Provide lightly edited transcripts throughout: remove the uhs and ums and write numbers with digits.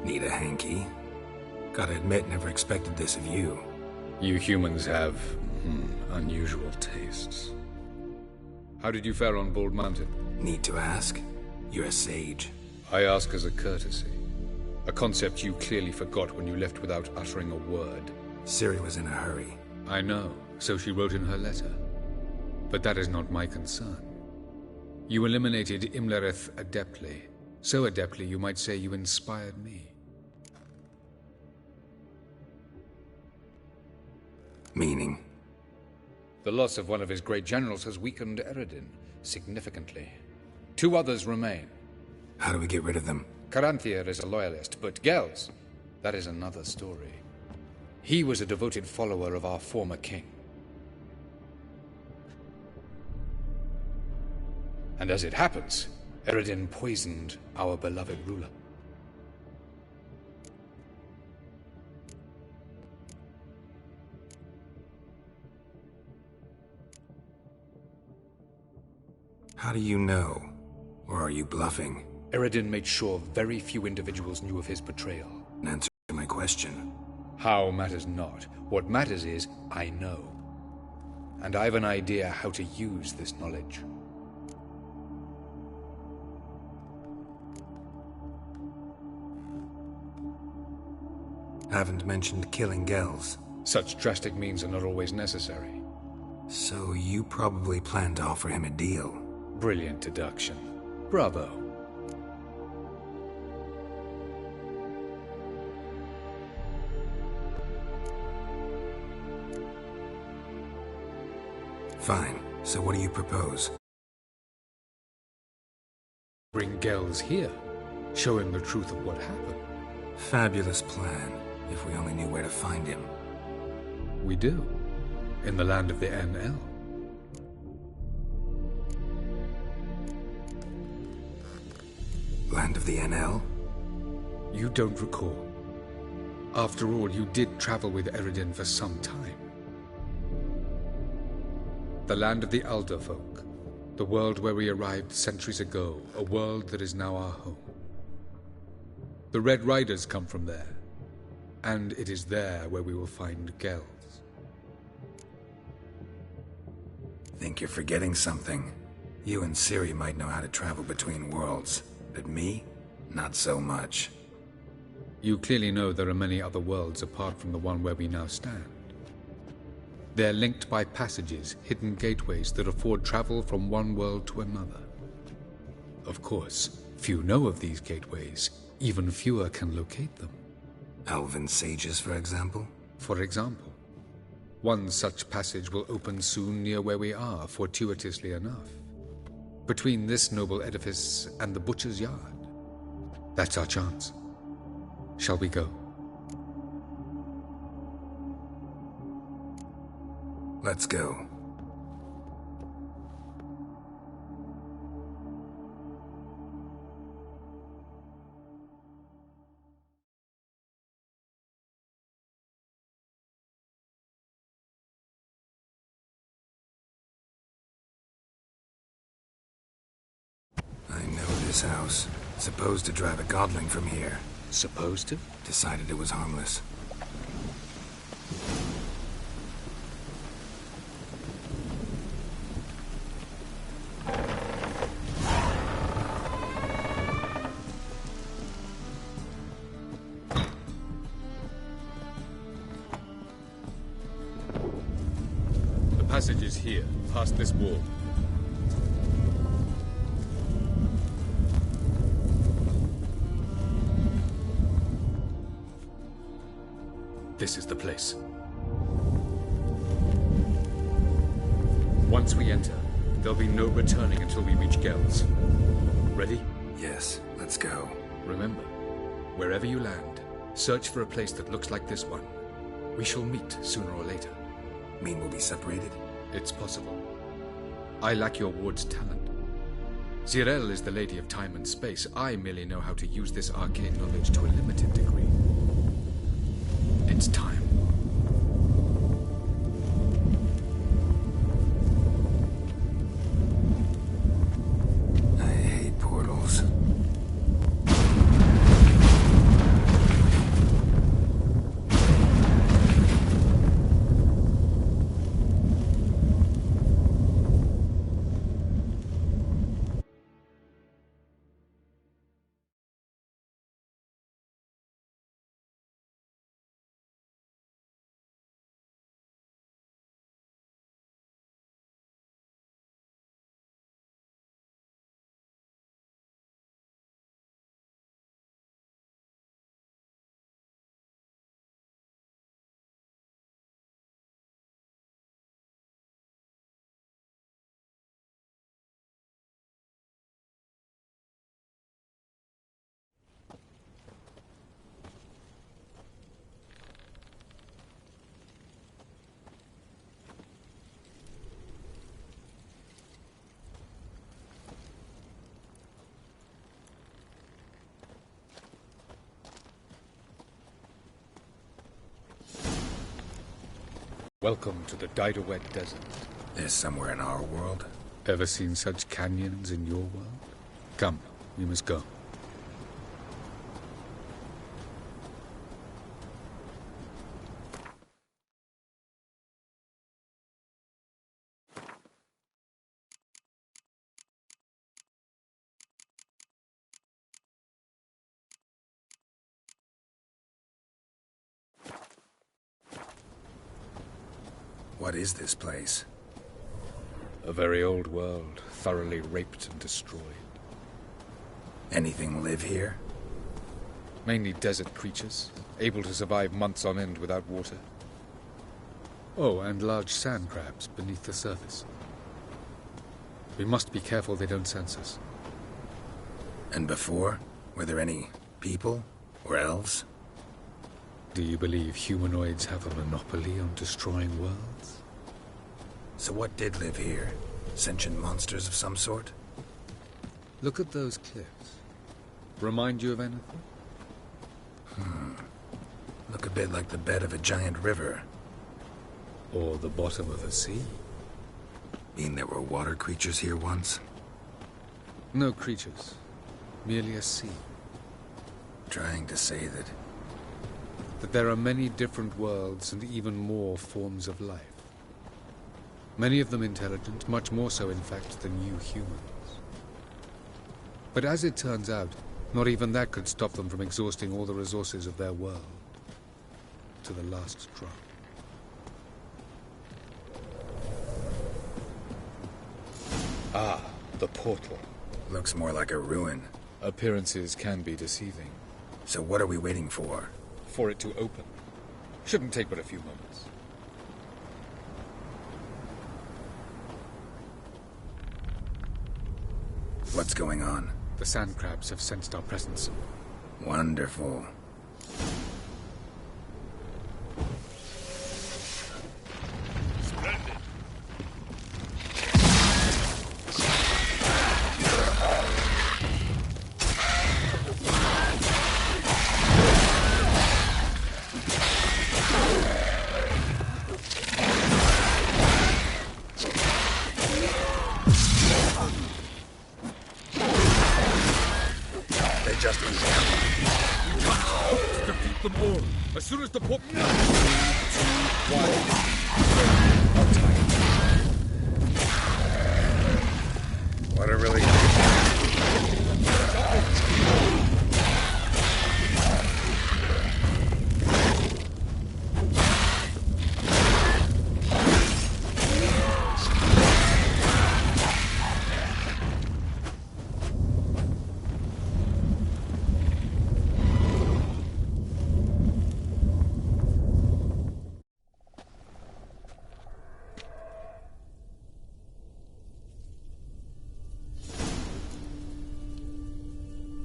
Need a hanky? Gotta admit, never expected this of you. You humans have unusual tastes. How did you fare on Bald Mountain? Need to ask? You're a sage. I ask as a courtesy. A concept you clearly forgot when you left without uttering a word. Ciri was in a hurry. I know, so she wrote in her letter. But that is not my concern. You eliminated Imlerith adeptly. So adeptly you might say you inspired me. Meaning? The loss of one of his great generals has weakened Eredin significantly. 2 others remain. How do we get rid of them? Caranthir is a loyalist, but Gels, that is another story. He was a devoted follower of our former king. And as it happens, Eredin poisoned our beloved ruler. How do you know? Or are you bluffing? Eredin made sure very few individuals knew of his betrayal. Answer my question. How matters not. What matters is, I know. And I have an idea how to use this knowledge. Haven't mentioned killing Gels. Such drastic means are not always necessary. So you probably plan to offer him a deal. Brilliant deduction. Bravo. Fine. So what do you propose? Bring Gels here. Show him the truth of what happened. Fabulous plan, if we only knew where to find him. We do. In the land of the NL. Land of the NL? You don't recall. After all, you did travel with Eredin for some time. The land of the Alderfolk. The world where we arrived centuries ago. A world that is now our home. The Red Riders come from there. And it is there where we will find Gels. Think you're forgetting something. You and Ciri might know how to travel between worlds, but me? Not so much. You clearly know there are many other worlds apart from the one where we now stand. They're linked by passages, hidden gateways that afford travel from one world to another. Of course, few know of these gateways. Even fewer can locate them. Elven sages, for example? For example. One such passage will open soon near where we are, fortuitously enough. Between this noble edifice and the butcher's yard. That's our chance. Shall we go? Let's go. I know this house. Supposed to drive a godling from here. Supposed to? Decided it was harmless. The passage is here, past this wall. This is the place. Once we enter, there'll be no returning until we reach Gels. Ready? Yes, let's go. Remember, wherever you land, search for a place that looks like this one. We shall meet sooner or later. Mean we'll be separated? It's possible. I lack your ward's talent. Zirel is the lady of time and space. I merely know how to use this arcane knowledge to a limited degree. It's time. I hate portals. Welcome to the Daidaret Desert. This somewhere in our world? Ever seen such canyons in your world? Come, we must go. What is this place? A very old world, thoroughly raped and destroyed. Anything live here? Mainly desert creatures, able to survive months on end without water. Oh, and large sand crabs beneath the surface. We must be careful they don't sense us. And before? Were there any people? Or elves? Do you believe humanoids have a monopoly on destroying worlds? So what did live here? Sentient monsters of some sort? Look at those cliffs. Remind you of anything? Look a bit like the bed of a giant river. Or the bottom of a sea? Mean there were water creatures here once? No creatures. Merely a sea. Trying to say That there are many different worlds and even more forms of life. Many of them intelligent, much more so in fact than you humans. But as it turns out, not even that could stop them from exhausting all the resources of their world. To the last drop. Ah, the portal. Looks more like a ruin. Appearances can be deceiving. So what are we waiting for? For it to open. Shouldn't take but a few moments. What's going on? The sand crabs have sensed our presence. Wonderful. Splendid. They just went down. Defeat them all. As soon as the port... What a really...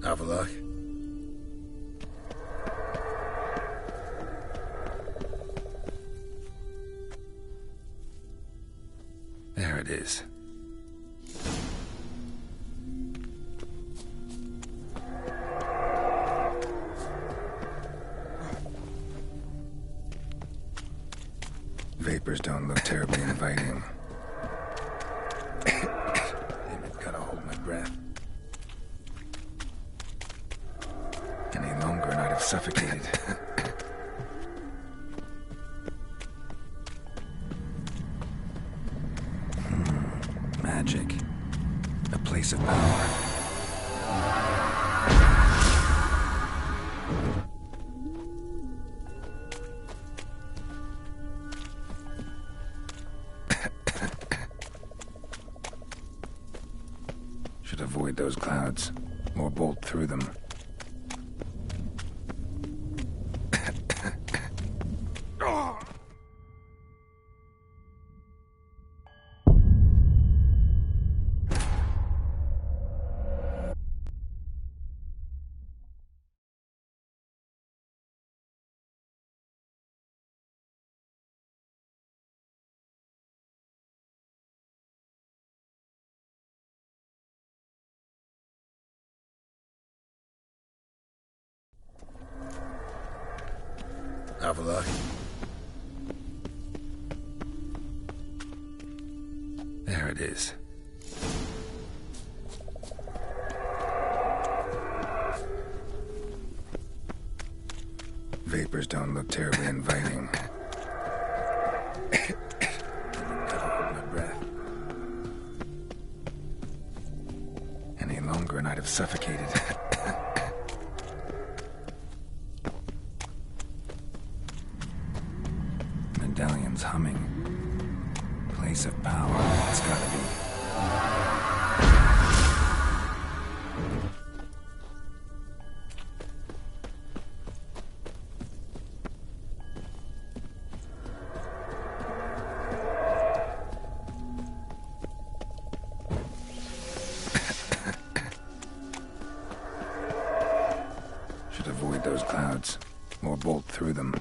Avalok? There it is. Vapors don't look terribly inviting. Damn it, gotta hold my breath. Any longer and I'd have suffocated. Magic. A place of power. Should avoid those clouds, or bolt through them. Avalok. is. Vapors don't look terribly inviting. Gotta hold my breath. Any longer and I'd have suffocated. Medallion's humming. Place of power. It's gotta be. Should avoid those clouds, or bolt through them.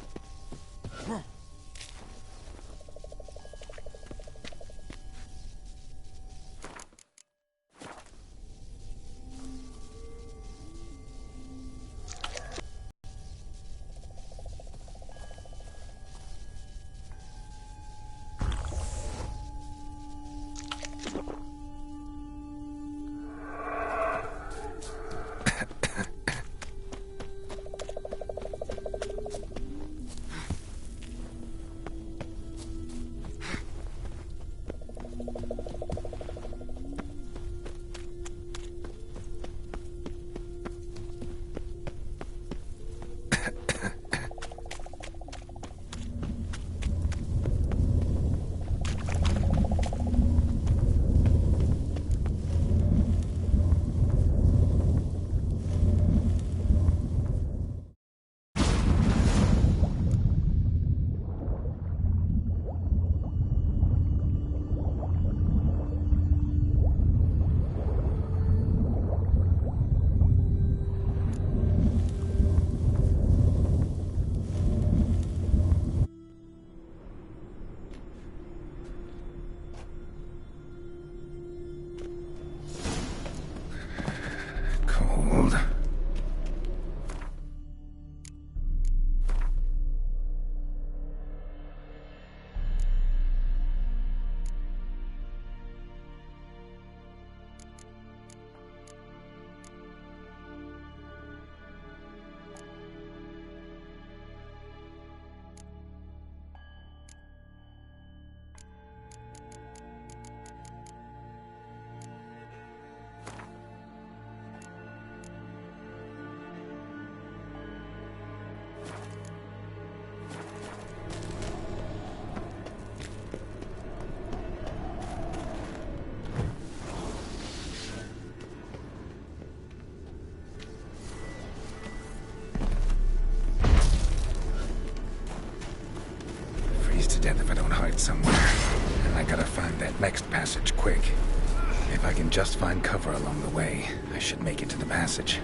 Death if I don't hide somewhere. And I gotta find that next passage quick. If I can just find cover along the way, I should make it to the passage.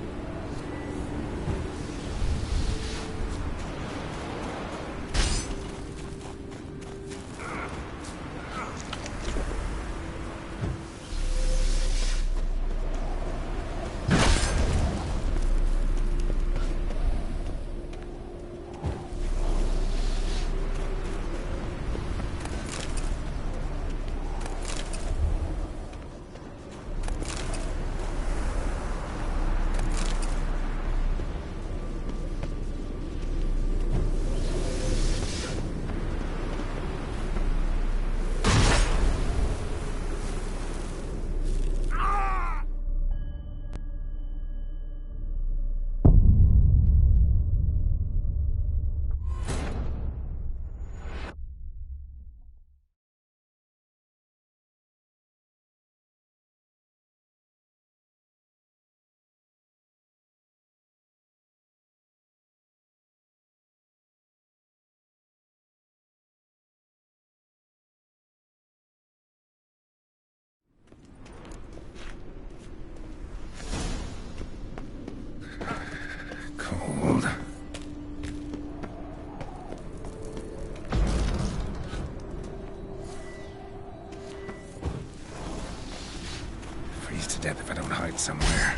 To death if I don't hide somewhere.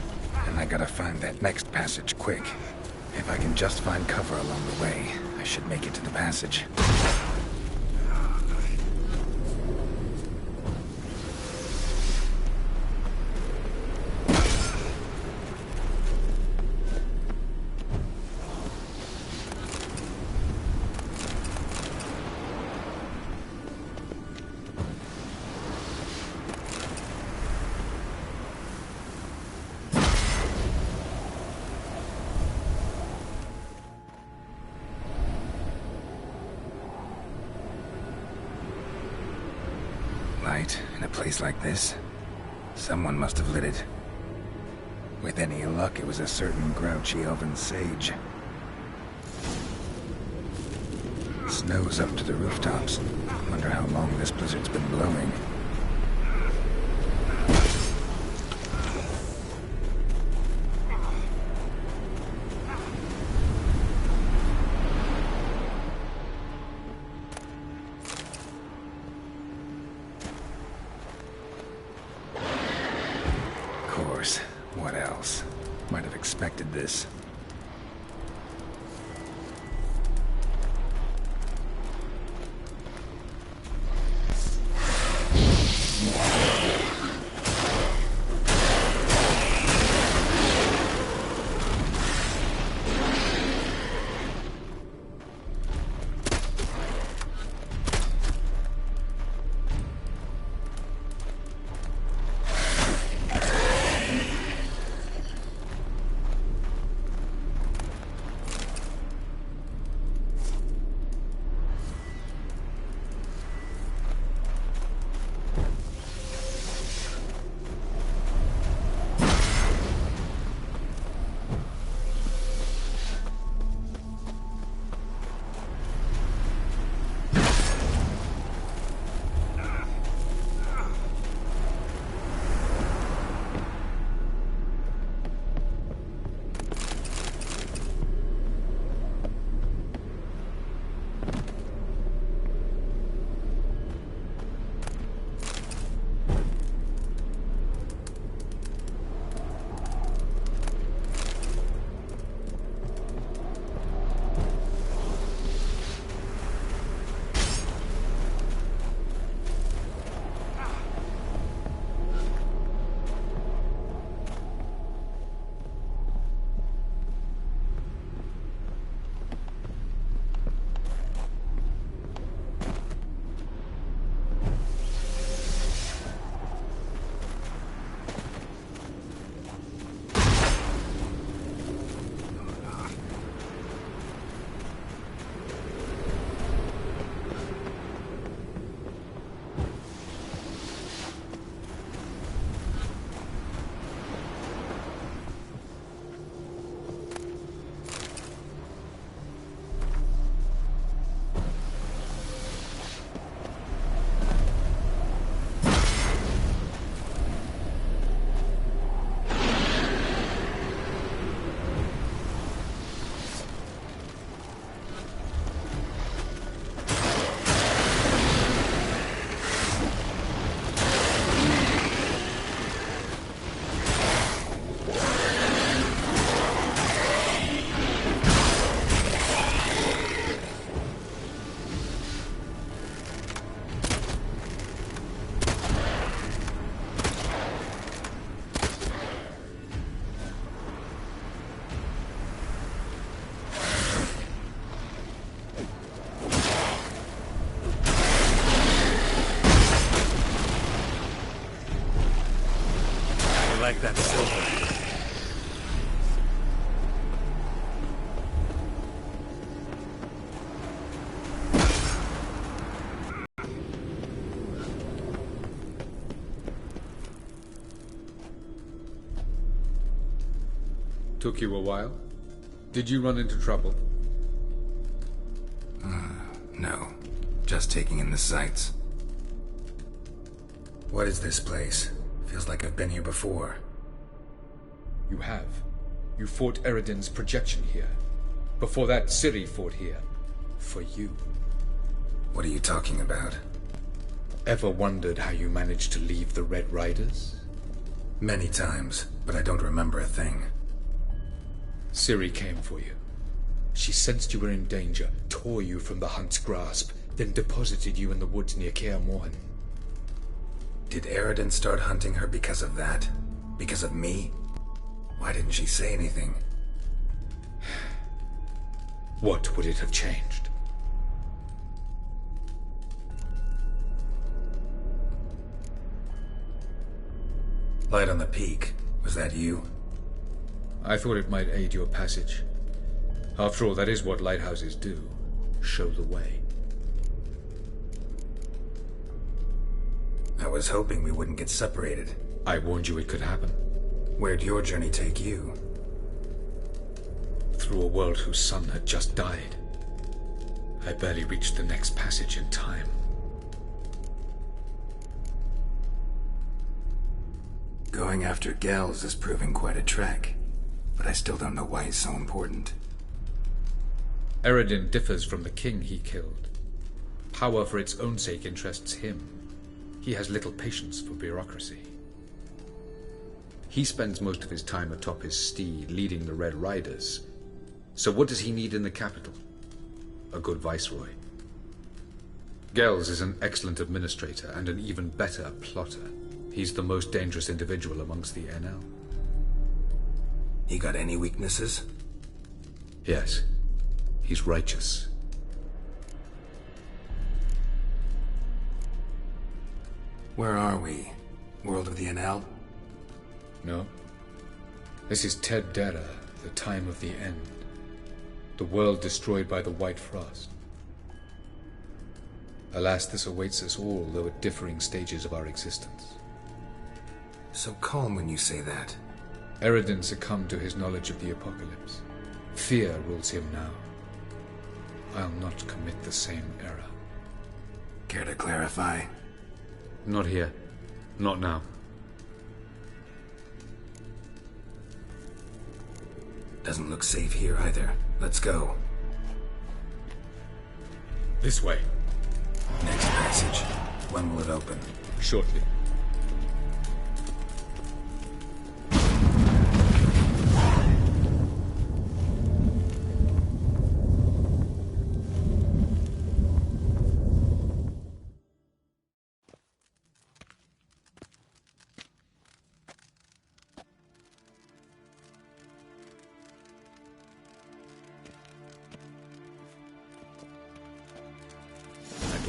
And I gotta find that next passage quick. If I can just find cover along the way, I should make it to the passage. night, in a place like this? Someone must have lit it. With any luck, it was a certain grouchy elven sage. Snow's up to the rooftops. Wonder how long this blizzard's been blowing. Of course. What else? Might have expected this. Like that silver. Took you a while? Did you run into trouble? No. Just taking in the sights. What is this place? Feels like I've been here before. You have. You fought Eridan's projection here. Before that, Ciri fought here. For you. What are you talking about? Ever wondered how you managed to leave the Red Riders? Many times, but I don't remember a thing. Ciri came for you. She sensed you were in danger, tore you from the Hunt's grasp, then deposited you in the woods near Kaer Morhen. Did Eridan start hunting her because of that? Because of me? Why didn't she say anything? What would it have changed? Light on the peak. Was that you? I thought it might aid your passage. After all, that is what lighthouses do. Show the way. I was hoping we wouldn't get separated. I warned you it could happen. Where'd your journey take you? Through a world whose sun had just died. I barely reached the next passage in time. Going after Gels is proving quite a trek, but I still don't know why he's so important. Eredin differs from the king he killed. Power for its own sake interests him. He has little patience for bureaucracy. He spends most of his time atop his steed, leading the Red Riders. So what does he need in the capital? A good viceroy. Gels is an excellent administrator and an even better plotter. He's the most dangerous individual amongst the NL. He got any weaknesses? Yes. He's righteous. Where are we? World of the NL? No. This is Ted Dera, the time of the end. The world destroyed by the White Frost. Alas, this awaits us all, though at differing stages of our existence. So calm when you say that. Eredin succumbed to his knowledge of the apocalypse. Fear rules him now. I'll not commit the same error. Care to clarify? Not here. Not now. Doesn't look safe here either. Let's go. This way. Next passage. When will it open? Shortly.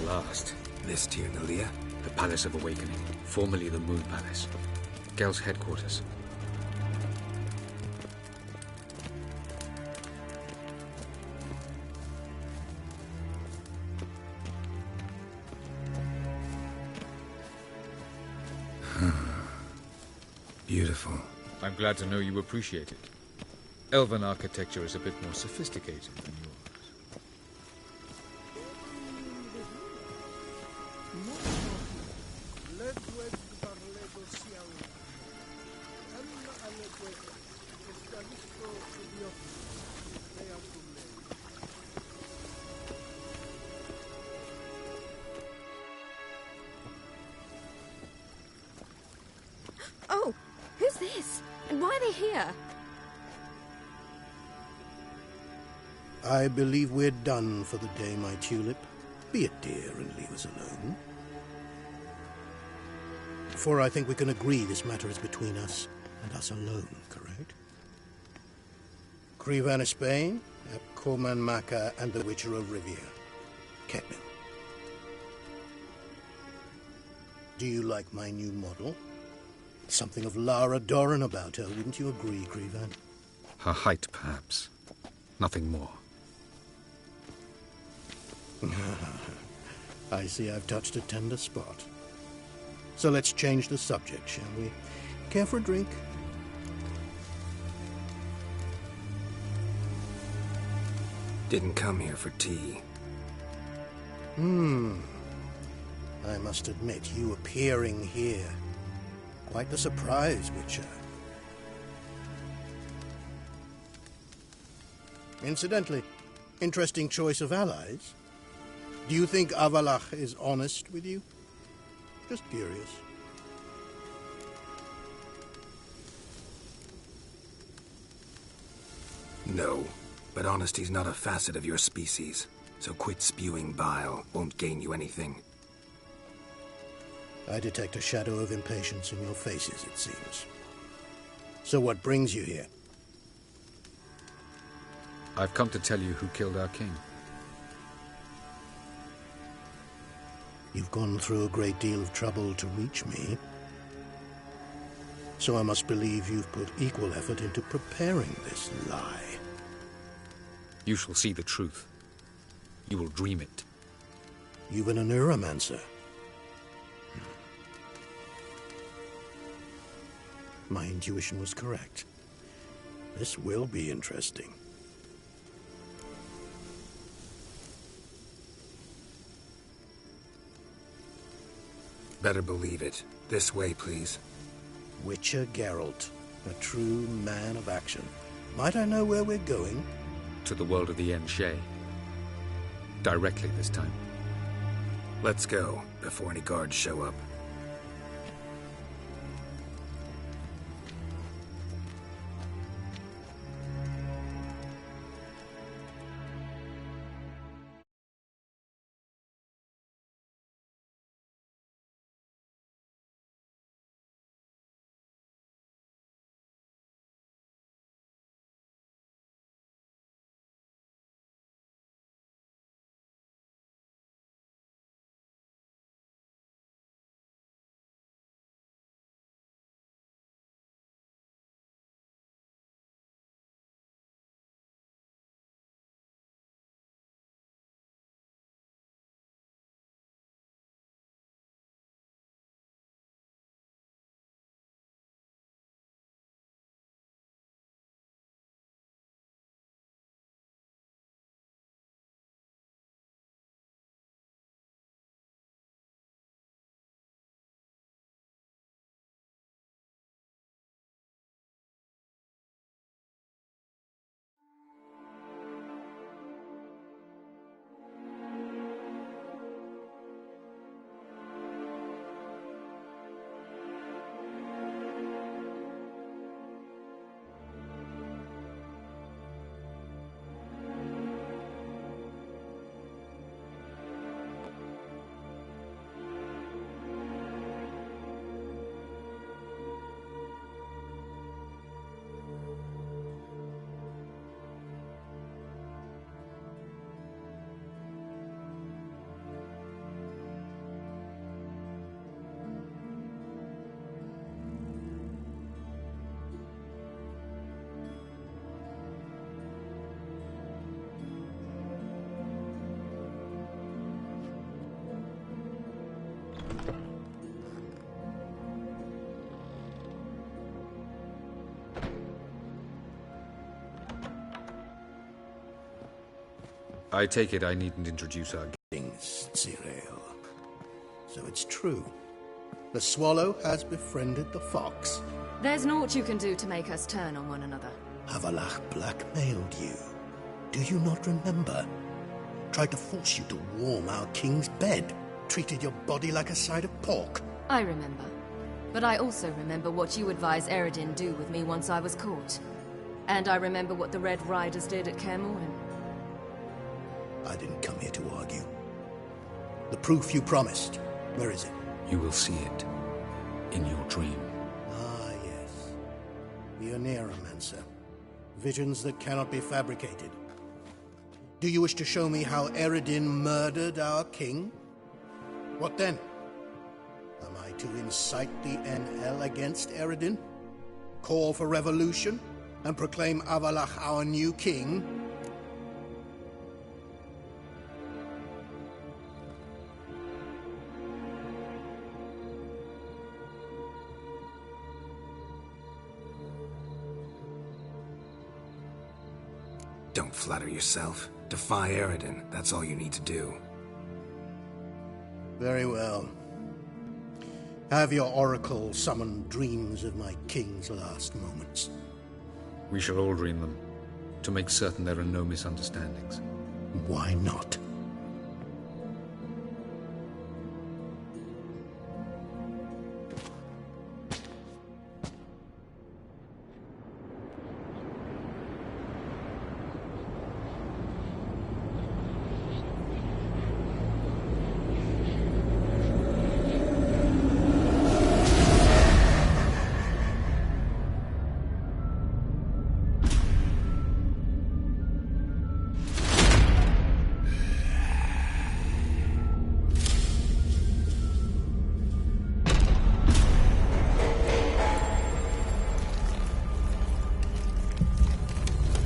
Last. This Tyr Nalia? The Palace of Awakening, formerly the Moon Palace. Gel's headquarters. Beautiful. I'm glad to know you appreciate it. Elven architecture is a bit more sophisticated than yours. Oh, who's this? And why are they here? I believe we're done for the day, my tulip. Be a dear and leave us alone. For I think we can agree this matter is between us and us alone, correct? Krivan Spain, Korman Maka, and the Witcher of Rivia. Ketman. Do you like my new model? Something of Lara Doran about her, wouldn't you agree, Krivan? Her height, perhaps. Nothing more. I see I've touched a tender spot. So let's change the subject, shall we? Care for a drink? Didn't come here for tea. I must admit, you appearing here. Quite the surprise, Witcher. Incidentally, interesting choice of allies. Do you think Avalach is honest with you? Just curious. No, but honesty's not a facet of your species. So quit spewing bile. Won't gain you anything. I detect a shadow of impatience in your faces, it seems. So what brings you here? I've come to tell you who killed our king. You've gone through a great deal of trouble to reach me. So I must believe you've put equal effort into preparing this lie. You shall see the truth. You will dream it. You've been a neuromancer. My intuition was correct. This will be interesting. Better believe it. This way, please. Witcher Geralt, a true man of action. Might I know where we're going? To the world of the Yen Shay. Directly this time. Let's go, before any guards show up. I take it I needn't introduce our... Things, Zirael. So it's true. The swallow has befriended the fox. There's naught you can do to make us turn on one another. Avallac'h blackmailed you. Do you not remember? Tried to force you to warm our king's bed. Treated your body like a side of pork. I remember. But I also remember what you advised Eredin do with me once I was caught. And I remember what the Red Riders did at Kaer Morhen. I didn't come here to argue. The proof you promised, where is it? You will see it. In your dream. Ah, yes. The Oneiromancer. Visions that cannot be fabricated. Do you wish to show me how Eredin murdered our king? What then? Am I to incite the NL against Eredin? Call for revolution? And proclaim Avallac'h our new king? Don't flatter yourself. Defy Eredin. That's all you need to do. Very well. Have your oracle summon dreams of my king's last moments. We shall all dream them, to make certain there are no misunderstandings. Why not?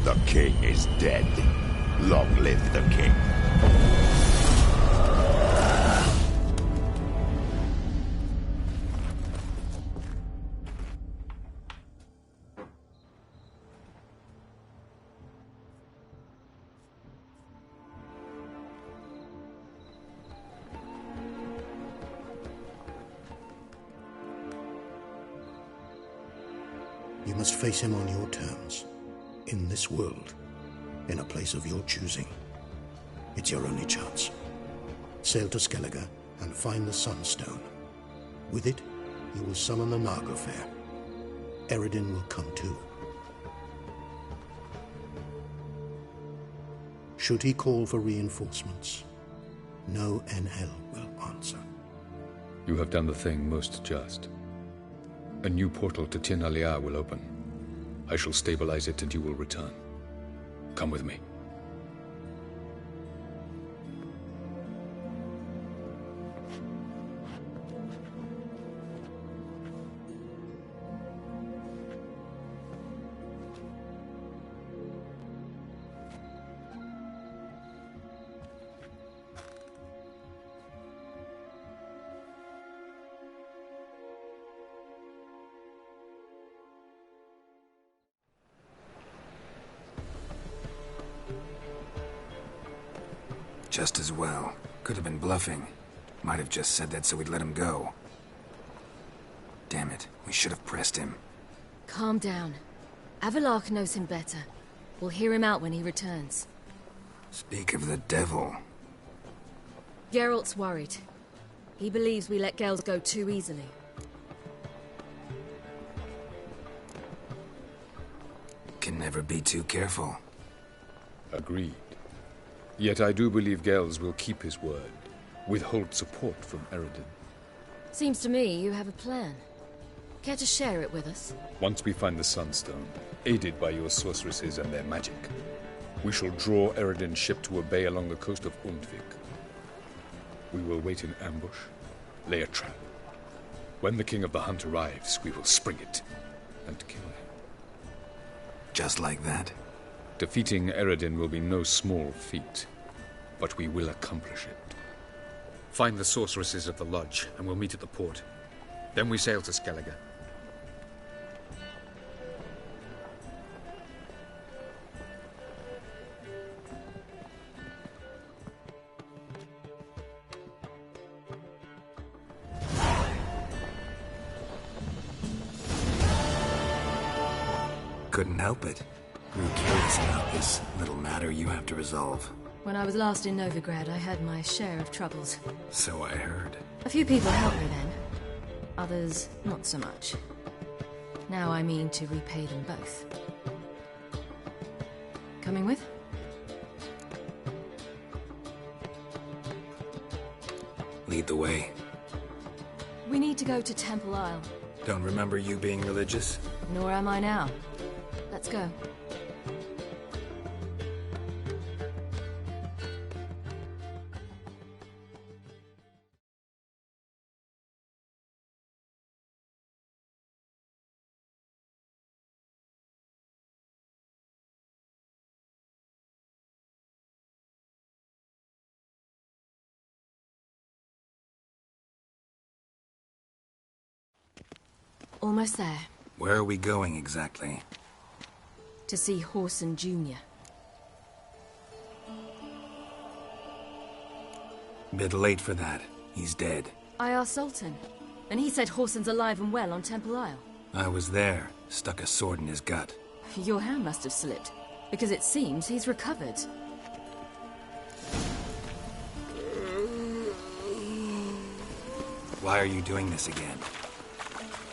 The king is dead. Long live the king. You must face him on your terms. In this world. In a place of your choosing. It's your only chance. Sail to Skellige and find the Sunstone. With it, you will summon the Naga-fair. Eredin will come too. Should he call for reinforcements, no NL will answer. You have done the thing most just. A new portal to Tin Alia will open. I shall stabilize it and you will return. Come with me. Just as well. Could have been bluffing. Might have just said that so we'd let him go. Damn it, we should have pressed him. Calm down. Avallac'h knows him better. We'll hear him out when he returns. Speak of the devil. Geralt's worried. He believes we let Geld go too easily. Can never be too careful. Agreed. Yet I do believe Gels will keep his word, withhold support from Eredin. Seems to me you have a plan. Care to share it with us? Once we find the Sunstone, aided by your sorceresses and their magic, we shall draw Eredin's ship to a bay along the coast of Undvik. We will wait in ambush, lay a trap. When the King of the Hunt arrives, we will spring it and kill him. Just like that? Defeating Eredin will be no small feat, but we will accomplish it. Find the sorceresses at the lodge, and we'll meet at the port. Then we sail to Skellige. Couldn't help it. Grew curious about this little matter you have to resolve. When I was last in Novigrad, I had my share of troubles. So I heard. A few people helped me then. Others, not so much. Now I mean to repay them both. Coming with? Lead the way. We need to go to Temple Isle. Don't remember you being religious? Nor am I now. Let's go. Almost there. Where are we going exactly? To see Horson Jr. Bit late for that. He's dead. I asked Sultan, and he said Horson's alive and well on Temple Isle. I was there. Stuck a sword in his gut. Your hand must have slipped, because it seems he's recovered. Why are you doing this again?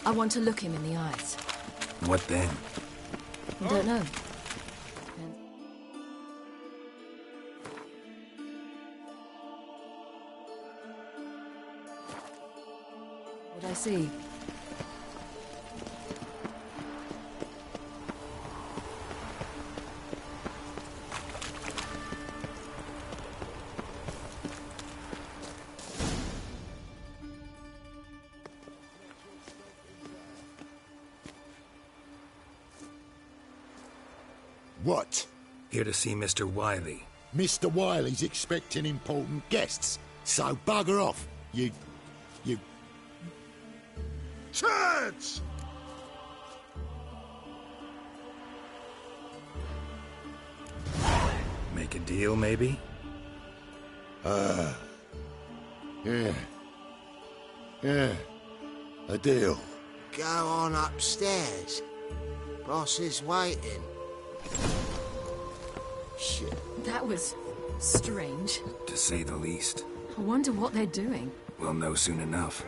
I want to look him in the eyes. What then? I don't know. What I see. What? Here to see Mr. Wiley. Mr. Wiley's expecting important guests, so bugger off, you... Turds! Make a deal, maybe? Yeah. Yeah. A deal. Go on upstairs. Boss is waiting. Shit. That was strange. To say the least. I wonder what they're doing. We'll know soon enough.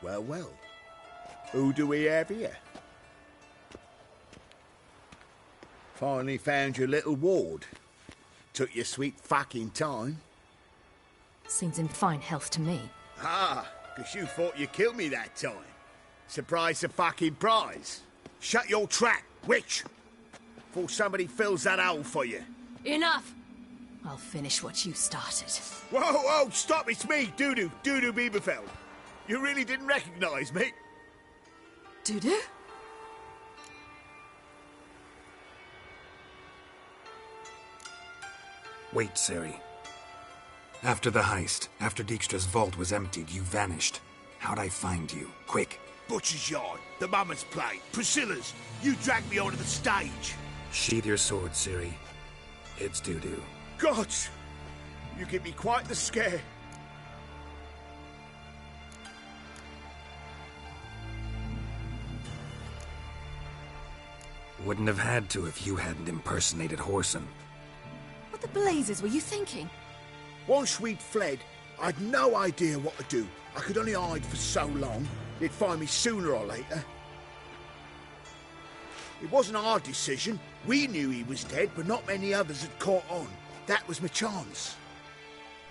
Well, well. Who do we have here? Finally found your little ward. Took your sweet fucking time. Seems in fine health to me. Ah, 'cause you thought you killed me that time. Surprise the fucking prize. Shut your trap, witch! Before somebody fills that hole for you. Enough! I'll finish what you started. Whoa, whoa, stop, it's me, Dudu Bieberfeld. You really didn't recognize me? Dudu? Wait, Ciri. After the heist, after Dijkstra's vault was emptied, you vanished. How'd I find you? Quick. Butcher's Yard, the Mama's Plate, Priscilla's. You dragged me onto the stage. Sheathe your sword, Ciri. It's Dudu. God! You give me quite the scare. Wouldn't have had to if you hadn't impersonated Whoreson. What the blazes were you thinking? Once we'd fled, I'd no idea what to do. I could only hide for so long. They'd find me sooner or later. It wasn't our decision. We knew he was dead, but not many others had caught on. That was my chance.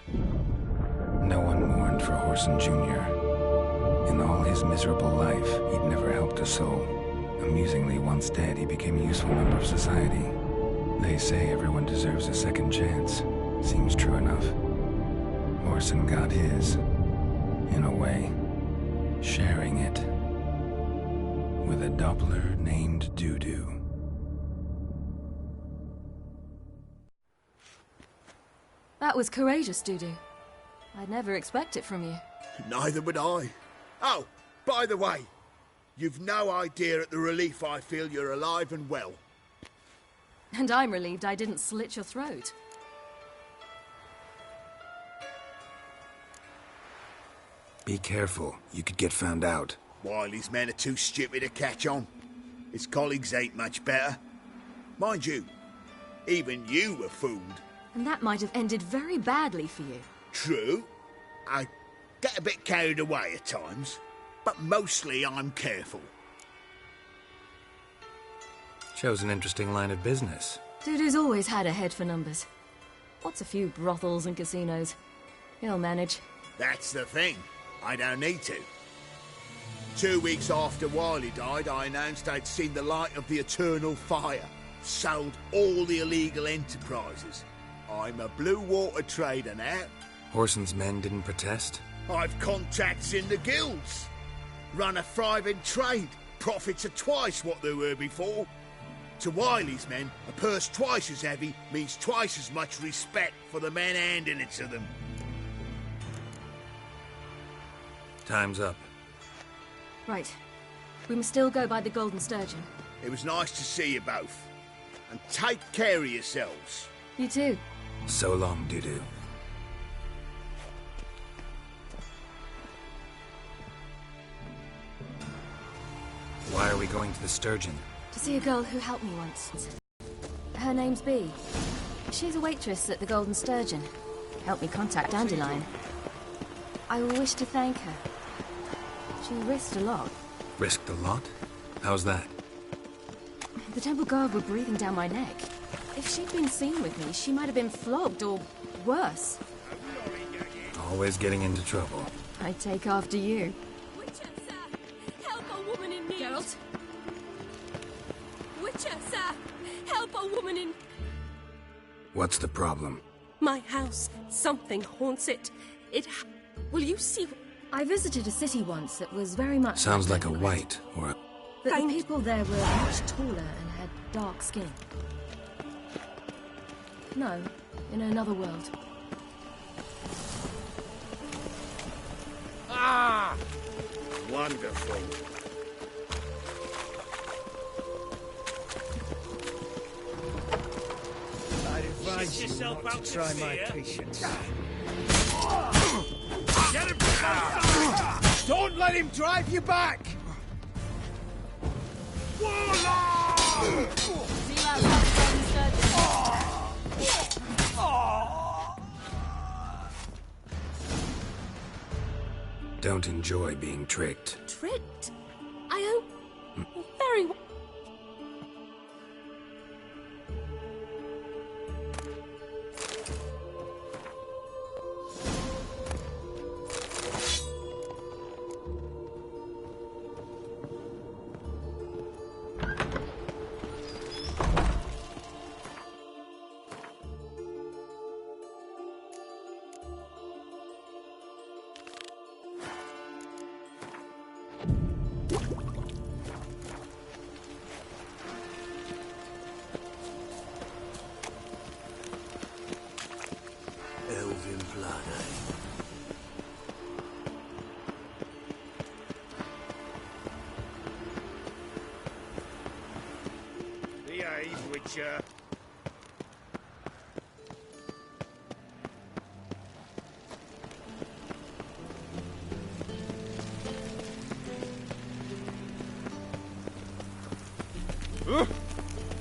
No one mourned for Whoreson Jr. In all his miserable life, he'd never helped a soul. Amusingly, once dead, he became a useful member of society. They say everyone deserves a second chance. Seems true enough. Whoreson got his, in a way, sharing it with a Doppler named Dudu. That was courageous, Dudu. I'd never expect it from you. Neither would I. Oh, by the way, you've no idea at the relief I feel you're alive and well. And I'm relieved I didn't slit your throat. Be careful. You could get found out. Wiley's men are too stupid to catch on. His colleagues ain't much better. Mind you, even you were fooled. And that might have ended very badly for you. True. I get a bit carried away at times, but mostly I'm careful. Chose an interesting line of business. Dudu's always had a head for numbers. What's a few brothels and casinos? He'll manage. That's the thing. I don't need to. 2 weeks after Wiley died, I announced I'd seen the light of the eternal fire. Sold all the illegal enterprises. I'm a blue water trader now. Whoreson's men didn't protest? I've contacts in the guilds. Run a thriving trade. Profits are twice what they were before. To Wiley's men, a purse twice as heavy means twice as much respect for the men handing it to them. Time's up. Right. We must still go by the Golden Sturgeon. It was nice to see you both. And take care of yourselves. You too. So long, Dudu. Why are we going to the Sturgeon? To see a girl who helped me once. Her name's Bee. She's a waitress at the Golden Sturgeon. Helped me contact Dandelion. I wish to thank her. She risked a lot. Risked a lot? How's that? The Temple Guard were breathing down my neck. If she'd been seen with me, she might have been flogged or worse. Always getting into trouble. I take after you. Witcher, sir! Help a woman in need! Geralt? Witcher, sir! Help a woman in... What's the problem? My house. Something haunts it. Will you see... I visited a city once that was very much... Sounds like a white, or a... But the people there were much taller and had dark skin. No, in another world. Ah! Wonderful. I'd advise you not to try my patience. Get him! Don't let him drive you back! Warlock! See you outside the Golden Sturgeon. Don't enjoy being tricked. Tricked? I owe... Very well. Elven blood, eh? Behave, Witcher.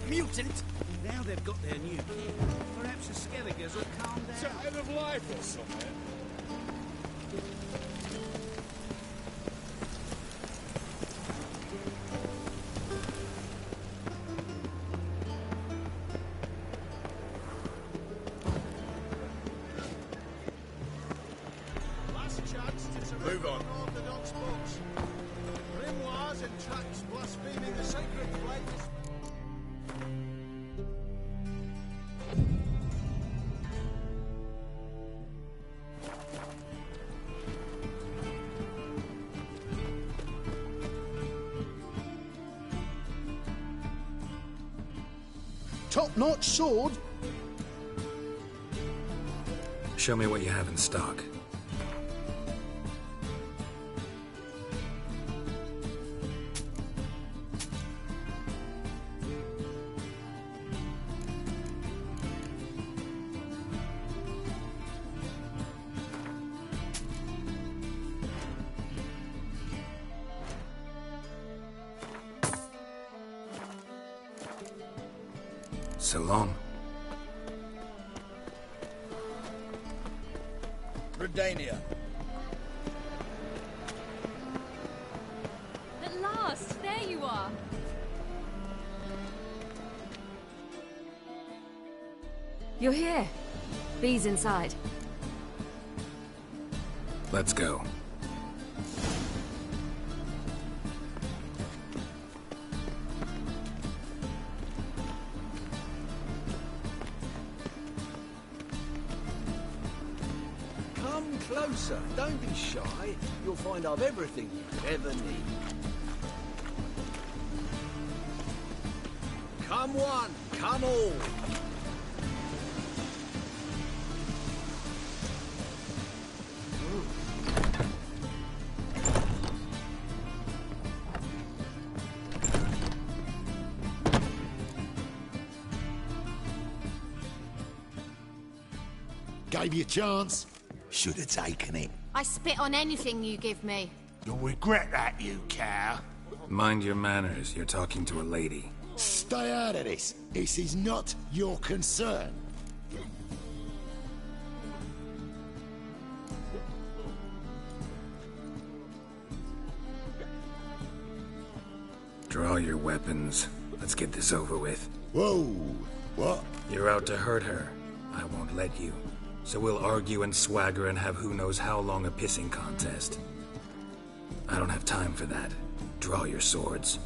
Mutant! Now they've got their new king. Perhaps the Skelligers will calm down. It's a head of life or something. Last chance to surrender Move on. Orthodox books. Grimoires and tracts blaspheming the sacred flames. Top-notch sword? Show me what you have in stock. So long. Redania. At last, there you are. You're here. Bee's inside. Let's go. Come closer. Don't be shy. You'll find I've everything you ever need. Come one, come all. Gave you a chance. Should have taken it. I spit on anything you give me. You'll regret that, you cow. Mind your manners. You're talking to a lady. Stay out of this. This is not your concern. Draw your weapons. Let's get this over with. Whoa. What? You're out to hurt her. I won't let you. So we'll argue and swagger and have who knows how long a pissing contest. I don't have time for that. Draw your swords.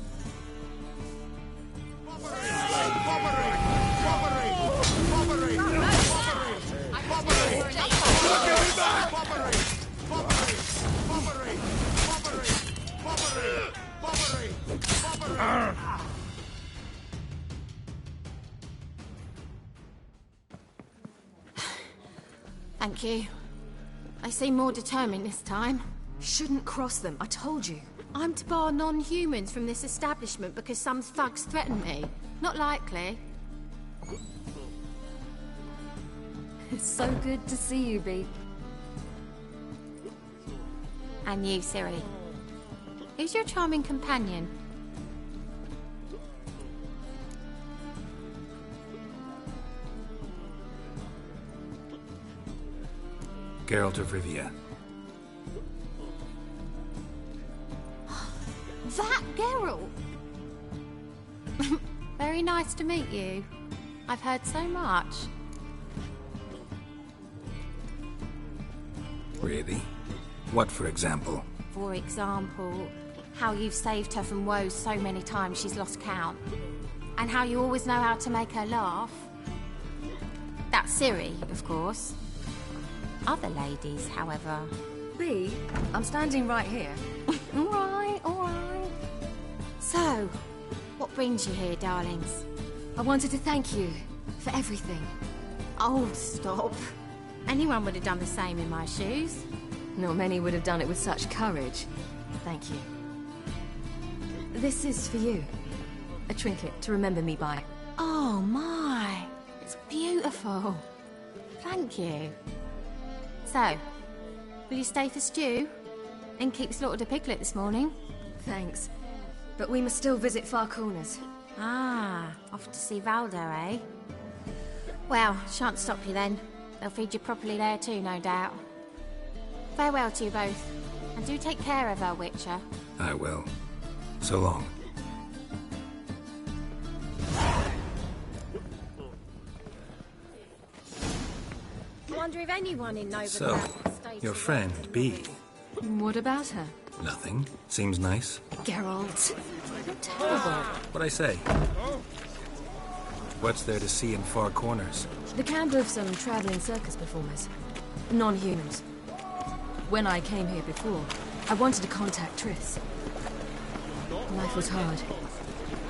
Thank you. I seem more determined this time. Shouldn't cross them, I told you. I'm to bar non-humans from this establishment because some thugs threaten me. Not likely. It's so good to see you, Bee. And you, Ciri. Who's your charming companion? Geralt of Rivia. That Geralt! Very nice to meet you. I've heard so much. Really? What, for example? For example, how you've saved her from woes so many times she's lost count. And how you always know how to make her laugh. That's Ciri, of course. Other ladies, however... Bee, I'm standing right here. Alright, alright. So, what brings you here, darlings? I wanted to thank you for everything. Oh, stop. Anyone would have done the same in my shoes. Not many would have done it with such courage. Thank you. This is for you. A trinket to remember me by. Oh, my. It's beautiful. Thank you. So, will you stay for stew? And keep slaughtered a piglet this morning? Thanks. But we must still visit Far Corners. Ah, off to see Valdo, eh? Well, shan't stop you then. They'll feed you properly there too, no doubt. Farewell to you both. And do take care of our Witcher. I will. So long. I wonder if anyone in Nova So, your friend, Bee. What about her? Nothing. Seems nice. Geralt. You're terrible. What'd I say? What's there to see in Far Corners? The camp of some traveling circus performers. Non-humans. When I came here before, I wanted to contact Triss. Life was hard.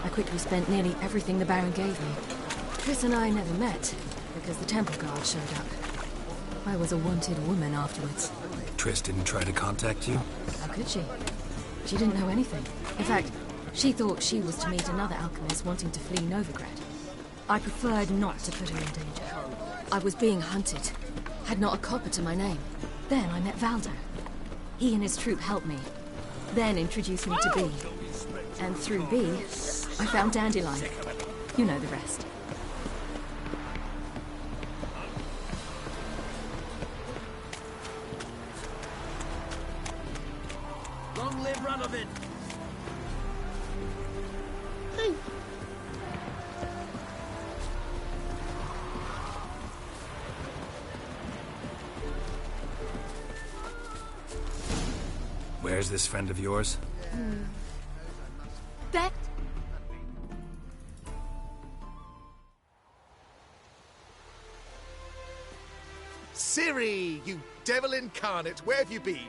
I quickly spent nearly everything the Baron gave me. Triss and I never met, because the Temple Guard showed up. I was a wanted woman afterwards. Triss didn't try to contact you? How could she? She didn't know anything. In fact, she thought she was to meet another alchemist wanting to flee Novigrad. I preferred not to put her in danger. I was being hunted. Had not a copper to my name. Then I met Valdo. He and his troop helped me. Then introduced me to Bee. And through Bee, I found Dandelion. You know the rest. Long live Radovid! Where's this friend of yours? That... Ciri, you devil incarnate, where have you been?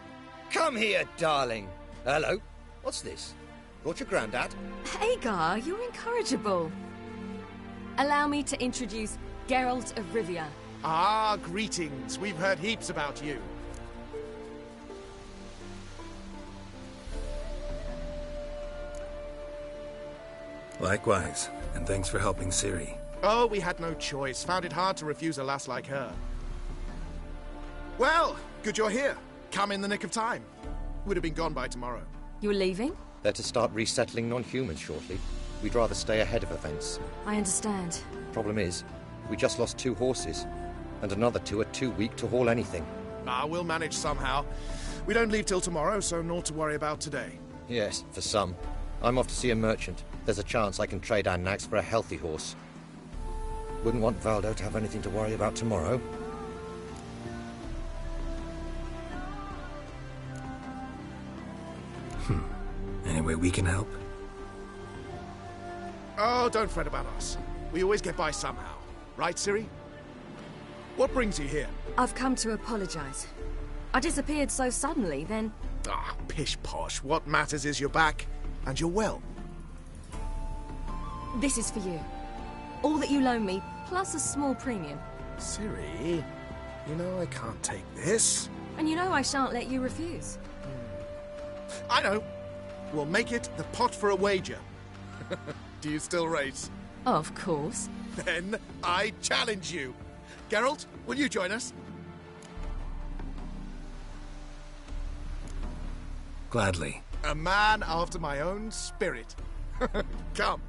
Come here, darling. Hello. What's this? Brought your granddad? Hagar, you're incorrigible. Allow me to introduce Geralt of Rivia. Ah, greetings. We've heard heaps about you. Likewise, and thanks for helping Ciri. Oh, we had no choice. Found it hard to refuse a lass like her. Well, good you're here. Come in the nick of time. Would have been gone by tomorrow. You're leaving? They're to start resettling non-humans shortly. We'd rather stay ahead of events. I understand. Problem is, we just lost 2 horses, and another 2 are too weak to haul anything. Ah, we'll manage somehow. We don't leave till tomorrow, so naught to worry about today. Yes, for some. I'm off to see a merchant. There's a chance I can trade our nags for a healthy horse. Wouldn't want Valdo to have anything to worry about tomorrow. Any way we can help? Oh, don't fret about us. We always get by somehow. Right, Ciri? What brings you here? I've come to apologize. I disappeared so suddenly, then... Ah, pish-posh. What matters is you're back, and you're well. This is for you. All that you loan me, plus a small premium. Ciri, you know I can't take this. And you know I shan't let you refuse. I know. We'll make it the pot for a wager. Do you still race? Of course. Then I challenge you. Geralt, will you join us? Gladly. A man after my own spirit. Come.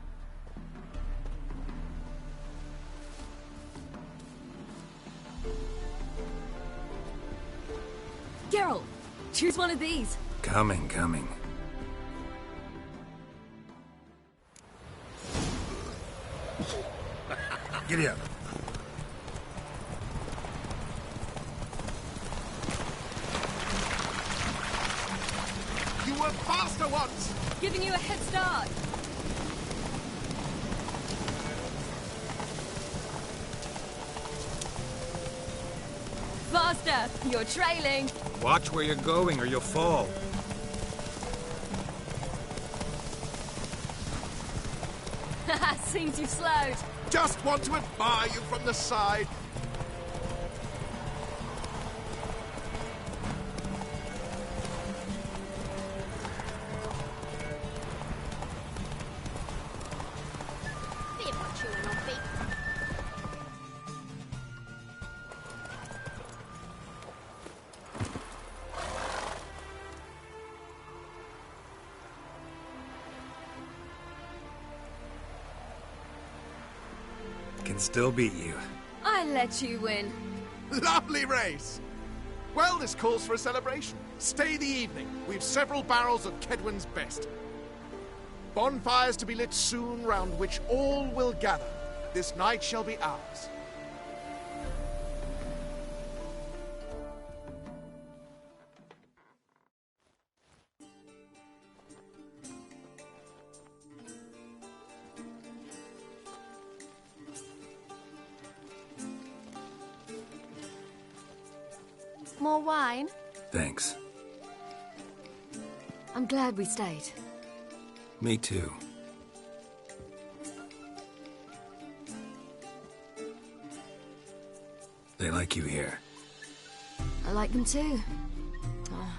Geralt, choose one of these. Coming. Giddy up. You were faster once! Giving you a head start. Faster! You're trailing. Watch where you're going or you'll fall. Seems you've slowed. Just want to admire you from the side. Can still beat you. I let you win. Lovely race! Well, this calls for a celebration. Stay the evening. We've several barrels of Kedwen's best. Bonfires to be lit soon, round which all will gather. This night shall be ours. More wine? Thanks. I'm glad we stayed. Me too. They like you here. I like them too. Oh,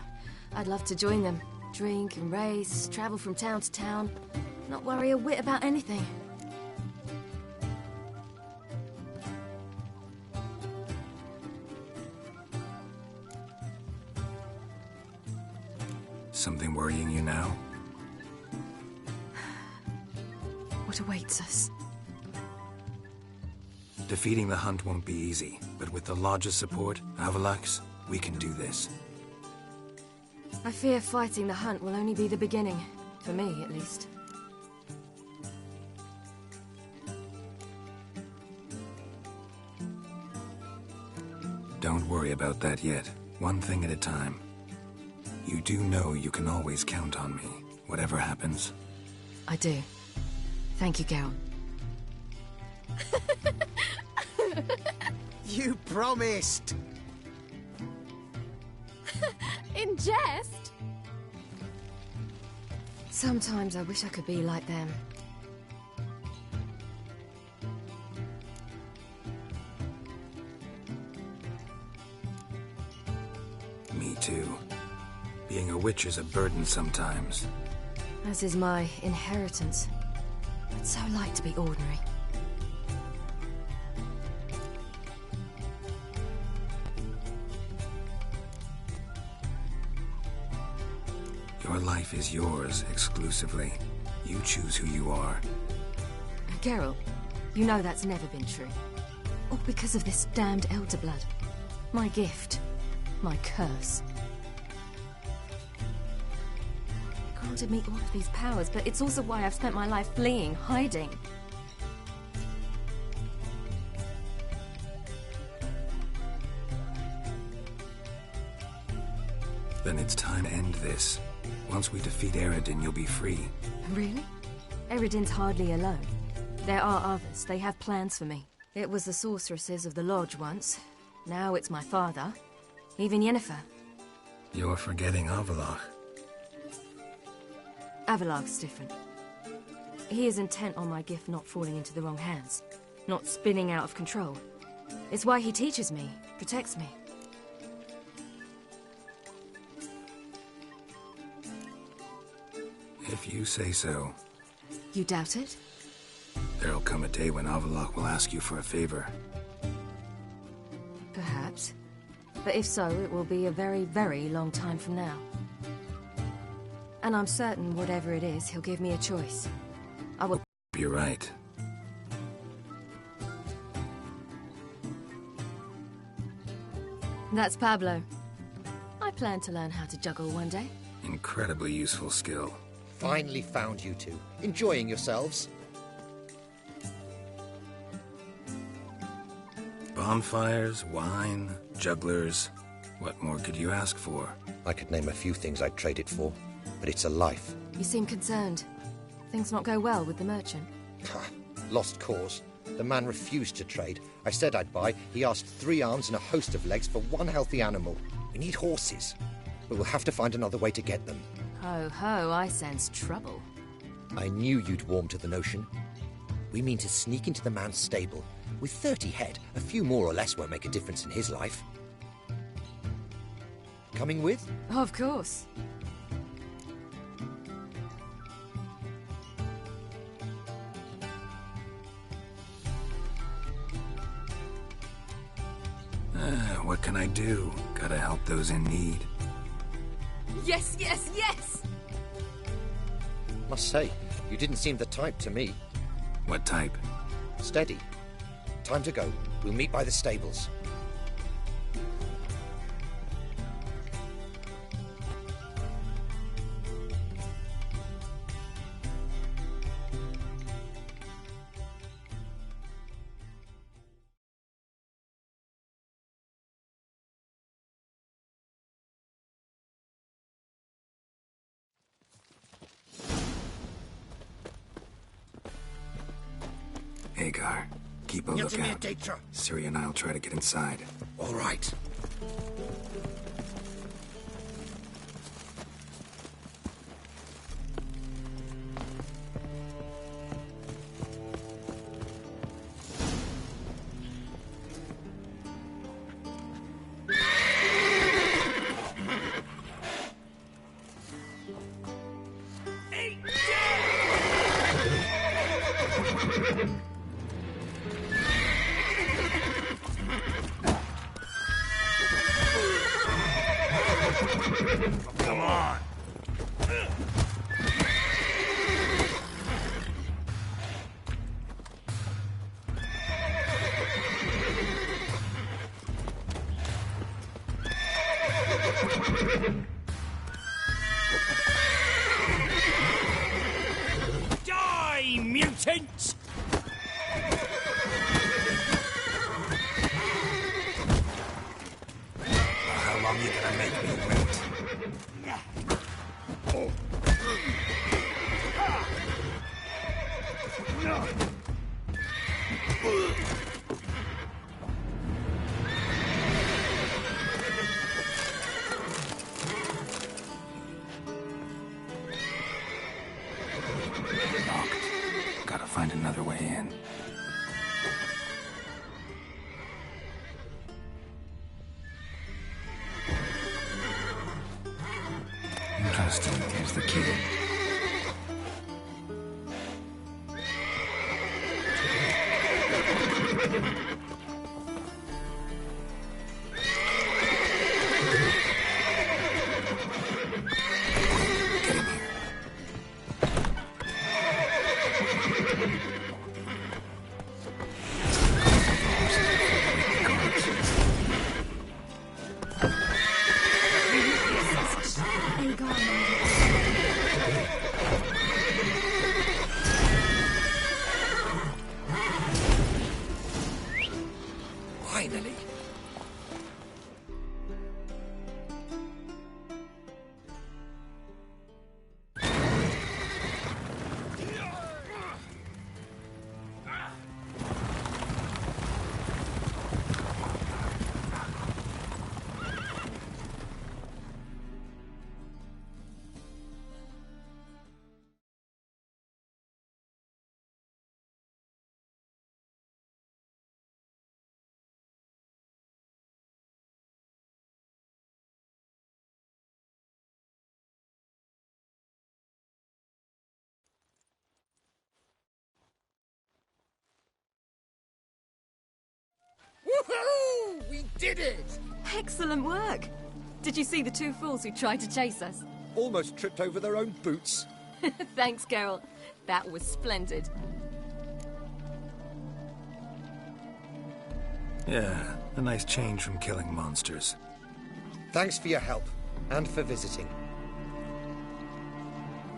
I'd love to join them. Drink and race, travel from town to town. Not worry a whit about anything. Something worrying you now? What awaits us? Defeating the Hunt won't be easy, but with the Lodge's support, Avalax, we can do this. I fear fighting the Hunt will only be the beginning. For me, at least. Don't worry about that yet. One thing at a time. You do know you can always count on me, whatever happens. I do. Thank you, Geralt. You promised! In jest? Sometimes I wish I could be like them. Me too. Being a witch is a burden sometimes. As is my inheritance. I'd so like to be ordinary. Your life is yours exclusively. You choose who you are. Geralt, you know that's never been true. All because of this damned Elder Blood. My gift. My curse. Granted me all of these powers, but it's also why I've spent my life fleeing, hiding. Then it's time to end this. Once we defeat Eredin, you'll be free. Really? Eredin's hardly alone. There are others. They have plans for me. It was the sorceresses of the Lodge once. Now it's my father. Even Yennefer. You're forgetting Avallac'h. Avallac'h's different. He is intent on my gift not falling into the wrong hands. Not spinning out of control. It's why he teaches me, protects me. If you say so. You doubt it? There'll come a day when Avallac'h will ask you for a favor. Perhaps. But if so, it will be a very, very long time from now. And I'm certain whatever it is, he'll give me a choice. I will... You're right. That's Pablo. I plan to learn how to juggle one day. Incredibly useful skill. Finally found you two. Enjoying yourselves? Bonfires, wine, jugglers. What more could you ask for? I could name a few things I'd trade it for, but it's a life. You seem concerned. Things not go well with the merchant? Lost cause. The man refused to trade. I said I'd buy. He asked 3 arms and a host of legs for 1 healthy animal. We need horses, but we'll have to find another way to get them. Ho ho, I sense trouble. I knew you'd warm to the notion. We mean to sneak into the man's stable. With 30 head, a few more or less won't make a difference in his life. Coming with? Of course. What can I do? Gotta help those in need. Yes, yes, yes! Must say, you didn't seem the type to me. What type? Steady. Time to go. We'll meet by the stables. Hagar, keep a lookout. Ciri and I'll try to get inside. All right. Come on. Die, mutants! How long you gonna make me wait? Locked. Gotta find another way in. Interesting. Here's the key. Get in here. did it! Excellent work! Did you see the two fools who tried to chase us? Almost tripped over their own boots. Thanks, Geralt. That was splendid. Yeah, a nice change from killing monsters. Thanks for your help, and for visiting.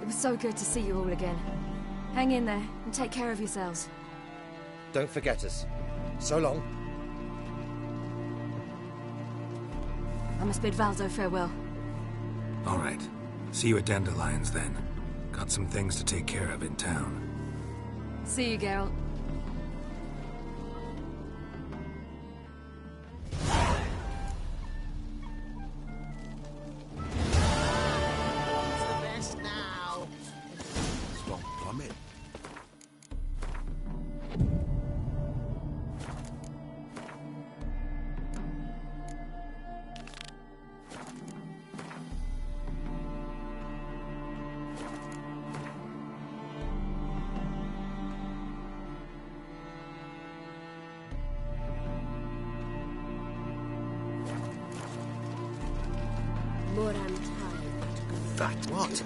It was so good to see you all again. Hang in there, and take care of yourselves. Don't forget us. So long. I must bid Valzo farewell. All right. See you at Dandelions, then. Got some things to take care of in town. See you, Geralt. That what?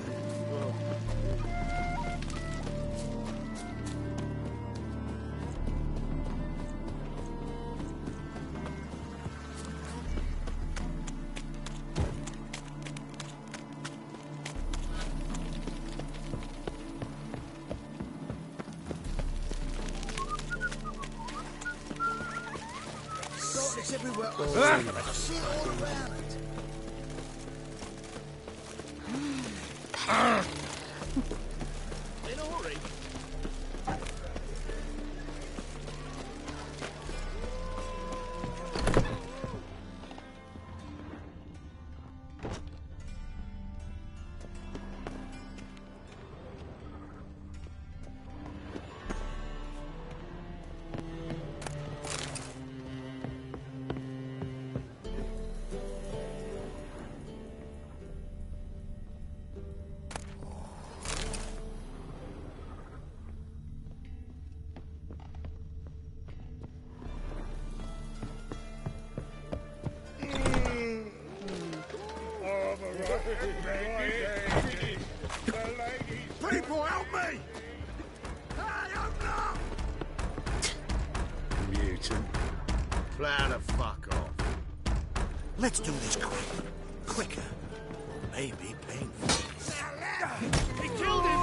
It's everywhere. Ah! See it all around. In a hurry. People, help me! Hey, open up! Mutant. Plow the fuck off. Let's do this quick. Quicker. Maybe painful. He killed him!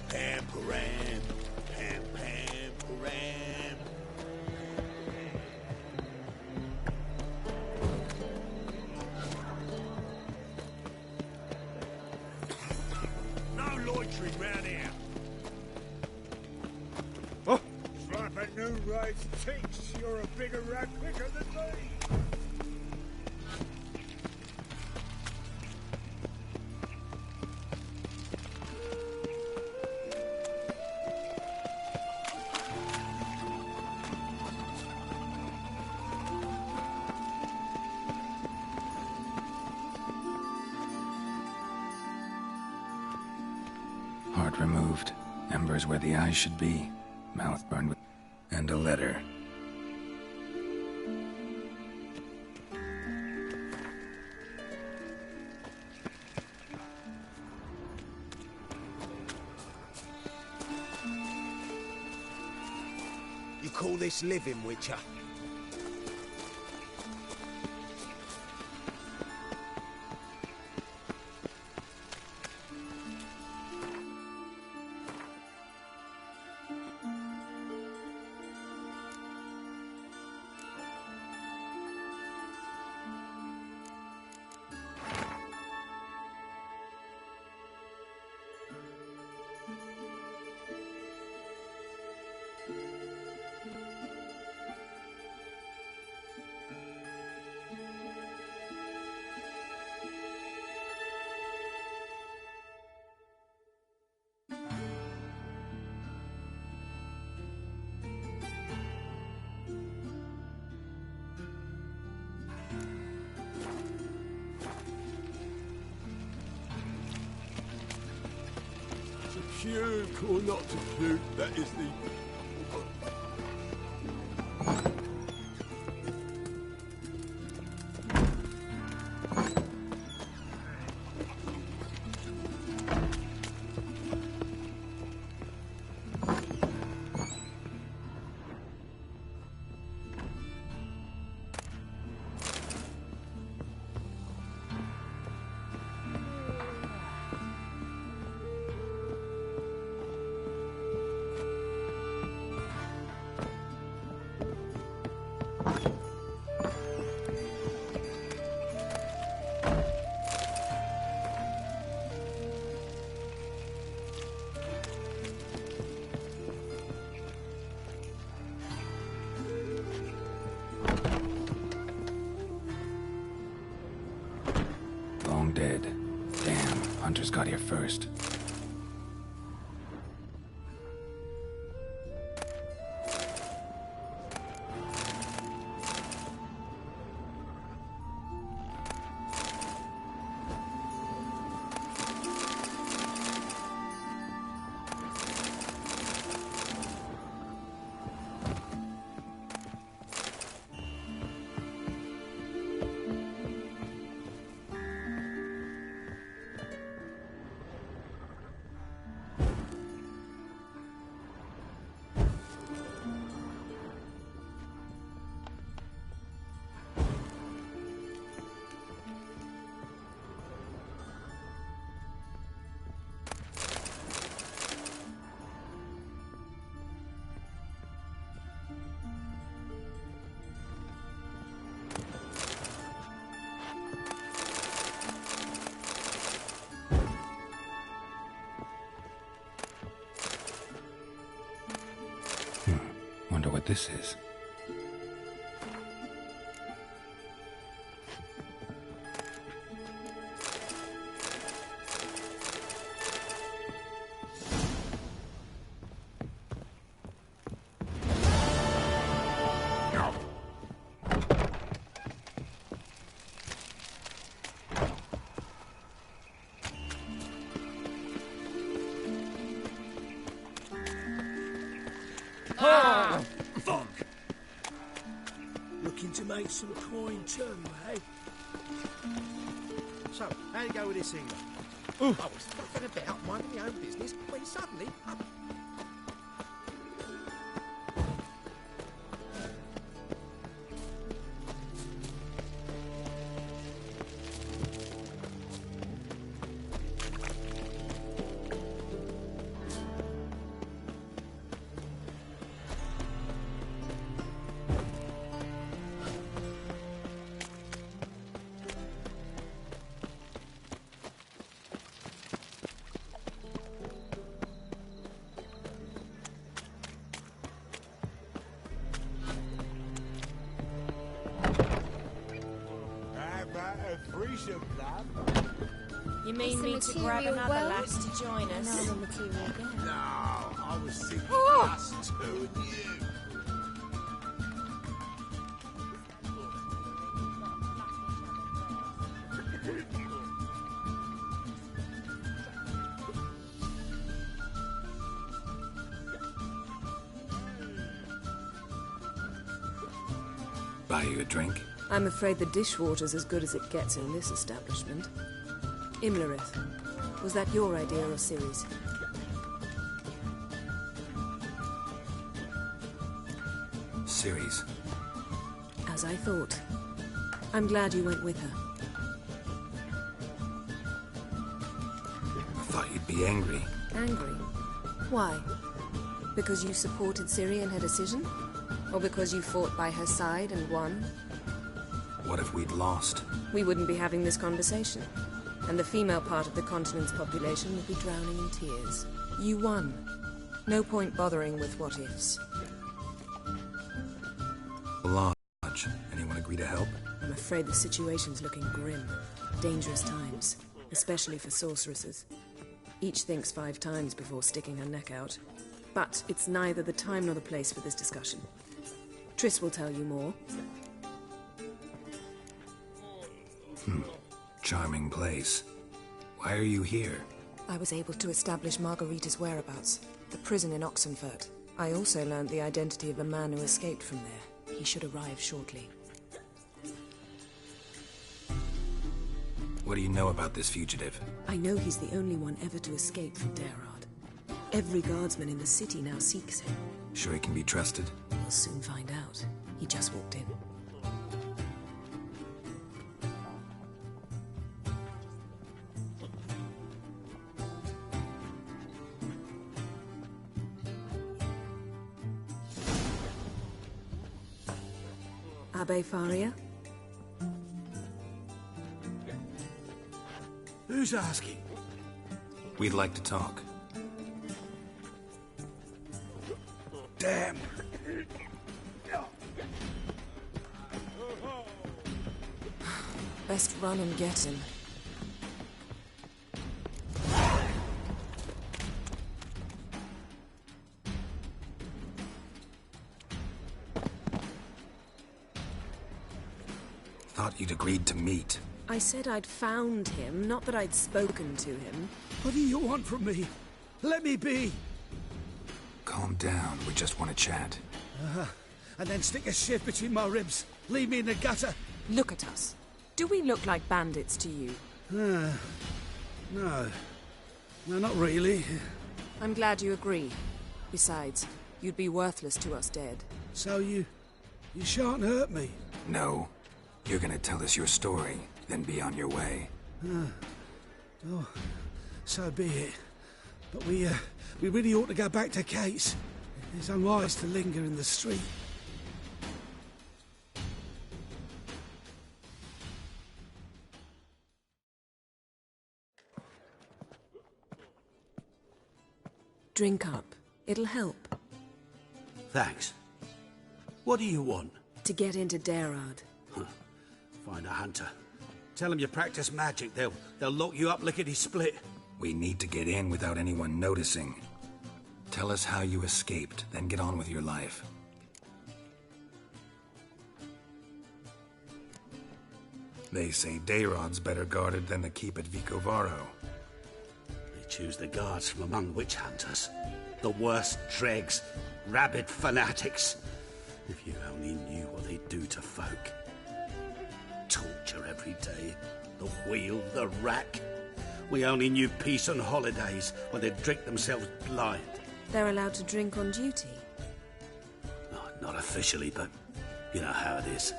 Pam-param, pam-pam-param. No loitering round here. Oh! Slap at noon rise cheeks. You're a bigger rat quicker than me. Heart removed, embers where the eyes should be, mouth burned with... and a letter. You call this living, Witcher? puke or not to puke, that is the... Long dead. Damn, Hunters got here first. Wonder what this is. Fuck! Looking to make some coin too, eh? So, how do you go with this thing? I was fucking about minding my own business when suddenly... You mean me to grab another lass to join us? No, the material girl. No, I was thinking us two and you. Buy you a drink? I'm afraid the dishwater's as good as it gets in this establishment. Imlerith, was that your idea or Ciri's? Ciri's. As I thought. I'm glad you went with her. I thought you'd be angry. Angry? Why? Because you supported Ciri in her decision? Or because you fought by her side and won? What if we'd lost? We wouldn't be having this conversation. And the female part of the continent's population would be drowning in tears. You won. No point bothering with what-ifs. Lodge. Anyone agree to help? I'm afraid the situation's looking grim. Dangerous times. Especially for sorceresses. Each thinks 5 times before sticking her neck out. But it's neither the time nor the place for this discussion. Triss will tell you more. Charming place. Why are you here? I was able to establish Margarita's whereabouts, the prison in Oxenfurt. I also learned the identity of a man who escaped from there. He should arrive shortly. What do you know about this fugitive? I know he's the only one ever to escape from Daerard. Every guardsman in the city now seeks him. Sure he can be trusted? We'll soon find out. He just walked in. Abbe Faria? Who's asking? We'd like to talk. Damn. Best run and get him. Thought you'd agreed to meet. I said I'd found him, not that I'd spoken to him. What do you want from me? Let me be. Calm down, we just want to chat. And then stick a shiv between my ribs. Leave me in the gutter. Look at us. Do we look like bandits to you? No. No, not really. I'm glad you agree. Besides, you'd be worthless to us dead. So you shan't hurt me? No. You're gonna tell us your story, then be on your way. Oh, so be it. But we really ought to go back to Kate's. It's unwise to linger in the street. Drink up. It'll help. Thanks. What do you want? To get into Daerard. Find a hunter. Tell them you practice magic. They'll lock you up lickety-split. We need to get in without anyone noticing. Tell us how you escaped, then get on with your life. They say Daerad's better guarded than the keep at Vicovaro. They choose the guards from among witch hunters. The worst dregs, rabid fanatics. If you only knew what they do to folk. Torture every day. The wheel, the rack. We only knew peace on holidays when they'd drink themselves blind. They're allowed to drink on duty? Not officially, but you know how it is.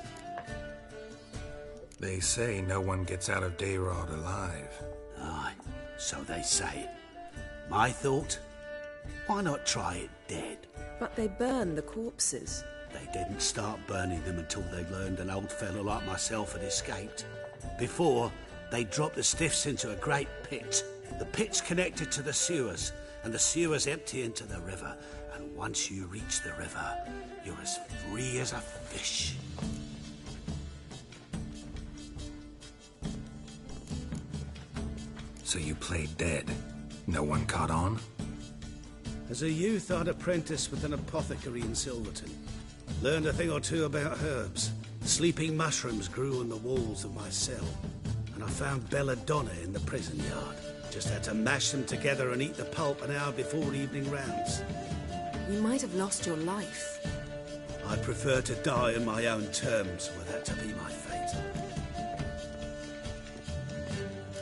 They say no one gets out of Daerard alive. Aye, so they say. My thought? Why not try it dead? But they burn the corpses. They didn't start burning them until they learned an old fellow like myself had escaped. Before, they dropped the stiffs into a great pit. The pit's connected to the sewers, and the sewers empty into the river. And once you reach the river, you're as free as a fish. So you played dead? No one caught on? As a youth, I'd apprenticed with an apothecary in Silverton. Learned a thing or two about herbs. Sleeping mushrooms grew on the walls of my cell. And I found belladonna in the prison yard. Just had to mash them together and eat the pulp an hour before evening rounds. You might have lost your life. I'd prefer to die on my own terms, were that to be my fate.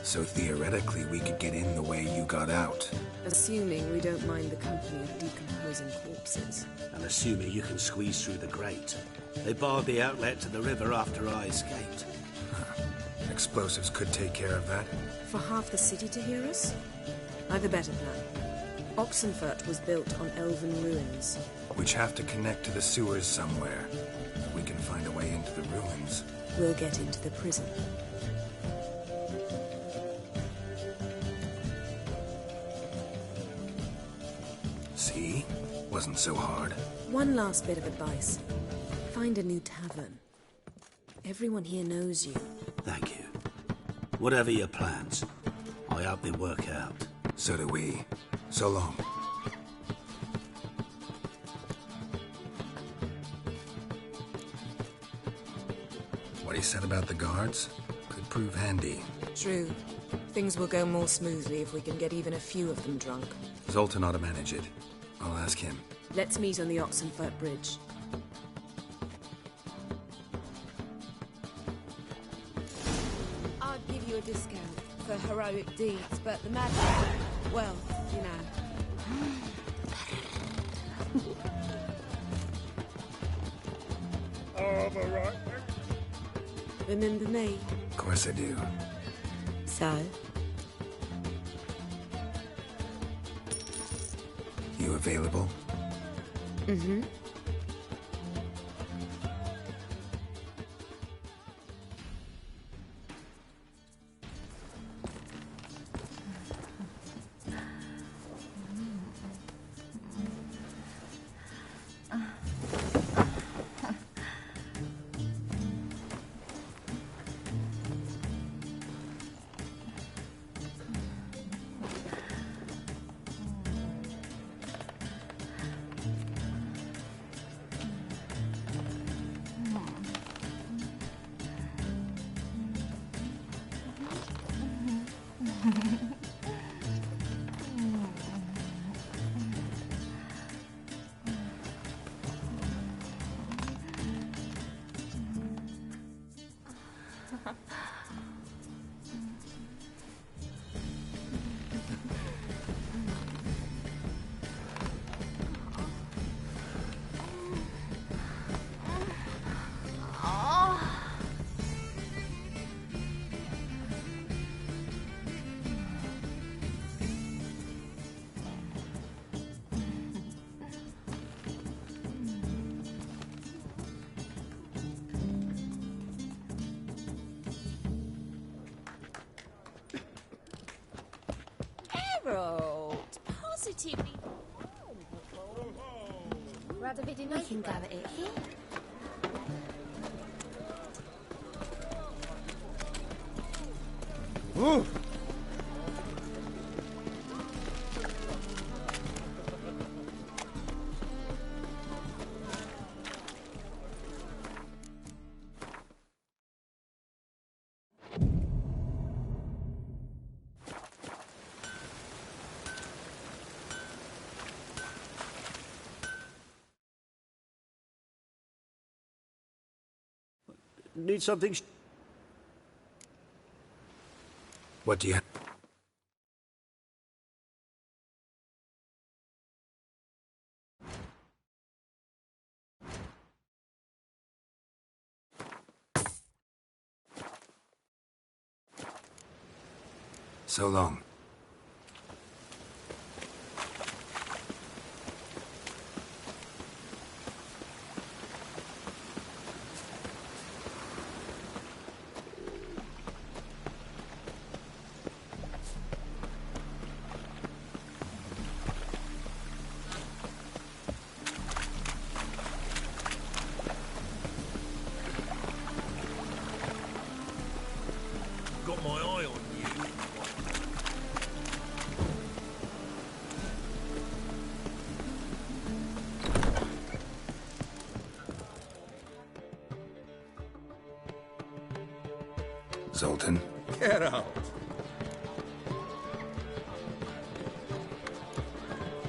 So theoretically, we could get in the way you got out. Assuming we don't mind the company of decomposing corpses. And assuming you can squeeze through the grate. They barred the outlet to the river after I escaped. Explosives could take care of that. For half the city to hear us? I've a better plan. Oxenfurt was built on elven ruins. Which have to connect to the sewers somewhere. If we can find a way into the ruins. We'll get into the prison. See? Wasn't so hard. One last bit of advice. Find a new tavern. Everyone here knows you. Thank you. Whatever your plans, I hope they work out. So do we. So long. What he said about the guards could prove handy. True. Things will go more smoothly if we can get even a few of them drunk. Zoltan ought to manage it. I'll ask him. Let's meet on the Oxenfurt Bridge. I'd give you a discount for heroic deeds, but the magic, well, you know. All right. Remember me? Of course I do. So? You available? Mm-hmm. Positively. We can go at it here. Ooh. Need something? What do you have? So long. Got my eye on you. Zoltan? Get out.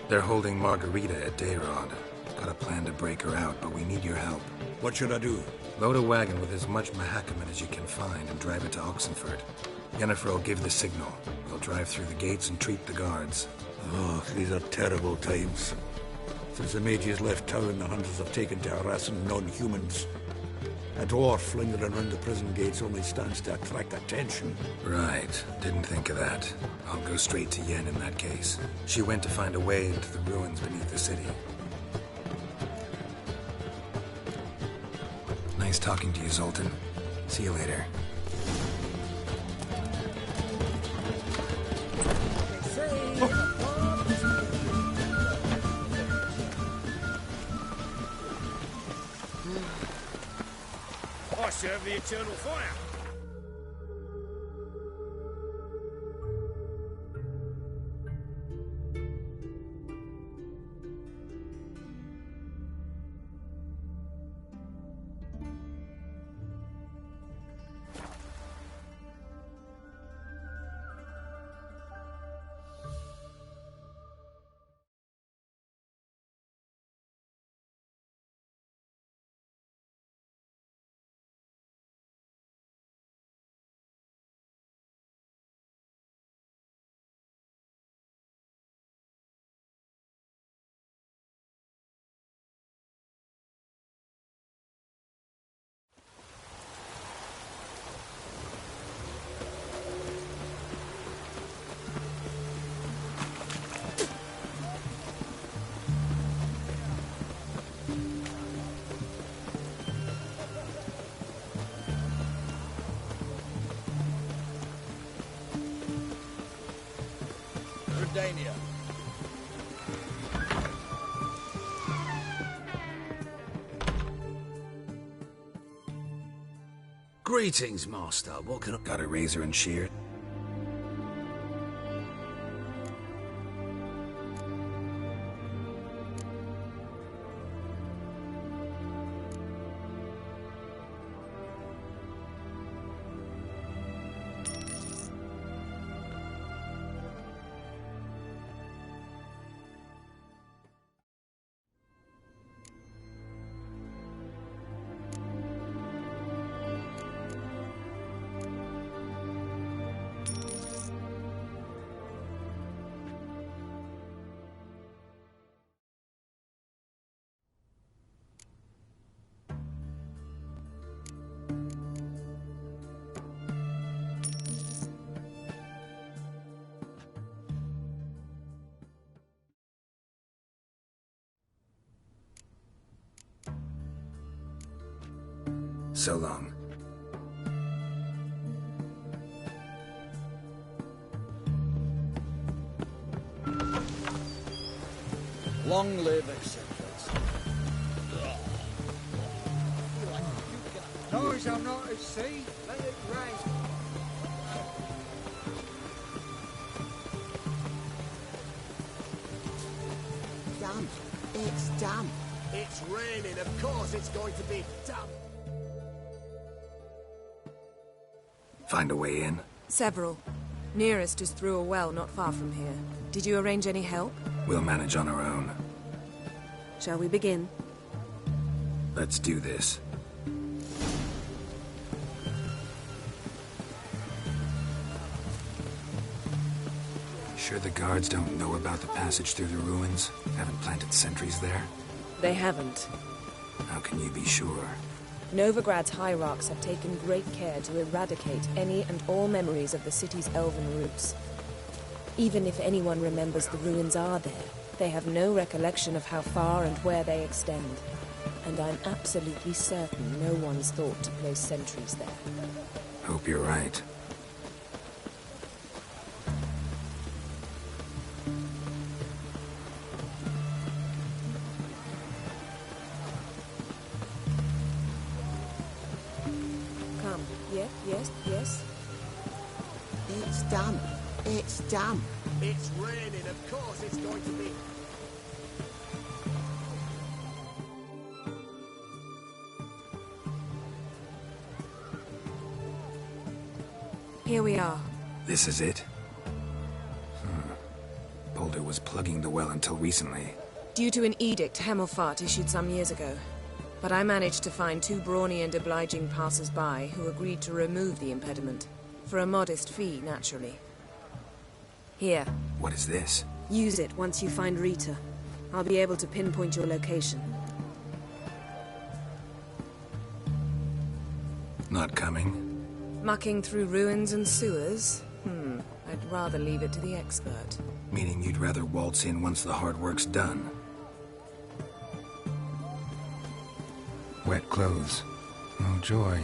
They're holding Margarita at Dayrod. Got a plan to break her out, but we need your help. What should I do? Load a wagon with as much Mahakaman as you can find and drive it to Oxenfurt. Yennefer will give the signal. We'll drive through the gates and treat the guards. Oh, these are terrible times. Since the mages left town, the hunters have taken to harassing non-humans. A dwarf lingering around the prison gates only stands to attract attention. Right. Didn't think of that. I'll go straight to Yen in that case. She went to find a way into the ruins beneath the city. Nice talking to you, Zoltan. See you later. I serve the eternal fire. Redania. Greetings, Master. What can I... Got a razor and shear? So long. Long live acceptance. Noise I'm not at sea. Let it rain. Damp. It's damp. It's raining. Of course it's going to be damp. Find a way in? Several. Nearest is through a well not far from here. Did you arrange any help? We'll manage on our own. Shall we begin? Let's do this. Sure the guards don't know about the passage through the ruins? Haven't planted sentries there? They haven't. How can you be sure? Novigrad's hierarchs have taken great care to eradicate any and all memories of the city's elven roots. Even if anyone remembers the ruins are there, they have no recollection of how far and where they extend. And I'm absolutely certain no one's thought to place sentries there. Hope you're right. Come. Yes. It's damp. It's damp. It's raining. Of course it's going to be. Here we are. This is it? Boulder was plugging the well until recently. Due to an edict Hemelfart issued some years ago. But I managed to find two brawny and obliging passers-by who agreed to remove the impediment. For a modest fee, naturally. Here. What is this? Use it once you find Rita. I'll be able to pinpoint your location. Not coming? Mucking through ruins and sewers? I'd rather leave it to the expert. Meaning you'd rather waltz in once the hard work's done? Wet clothes. Oh, joy.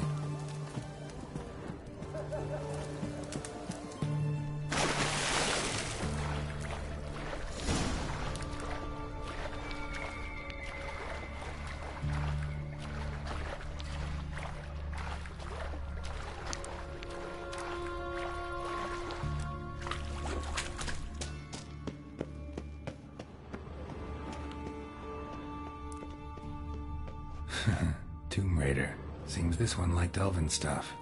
Tomb Raider. Seems this one liked elven stuff.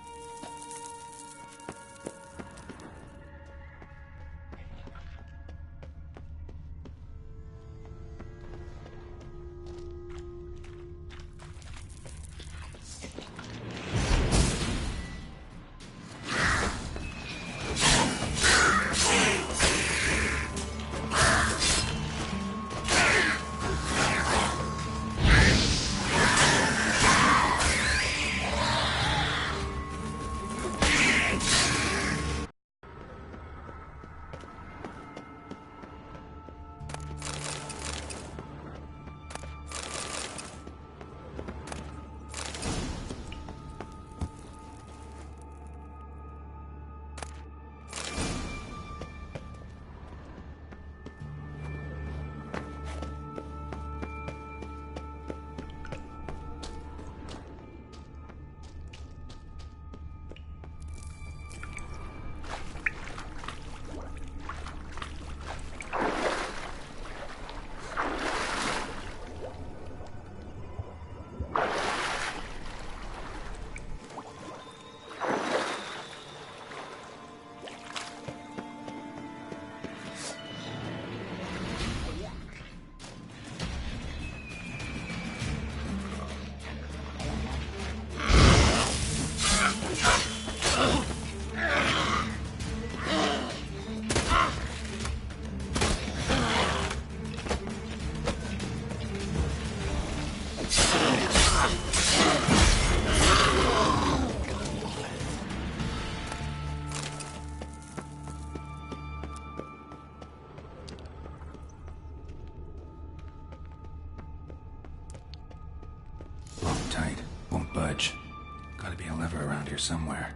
here somewhere.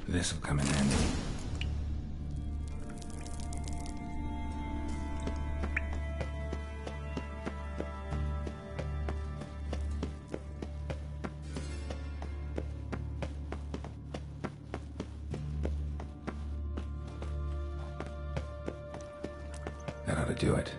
This'll come in handy. That ought to do it.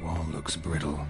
Wall looks brittle.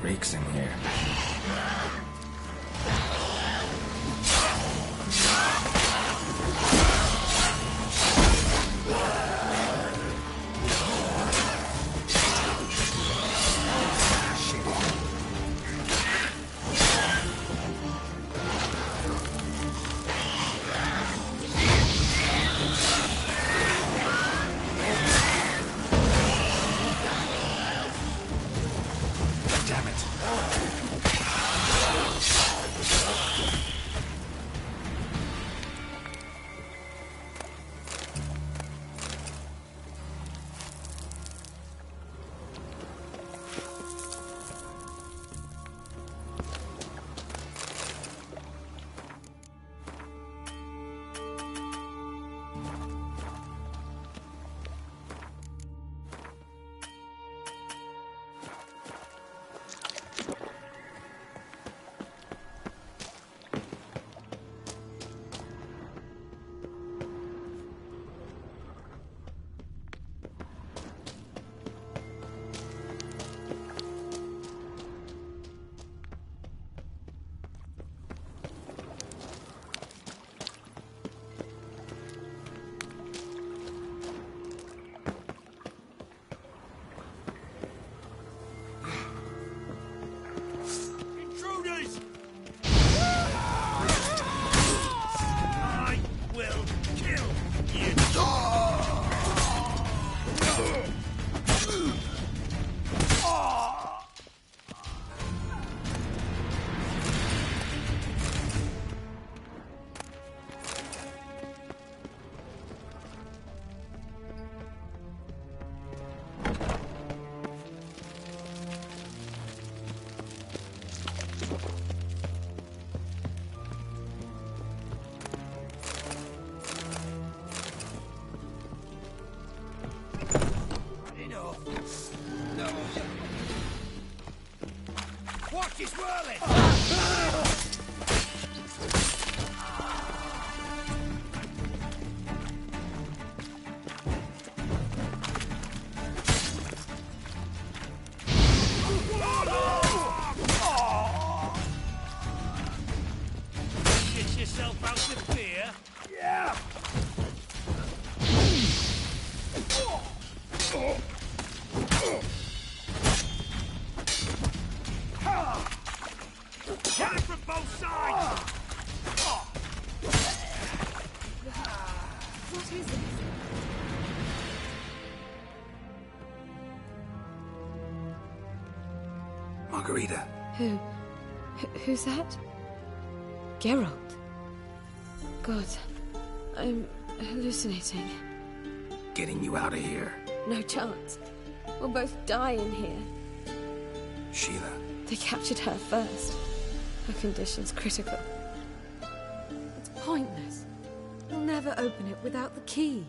Reeks in here. Damn it. What is it? Margarita. Who's that? Geralt. God, I'm hallucinating. Getting you out of here. No chance. We'll both die in here. Sheila. They captured her first. Her condition's critical. It's pointless. We'll never open it without the key.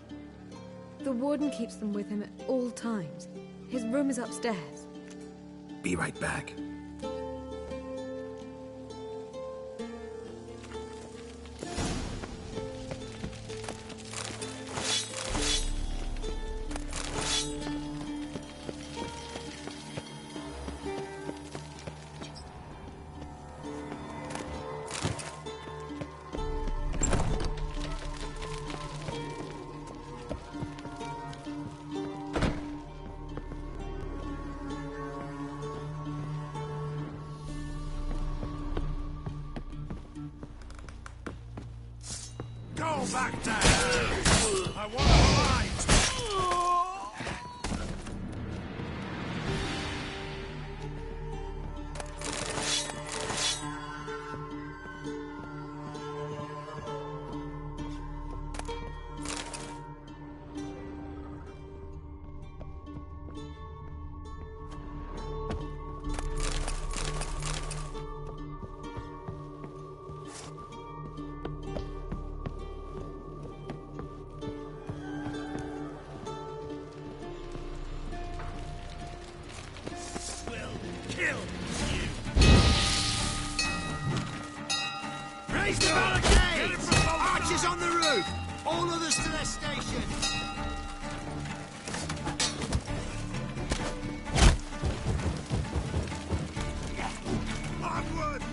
The warden keeps them with him at all times. His room is upstairs. Be right back. Go back down! I want to fight! Raise the barricades! Archers on the roof! All others to their stations! Onward!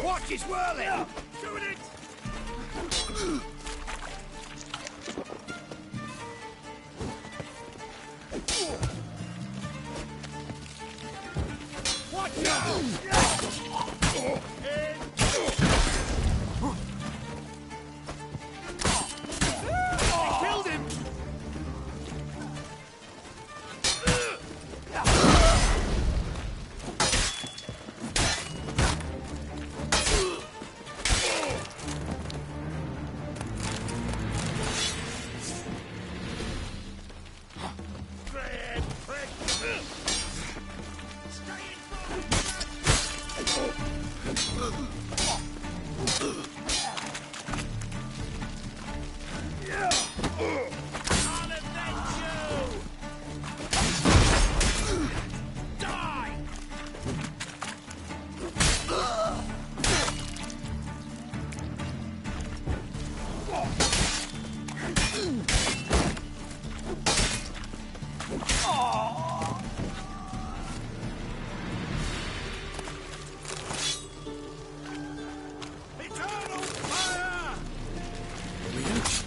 Watch it whirling! Doing it! Watch out! Killed him!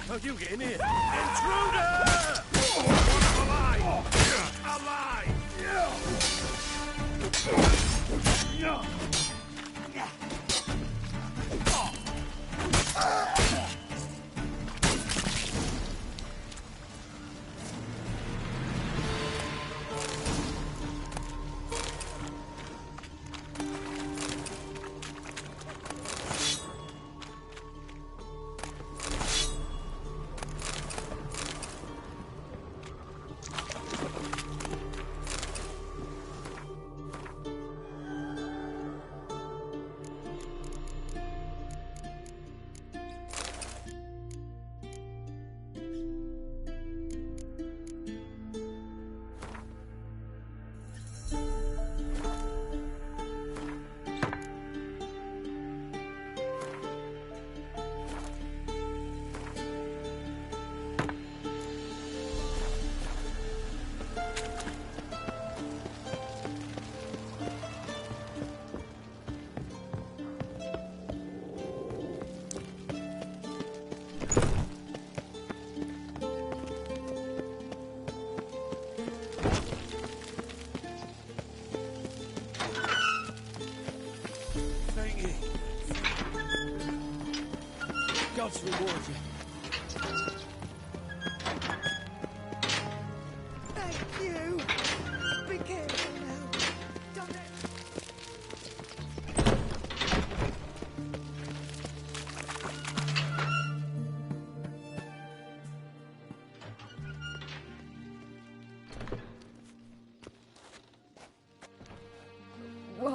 How you get in here? Intruder! Alive! Alive! gods reward you. Thank you. Be careful now. Don't let...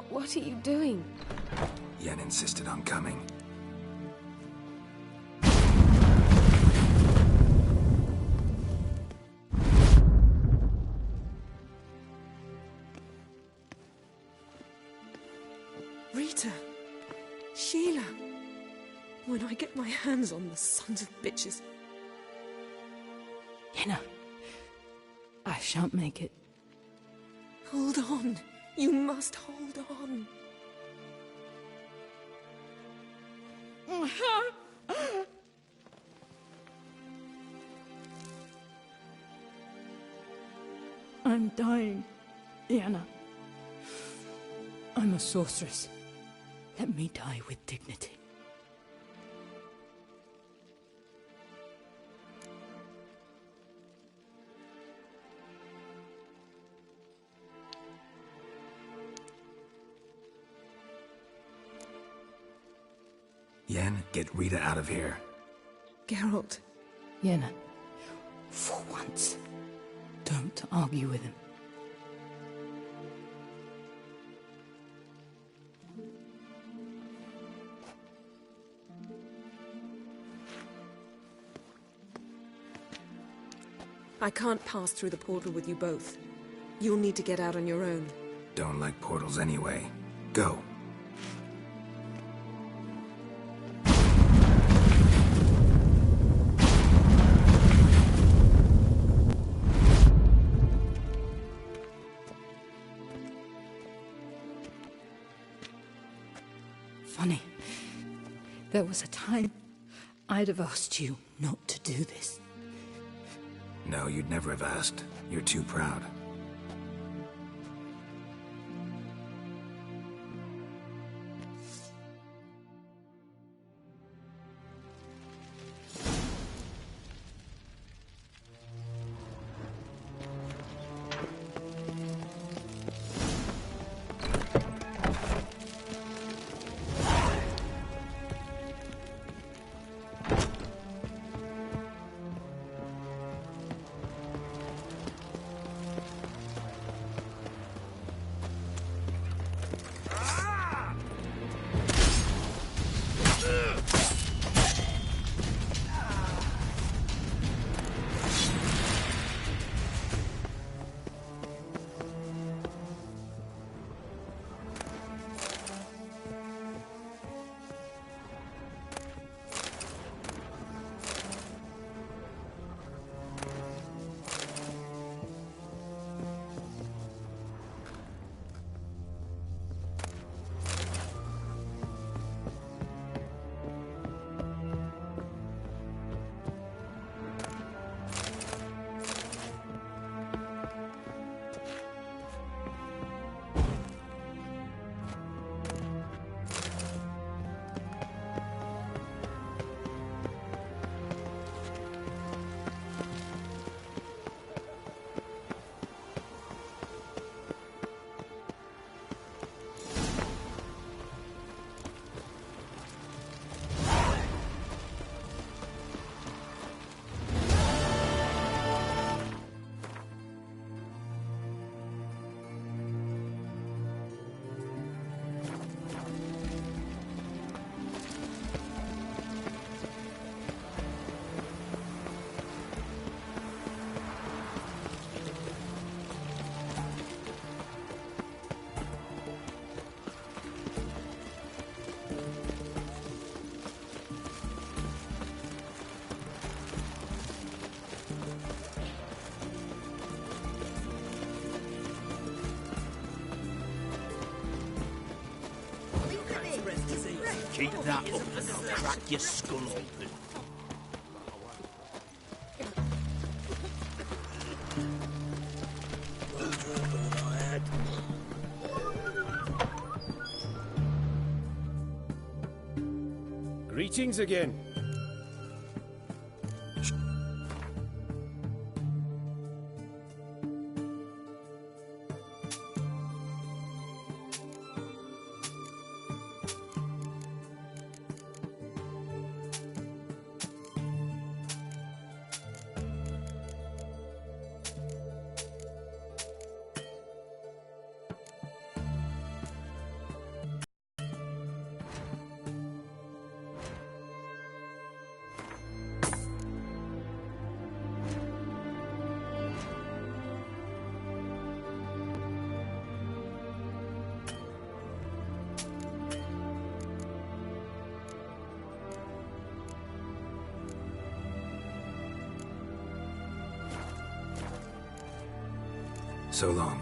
What are you doing? Yen insisted on coming. Rita! Sheila! When I get my hands on the sons of bitches. Yenna, I shan't make it. Hold on. You must hold on. I'm dying, Yenna. I'm a sorceress. Let me die with dignity. Yen, get Rita out of here. Geralt. Yenna, for once, don't argue with him. I can't pass through the portal with you both. You'll need to get out on your own. Don't like portals anyway. Go. Funny. There was a time I'd have asked you not to do this. No, you'd never have asked. You're too proud. Keep that up and I'll crack your skull open. Greetings again. So long.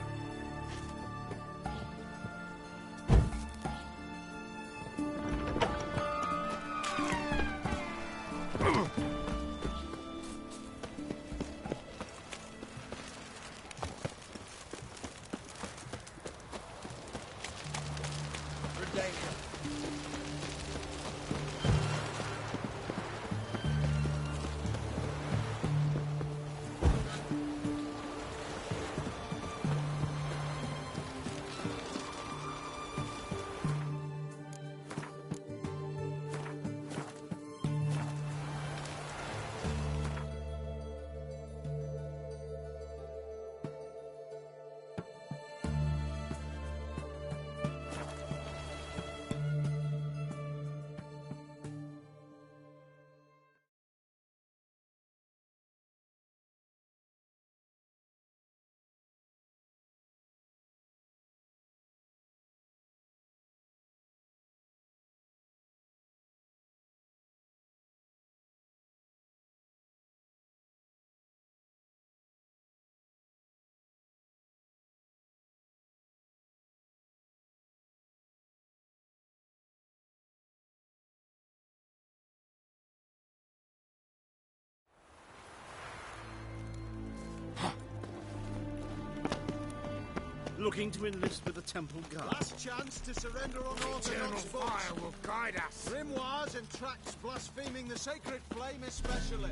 Looking to enlist with the Temple Guard. Last chance to surrender on Orthodox fire will guide us. Grimoires and tracts blaspheming the sacred flame especially.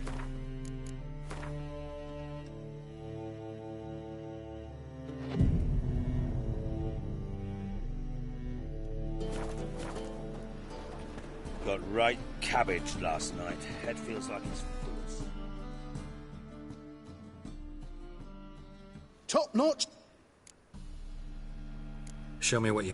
Got right cabbage last night. Head feels like it's full. Top notch. Show me what you...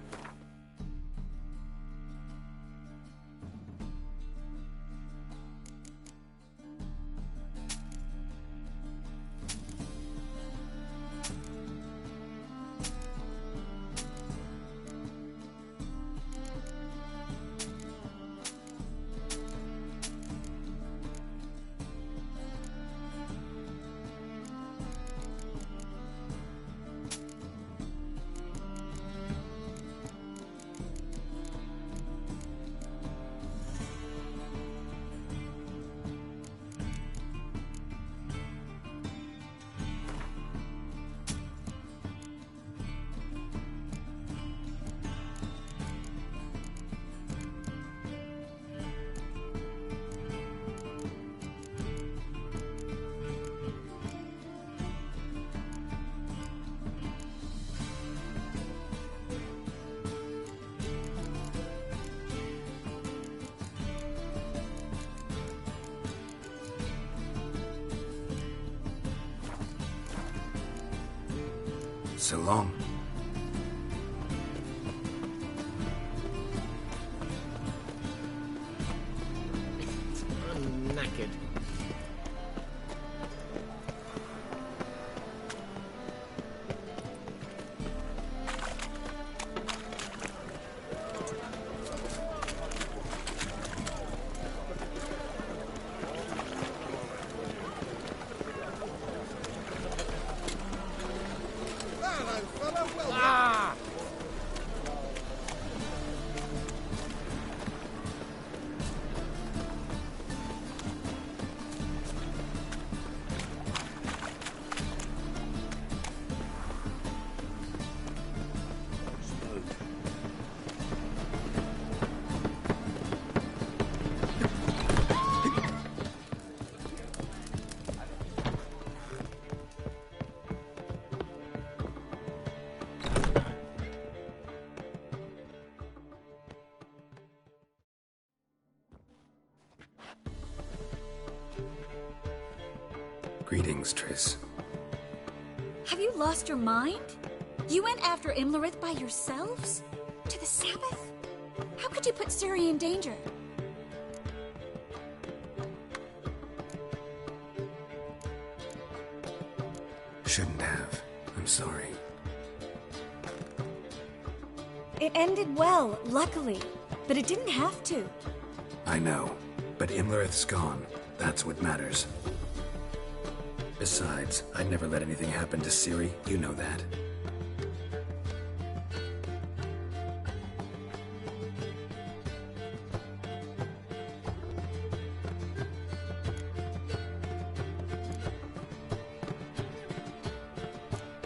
So long. I'm knackered. Greetings, Triss. Have you lost your mind? You went after Imlerith by yourselves? To the Sabbath? How could you put Ciri in danger? Shouldn't have. I'm sorry. It ended well, luckily. But it didn't have to. I know. But Imlerith's gone. That's what matters. Besides, I'd never let anything happen to Ciri. You know that.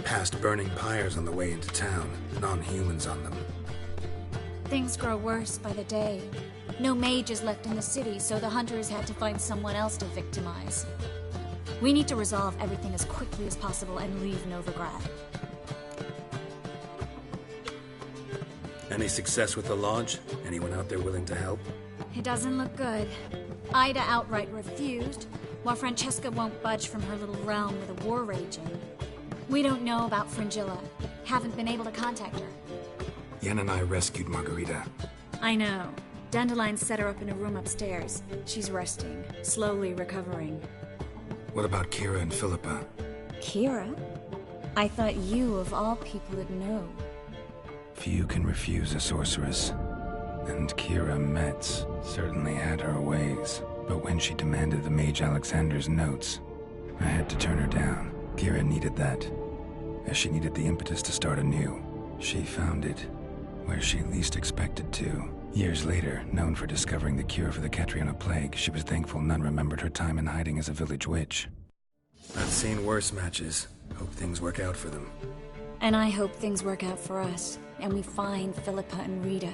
Past burning pyres on the way into town. Non-humans on them. Things grow worse by the day. No mages left in the city, so the hunters had to find someone else to victimize. We need to resolve everything as quickly as possible and leave Novigrad. Any success with the Lodge? Anyone out there willing to help? It doesn't look good. Ida outright refused, while Francesca won't budge from her little realm with a war raging. We don't know about Fringilla. Haven't been able to contact her. Yen and I rescued Margarita. I know. Dandelion set her up in a room upstairs. She's resting, slowly recovering. What about Kira and Philippa? Kira? I thought you, of all people, would know. Few can refuse a sorceress. And Kira Metz certainly had her ways. But when she demanded the Mage Alexander's notes, I had to turn her down. Kira needed that, as she needed the impetus to start anew. She found it where she least expected to. Years later, known for discovering the cure for the Catriona plague, she was thankful none remembered her time in hiding as a village witch. I've seen worse matches. Hope things work out for them. And I hope things work out for us, and we find Philippa and Rita.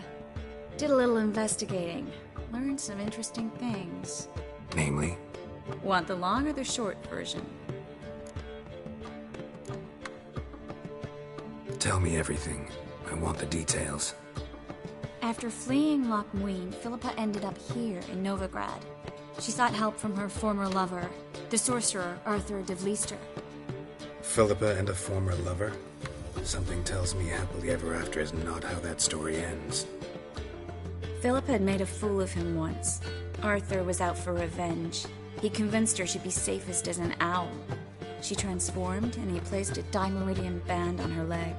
Did a little investigating. Learned some interesting things. Namely? Want the long or the short version? Tell me everything. I want the details. After fleeing Loch Muin, Philippa ended up here in Novigrad. She sought help from her former lover, the sorcerer Arthur de Vlister. Philippa and a former lover? Something tells me happily ever after is not how that story ends. Philippa had made a fool of him once. Arthur was out for revenge. He convinced her she'd be safest as an owl. She transformed, and he placed a Dimeridian band on her leg.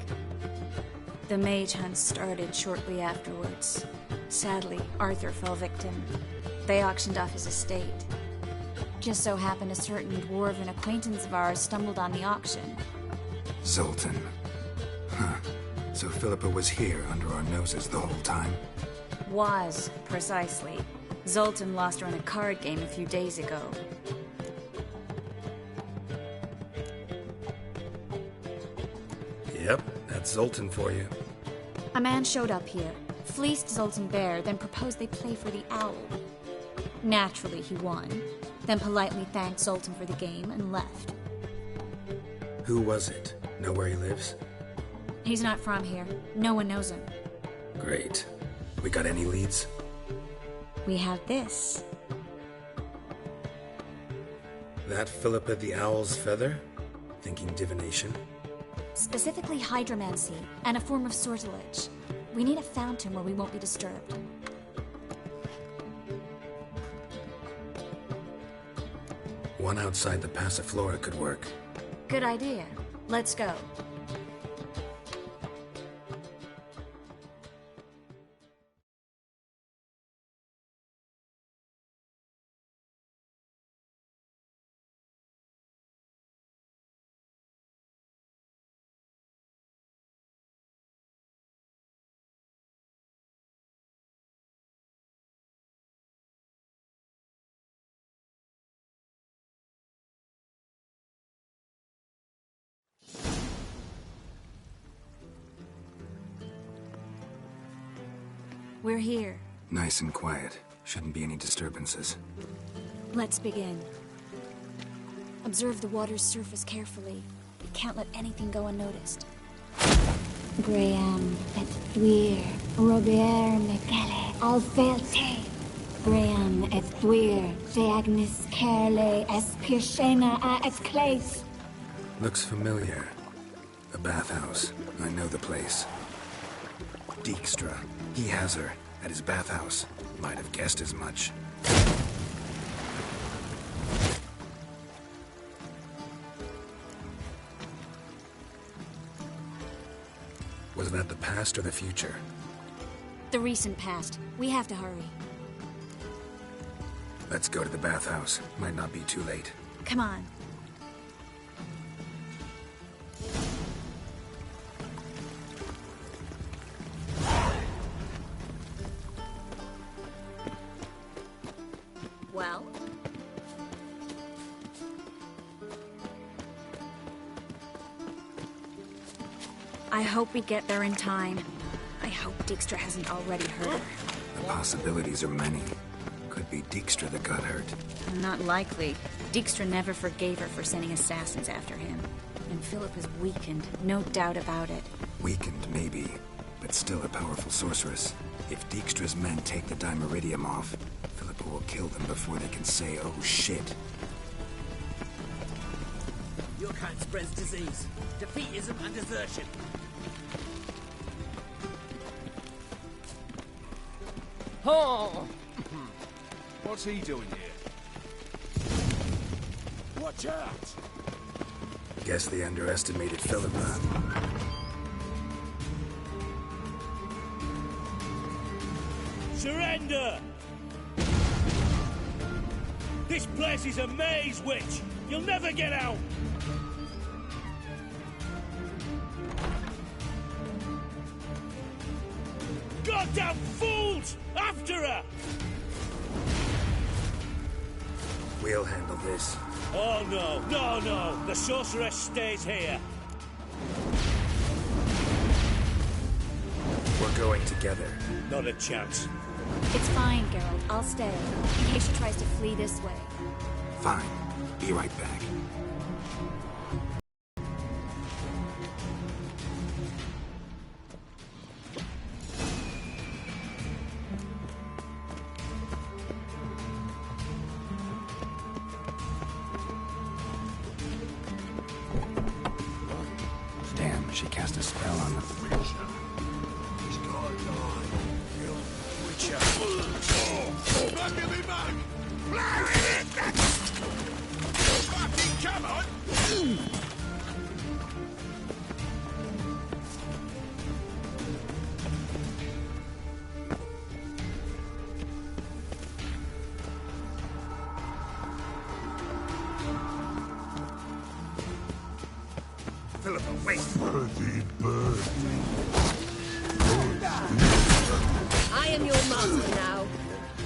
The mage hunt started shortly afterwards. Sadly, Arthur fell victim. They auctioned off his estate. Just so happened a certain dwarven acquaintance of ours stumbled on the auction. Zoltan. Huh. So Philippa was here under our noses the whole time? Was, precisely. Zoltan lost her in a card game a few days ago. Yep, that's Zoltan for you. A man showed up here, fleeced Zoltan bare, then proposed they play for the owl. Naturally, he won, then politely thanked Zoltan for the game and left. Who was it? Know where he lives? He's not from here. No one knows him. Great. We got any leads? We have this. That Philippa the Owl's feather? Thinking divination? Specifically hydromancy, and a form of sortilege. We need a fountain where we won't be disturbed. One outside the Passiflora could work. Good idea. Let's go. We're here. Nice and quiet. Shouldn't be any disturbances. Let's begin. Observe the water's surface carefully. We can't let anything go unnoticed. Graham et thuir, Robert Mekele, Alfelte. Graham et thuir, Feagnis Kerle, Espirshena a Esclace. Looks familiar. The bathhouse. I know the place. Dijkstra. He has her at his bathhouse. Might have guessed as much. Was that the past or the future? The recent past. We have to hurry. Let's go to the bathhouse. Might not be too late. Come on. I hope we get there in time. I hope Dijkstra hasn't already hurt her. The possibilities are many. Could be Dijkstra that got hurt. Not likely. Dijkstra never forgave her for sending assassins after him. And Philip is weakened, no doubt about it. Weakened, maybe, but still a powerful sorceress. If Dijkstra's men take the Dimeridium off, Philippa will kill them before they can say, oh shit. Your kind spreads disease, defeatism and desertion. Oh! What's he doing here? Watch out! Guess they underestimated Philippa. Surrender! This place is a maze, witch! You'll never get out! Goddamn fools! After her! We'll handle this. Oh no, no, no! The sorceress stays here. We're going together. Not a chance. It's fine, Geralt. I'll stay, in case she tries to flee this way. Fine. Be right back. Damn, she cast a spell on the Witcher. He's got a line. Witcher. Back in me back! Fucking come on! Philippa, wait! Birdie, birdie. I am your master now.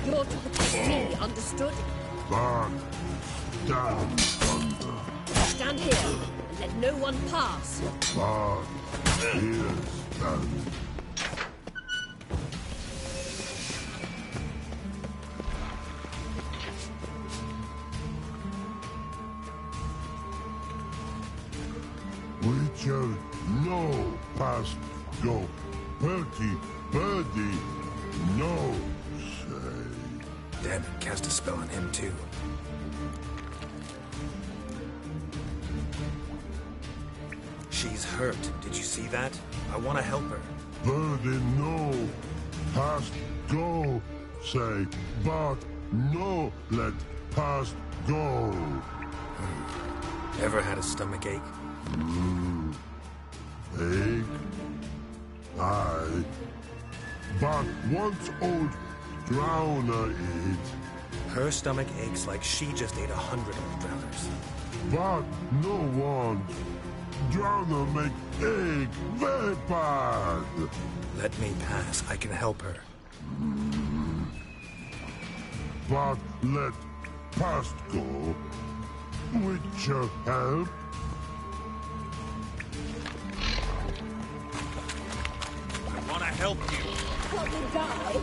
You're to protect me, understood? Back. Down under. Stand here and let no one pass. Back. Here stand. Witcher, no past go. Bertie, birdie, no say. Damn it, cast a spell on him too. She's hurt. Did you see that? I want to help her. Birdie, no past go say. But no let past go. Ever had a stomach ache? Ache? Aye. But once old drowner eat. Her stomach aches like she just ate 100 old drowners. But no one. Drowner make ache very bad. Let me pass. I can help her. But let past go. Witcher help. I want to help you. Want to die?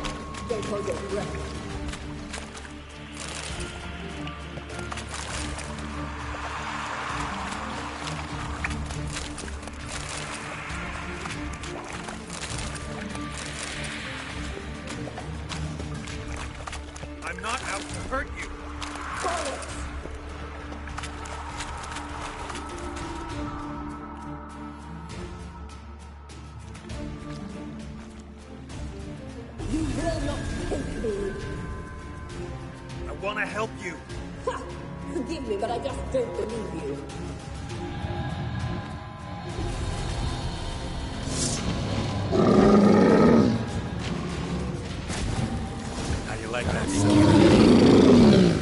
Don't hold your breath. I'm not out to hurt you. You will not take me. I want to help you. Ha! Forgive me, but I just don't believe you. How you like that, son?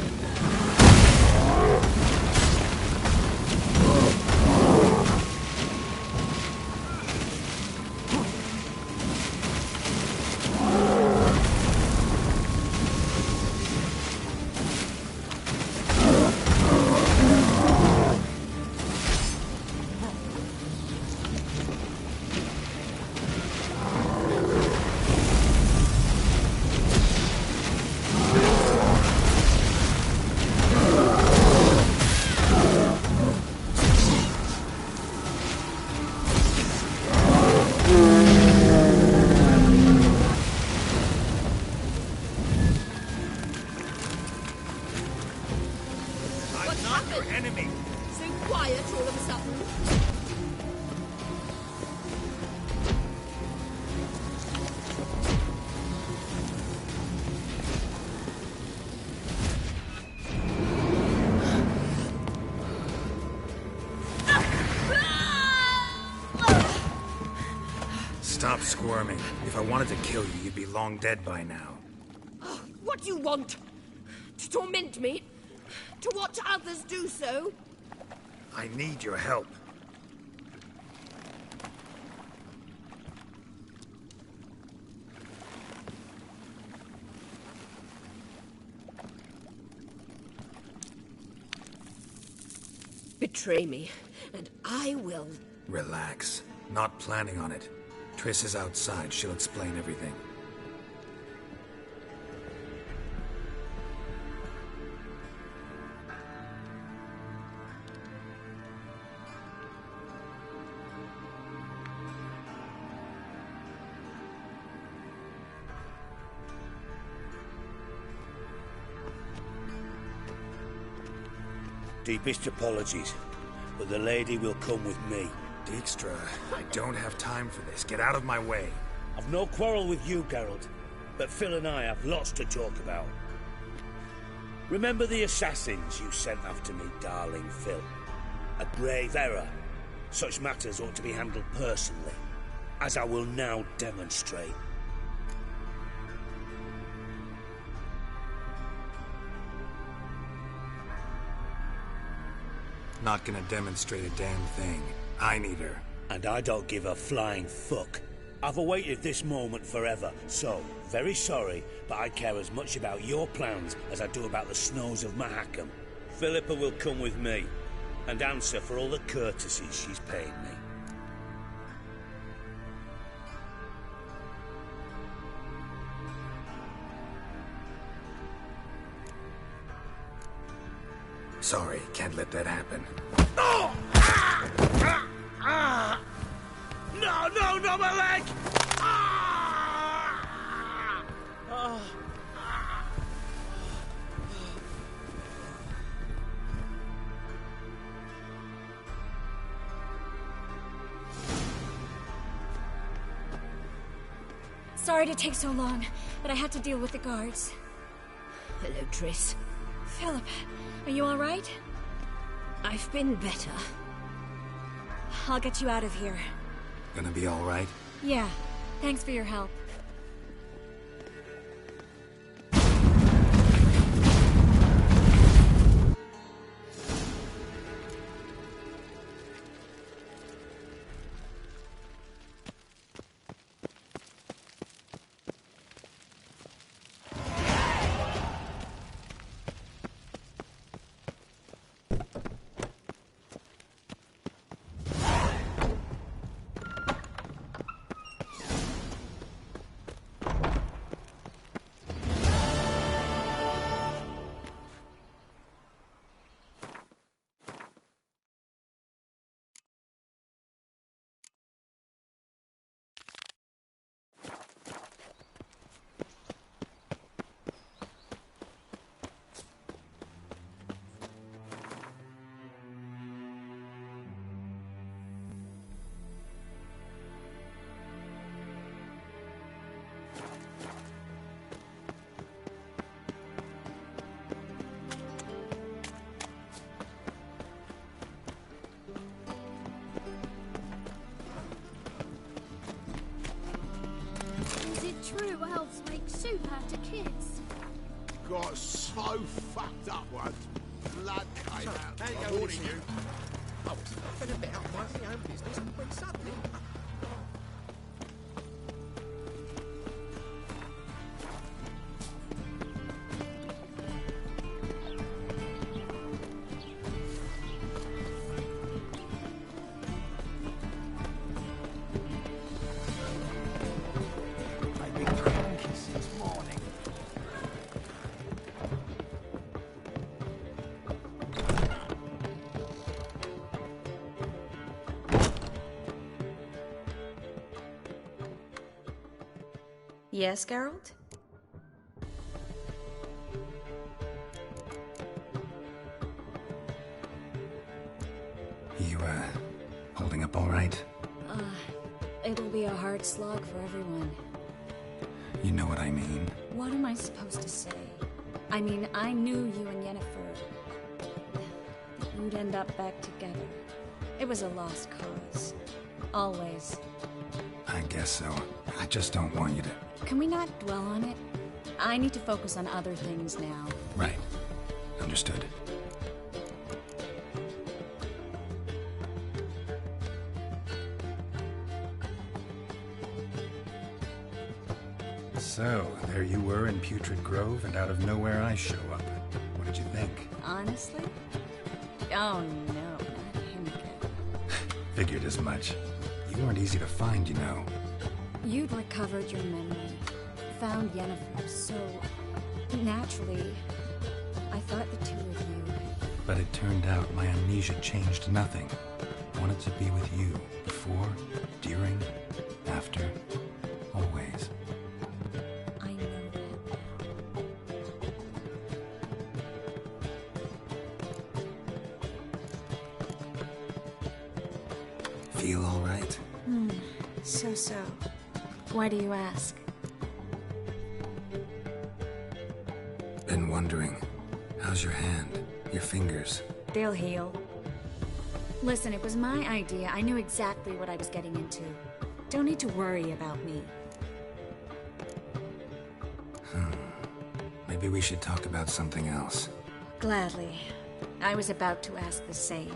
your enemy. So quiet all of a sudden. Stop squirming. If I wanted to kill you, you'd be long dead by now. Oh, what do you want? To torment me? To watch others do so? I need your help. Betray me, and I will. Relax. Not planning on it. Triss is outside. She'll explain everything. Deepest apologies, but the lady will come with me. Dijkstra, I don't have time for this. Get out of my way. I've no quarrel with you, Geralt, but Phil and I have lots to talk about. Remember the assassins you sent after me, darling Phil? A grave error. Such matters ought to be handled personally, as I will now demonstrate. Not gonna demonstrate a damn thing. I need her. And I don't give a flying fuck. I've awaited this moment forever, so, very sorry, but I care as much about your plans as I do about the snows of Mahakam. Philippa will come with me, and answer for all the courtesies she's paid me. Sorry, can't let that happen. Oh! No, my leg! Sorry to take so long, but I had to deal with the guards. Hello, Triss. Philip, are you all right? I've been better. I'll get you out of here. Gonna be all right? Yeah, thanks for your help. True elves make soup out of kids. Got so fucked up once. Blood came out. I'm warning you. I was laughing about minding my own business when suddenly... Yes, Geralt? all right? It'll be a hard slog for everyone. You know what I mean. What am I supposed to say? I mean, I knew you and Yennefer. You'd end up back together. It was a lost cause. Always. I guess so. I just don't want you to... Can we not dwell on it? I need to focus on other things now. Right. Understood. So, there you were in Putrid Grove, and out of nowhere I show up. What did you think? Honestly? Oh no, not him again. Figured as much. You weren't easy to find, you know. You'd recovered your memory, found Yennefer, so naturally, I thought the two of you. But it turned out my amnesia changed nothing. I wanted to be with you, before, during, after, always. I know that. Feel all right? So. Why do you ask? Been wondering. How's your hand? Your fingers? They'll heal. Listen, it was my idea. I knew exactly what I was getting into. Don't need to worry about me. Maybe we should talk about something else. Gladly. I was about to ask the same.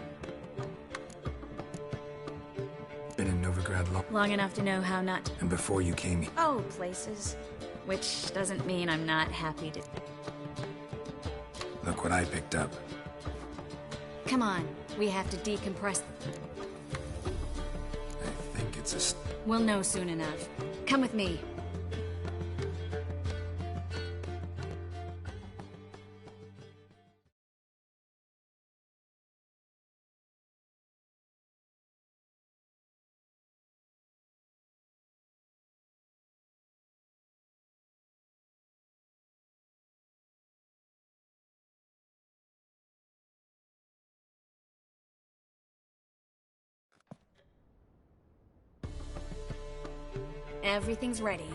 Been in Novigrad long enough to know how not to... And before you came here... Oh, places. Which doesn't mean I'm not happy to... Look what I picked up. Come on, we have to decompress. I think it's a... We'll know soon enough. Come with me. Everything's ready.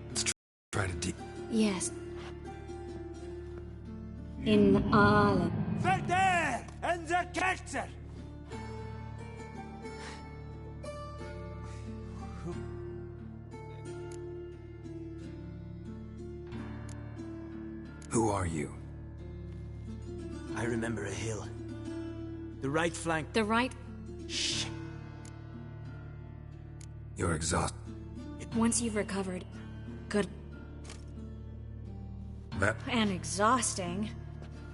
Let's try to Yes. In all. Verder! And the Kerzer! Who are you? I remember a hill. The right flank. The right... Shh. You're exhausted. Once you've recovered, good. That... And exhausting.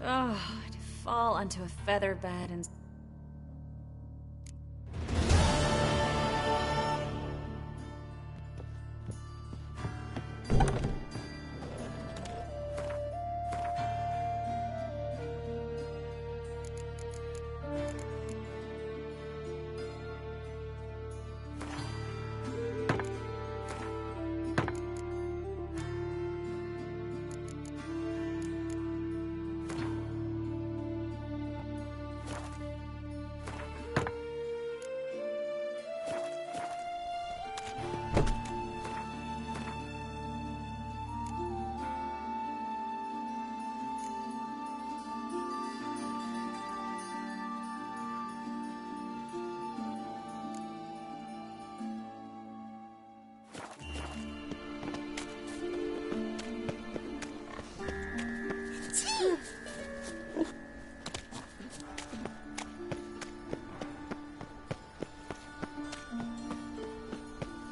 Oh, to fall onto a feather bed and...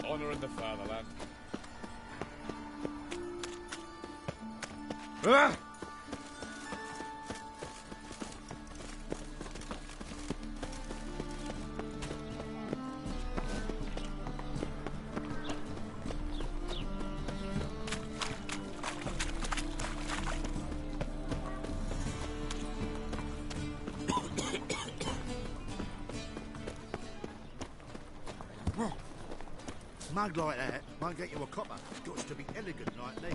Honor in the fatherland. Ah! Mug like that might get you a copper. Got to be elegant like me.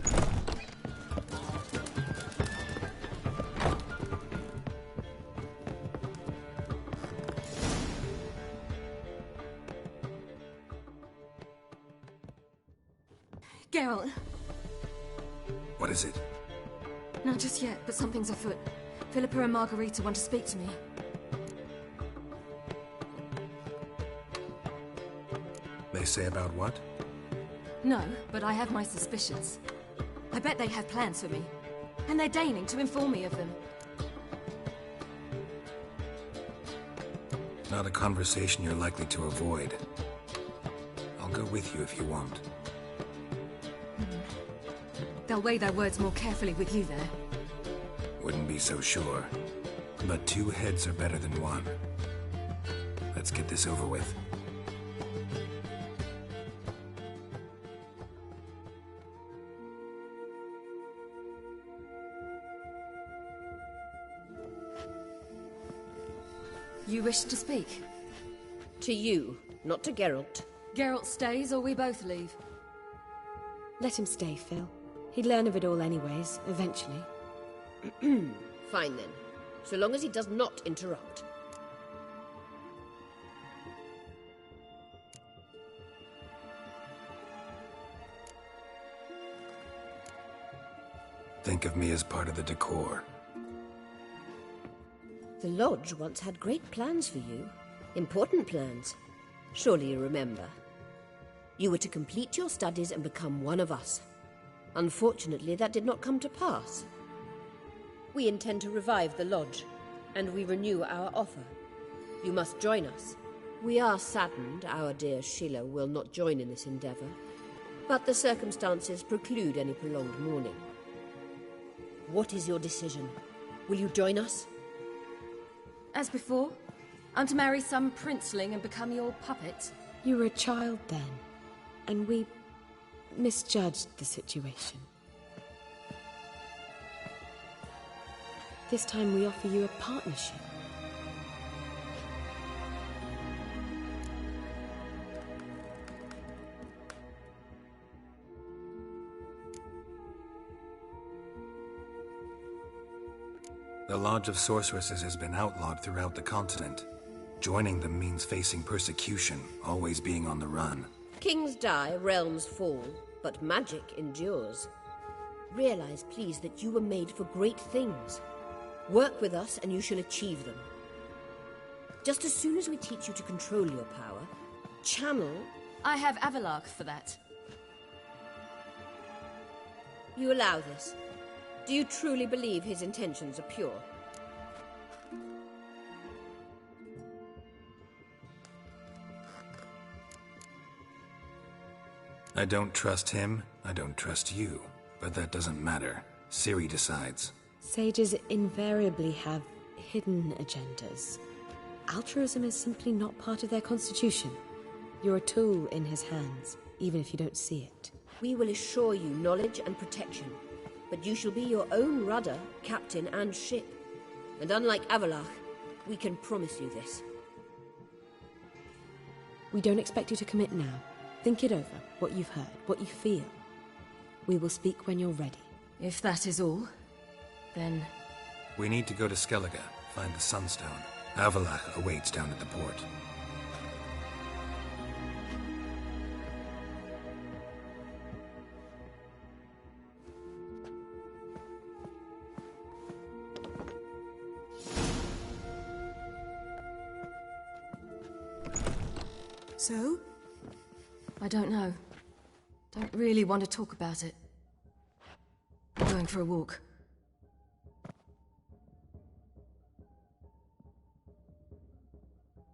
Geralt. What is it? Not just yet, but something's afoot. Philippa and Margarita want to speak to me. They say about what? No, but I have my suspicions. I bet they have plans for me. And they're deigning to inform me of them. Not a conversation you're likely to avoid. I'll go with you if you want. They'll weigh their words more carefully with you there. Wouldn't be so sure. But 2 heads are better than 1. Let's get this over with. You wish to speak? To you, not to Geralt. Geralt stays or we both leave. Let him stay, Phil. He'd learn of it all anyways, eventually. Fine then. So long as he does not interrupt. Think of me as part of the decor. The Lodge once had great plans for you. Important plans. Surely you remember. You were to complete your studies and become one of us. Unfortunately, that did not come to pass. We intend to revive the Lodge, and we renew our offer. You must join us. We are saddened our dear Sheila will not join in this endeavour, but the circumstances preclude any prolonged mourning. What is your decision? Will you join us? As before, I'm to marry some princeling and become your puppet. You were a child then, and we misjudged the situation. This time we offer you a partnership. The Lodge of Sorceresses has been outlawed throughout the continent. Joining them means facing persecution, always being on the run. Kings die, realms fall, but magic endures. Realize, please, that you were made for great things. Work with us and you shall achieve them. Just as soon as we teach you to control your power, channel... I have Avalark for that. You allow this? Do you truly believe his intentions are pure? I don't trust him, I don't trust you. But that doesn't matter. Ciri decides. Sages invariably have hidden agendas. Altruism is simply not part of their constitution. You're a tool in his hands, even if you don't see it. We will assure you knowledge and protection, but you shall be your own rudder, captain, and ship. And unlike Avalark, we can promise you this. We don't expect you to commit now. Think it over, what you've heard, what you feel. We will speak when you're ready. If that is all, then... We need to go to Skellige, find the Sunstone. Avalark awaits down at the port. So? I don't know. Don't really want to talk about it. I'm going for a walk.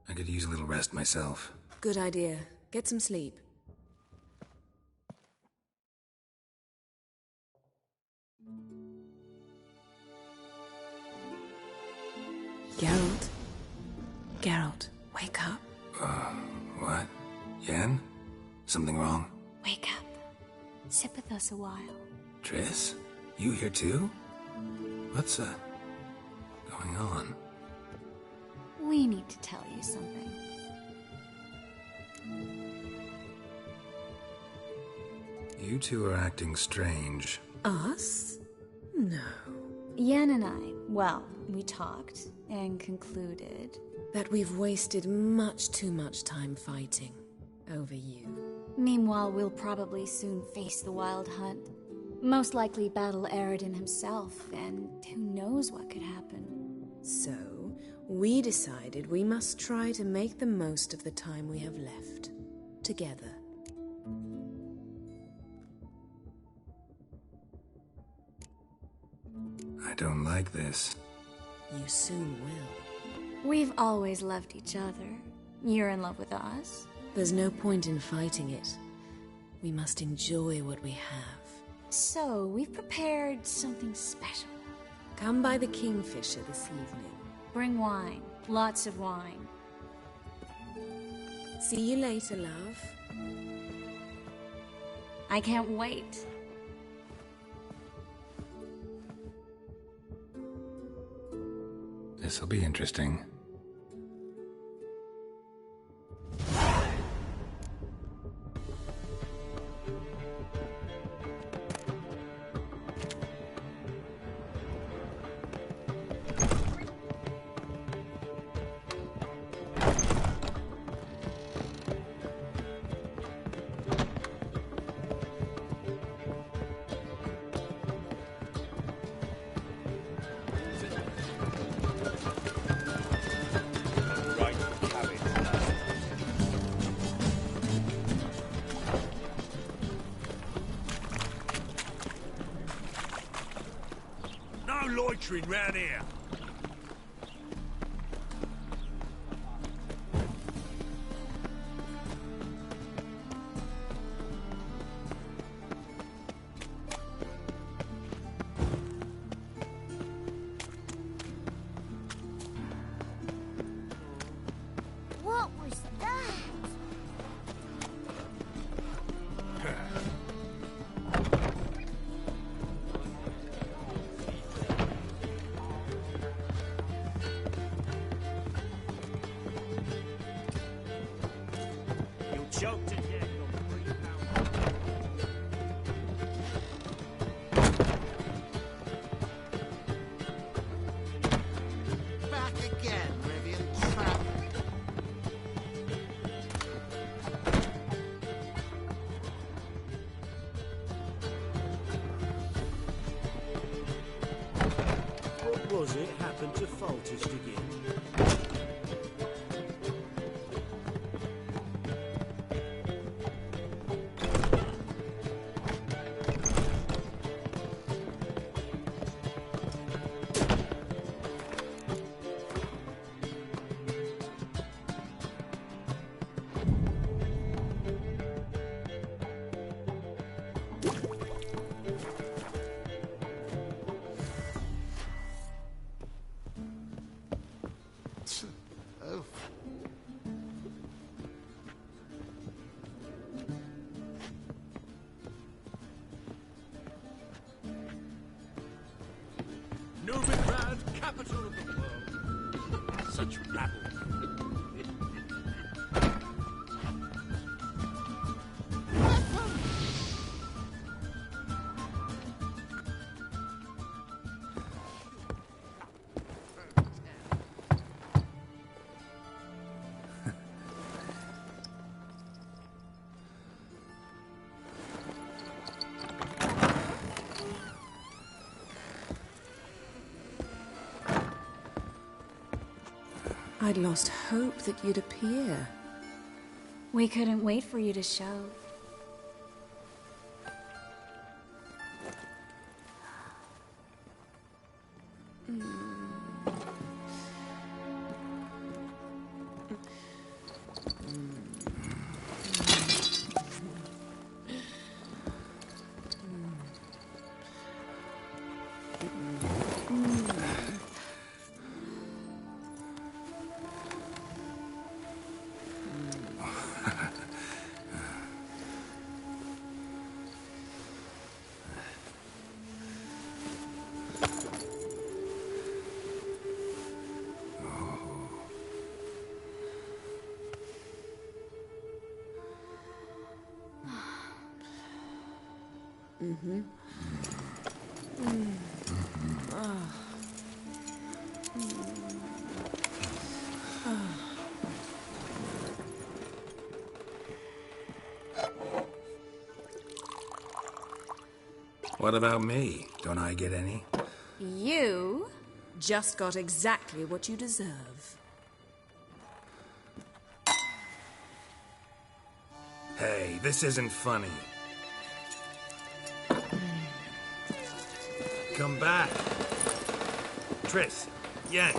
I could use a little rest myself. Good idea. Get some sleep. Geralt? Geralt, wake up. What? Yen? Something wrong? Wake up. Sit with us a while. Triss? You here too? What's, going on? We need to tell you something. You two are acting strange. Us? No. Yen and I, well, we talked and concluded that we've wasted much too much time fighting over you. Meanwhile, we'll probably soon face the Wild Hunt. Most likely battle Eredin himself, and who knows what could happen. So, we decided we must try to make the most of the time we have left. Together. I don't like this. You soon will. We've always loved each other. You're in love with us. There's no point in fighting it. We must enjoy what we have. So, we've prepared something special. Come by the Kingfisher this evening. Bring wine. Lots of wine. See you later, love. I can't wait. This'll be interesting. Loitering round here. What was that? Choked to death on 3 pounds. Back again, Rivian trap. What was it happened to Foltest again? Oh. Novigrad, capital of the world. Such rabble. I'd lost hope that you'd appear. We couldn't wait for you to show. Mm-hmm. What about me? Don't I get any? You? Just got exactly what you deserve. Hey, this isn't funny. Come back. Triss, Yen.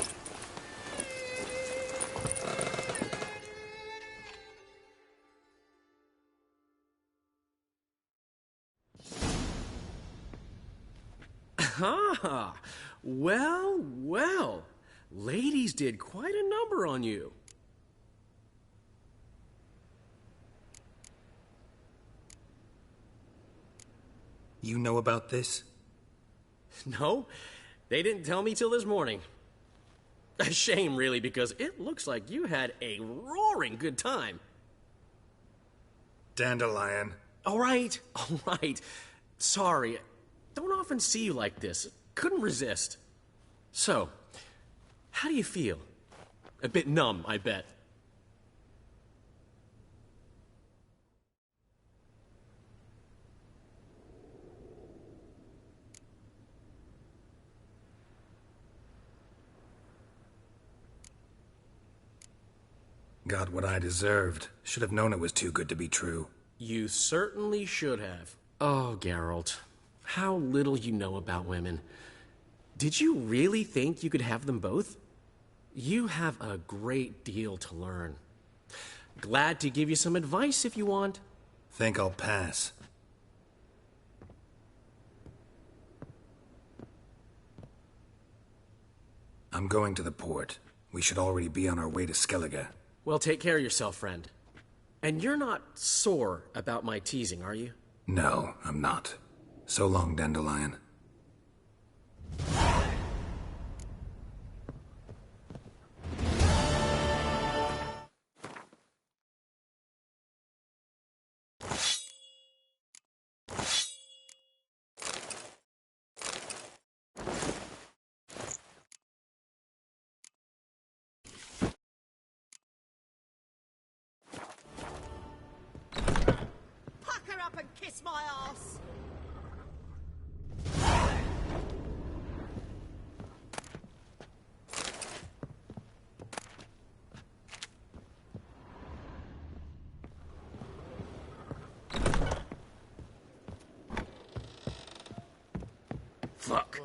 Ah, well, well. Ladies did quite a number on you. You know about this? No, they didn't tell me till this morning. A shame, really, because it looks like you had a roaring good time. Dandelion. All right. Sorry. Don't often see you like this. Couldn't resist. So, how do you feel? A bit numb, I bet. Got what I deserved. Should have known it was too good to be true. You certainly should have. Oh, Geralt. How little you know about women. Did you really think you could have them both? You have a great deal to learn. Glad to give you some advice if you want. Think I'll pass. I'm going to the port. We should already be on our way to Skellige. Well, take care of yourself, friend. And you're not sore about my teasing, are you? No, I'm not. So long, Dandelion. Pucker up and kiss my ass! Fuck.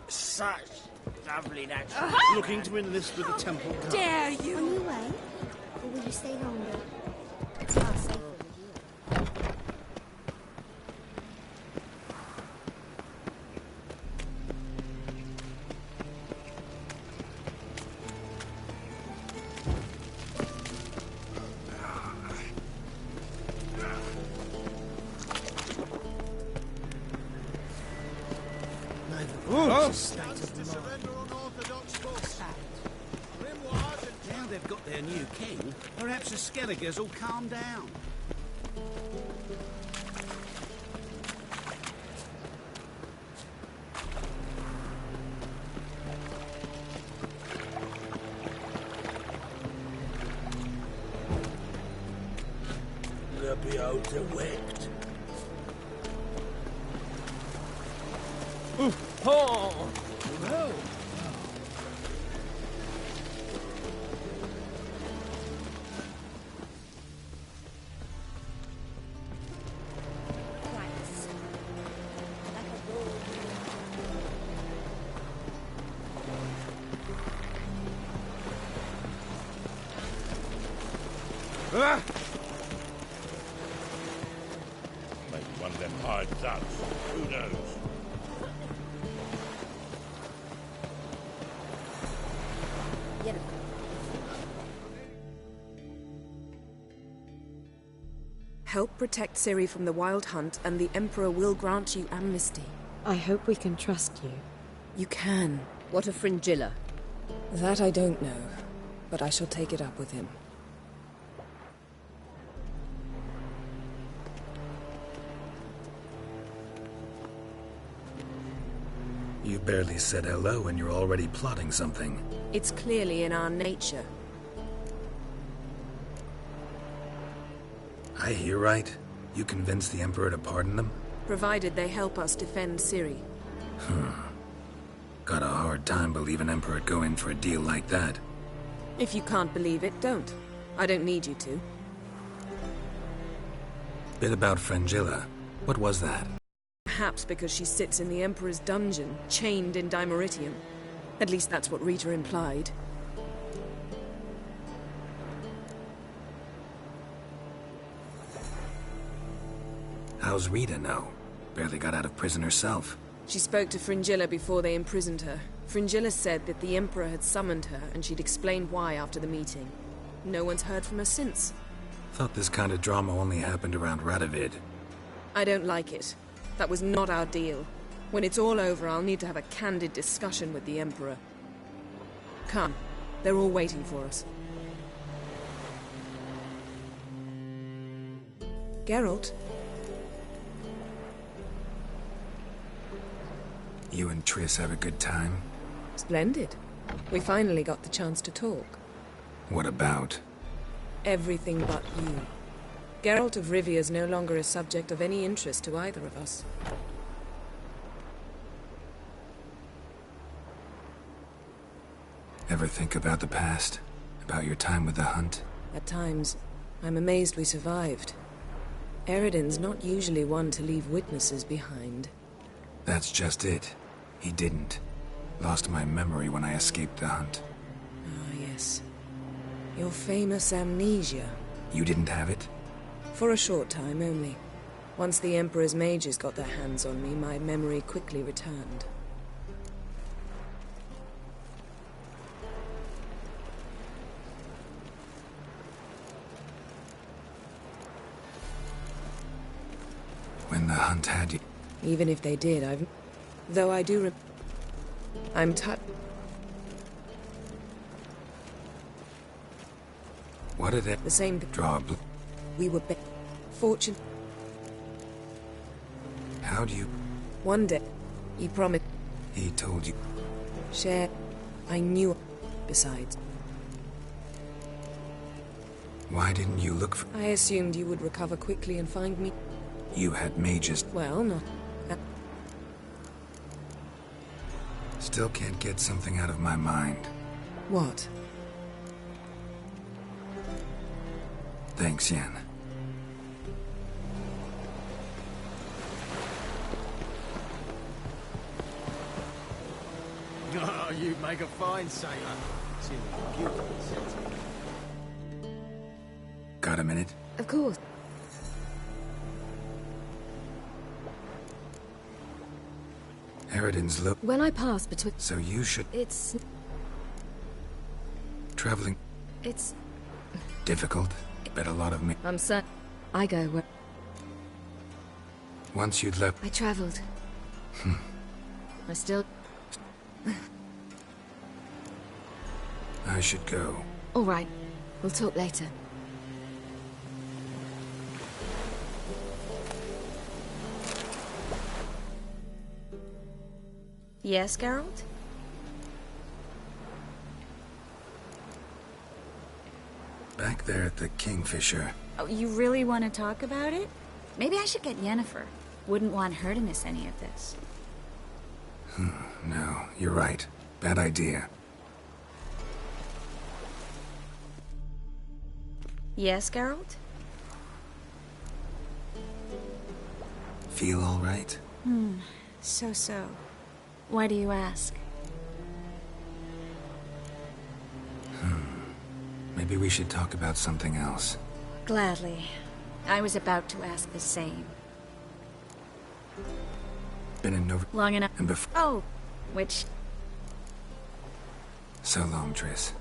Such lovely natural. Looking to enlist with the temple guard. Dare you? On your way? Or will you stay longer? It's far safer with you. Now they've got their new king, perhaps the Skelligers will calm down. They'll be overworked. Oh! No. Ah! Maybe one of them hired thugs. Who knows? Help protect Ciri from the Wild Hunt, and the Emperor will grant you amnesty. I hope we can trust you. You can. What of Fringilla? That I don't know, but I shall take it up with him. You barely said hello and you're already plotting something. It's clearly in our nature. I hear right? You convinced the Emperor to pardon them? provided they help us defend Ciri. Got a hard time believing Emperor'd go in for a deal like that. If you can't believe it, don't. I don't need you to. Bit about Fringilla. What was that? Perhaps because she sits in the Emperor's dungeon, chained in Dimeritium. At least that's what Rita implied. How's Rita know? Barely got out of prison herself. She spoke to Fringilla before they imprisoned her. Fringilla said that the Emperor had summoned her, and she'd explained why after the meeting. No one's heard from her since. Thought this kind of drama only happened around Radovid. I don't like it. That was not our deal. When it's all over, I'll need to have a candid discussion with the Emperor. Come. They're all waiting for us. Geralt? You and Triss have a good time? Splendid. We finally got the chance to talk. What about? Everything but you. Geralt of Rivia is no longer a subject of any interest to either of us. Ever think about the past? About your time with the Hunt? At times, I'm amazed we survived. Eredin's not usually one to leave witnesses behind. That's just it. He didn't. Lost my memory when I escaped the Hunt. Ah, yes. Your famous amnesia. You didn't have it? For a short time only. Once the Emperor's mages got their hands on me, my memory quickly returned. When the Hunt had you... Even if they did, Though I do I'm What did it... The same... Draw We were fortunate. How do you... One day, he promised... He told you... Share... I knew... Besides... Why didn't you look for... I assumed you would recover quickly and find me. You had mages... Well, not... Still can't get something out of my mind. What? Thanks, Yen. Oh, you make a fine sailor. It's in a beautiful city. Got a minute? Of course. Eredin's look... When I pass between... So you should... It's... Traveling... It's... Difficult. Bet a lot of me... I'm certain... I go where... Once you'd left... I traveled. I still... I should go. All right. We'll talk later. Yes, Geralt? Back there at the Kingfisher. Oh, you really want to talk about it? Maybe I should get Yennefer. Wouldn't want her to miss any of this. No, you're right. Bad idea. Yes, Geralt? Feel all right? So. Why do you ask? Maybe we should talk about something else. Gladly. I was about to ask the same. Been in Nova... Long enough. And before... Oh, which... So long, Triss.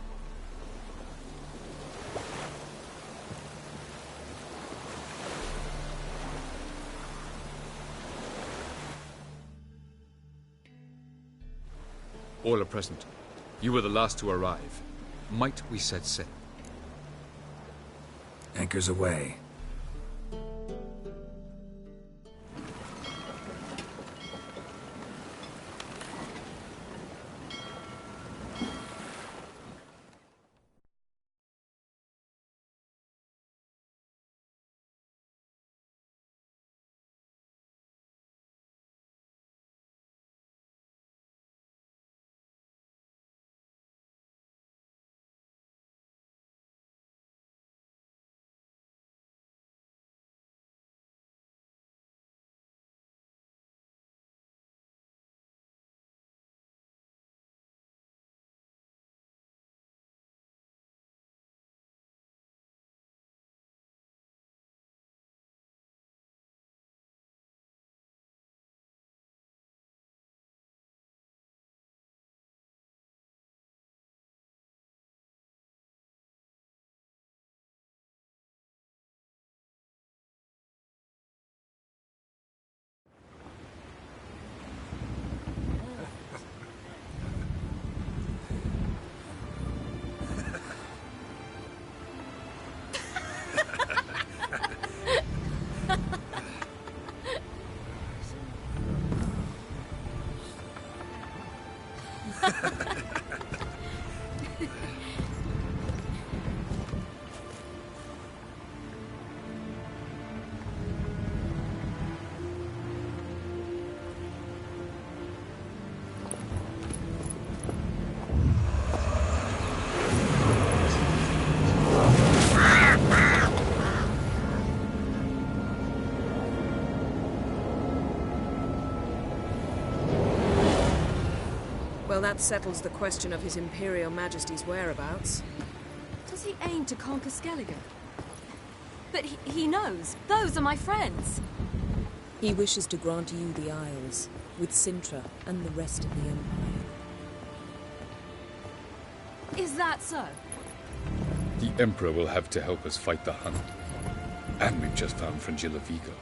All are present. You were the last to arrive. Might we set sail? Anchors away. Well, that settles the question of His Imperial Majesty's whereabouts. Does he aim to conquer Skellige? But he knows. Those are my friends. He wishes to grant you the Isles, with Sintra and the rest of the Empire. Is that so? The Emperor will have to help us fight the Hunt. And we've just found Fringilla Vigo.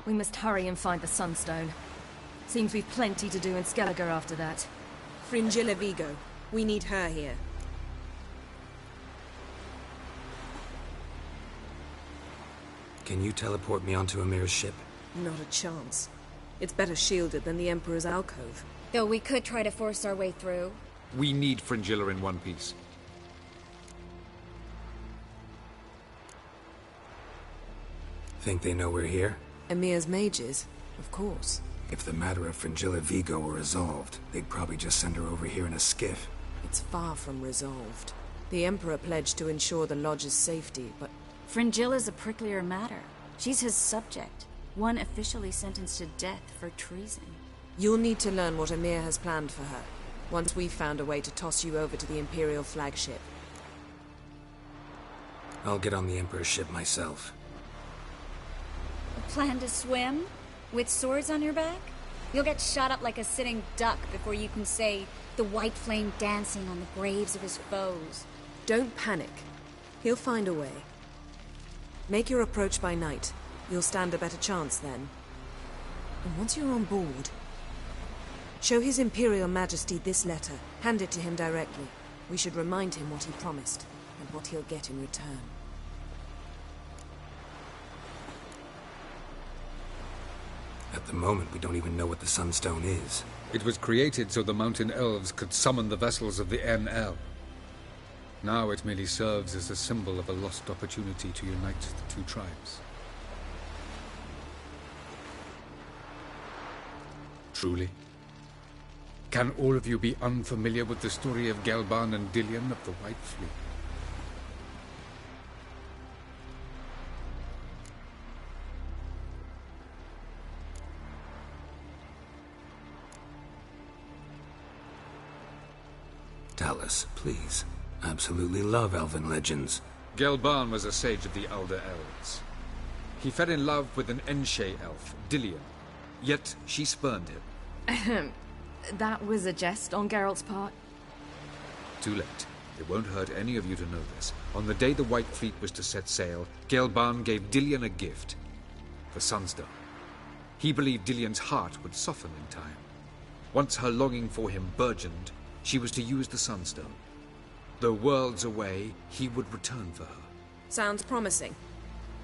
We must hurry and find the Sunstone. Seems we've plenty to do in Skellige after that. Fringilla Vigo. We need her here. Can you teleport me onto Amir's ship? Not a chance. It's better shielded than the Emperor's alcove. Though we could try to force our way through. We need Fringilla in one piece. Think they know we're here? Emir's mages, of course. If the matter of Fringilla Vigo were resolved, they'd probably just send her over here in a skiff. It's far from resolved. The Emperor pledged to ensure the Lodge's safety, but... Fringilla's a pricklier matter. She's his subject, one officially sentenced to death for treason. You'll need to learn what Emir has planned for her, once we've found a way to toss you over to the Imperial flagship. I'll get on the Emperor's ship myself. Plan to swim? With swords on your back? You'll get shot up like a sitting duck before you can say the white flame dancing on the graves of his foes. Don't panic. He'll find a way. Make your approach by night. You'll stand a better chance then. And once you're on board, show His Imperial Majesty this letter. Hand it to him directly. We should remind him what he promised, and what he'll get in return. At the moment, we don't even know what the Sunstone is. It was created so the Mountain Elves could summon the vessels of the NL. Now it merely serves as a symbol of a lost opportunity to unite the two tribes. Truly? Can all of you be unfamiliar with the story of Gelban and Dillion of the White Fleet? Tell us, please. I absolutely love elven legends. Gelban was a sage of the Elder Elves. He fell in love with an Enshe elf, Dillion, yet she spurned him. That was a jest on Geralt's part. Too late. It won't hurt any of you to know this. On the day the White Fleet was to set sail, Gelban gave Dillion a gift. The Sunstone. He believed Dillion's heart would soften in time. Once her longing for him burgeoned, she was to use the Sunstone. Though worlds away, he would return for her. Sounds promising.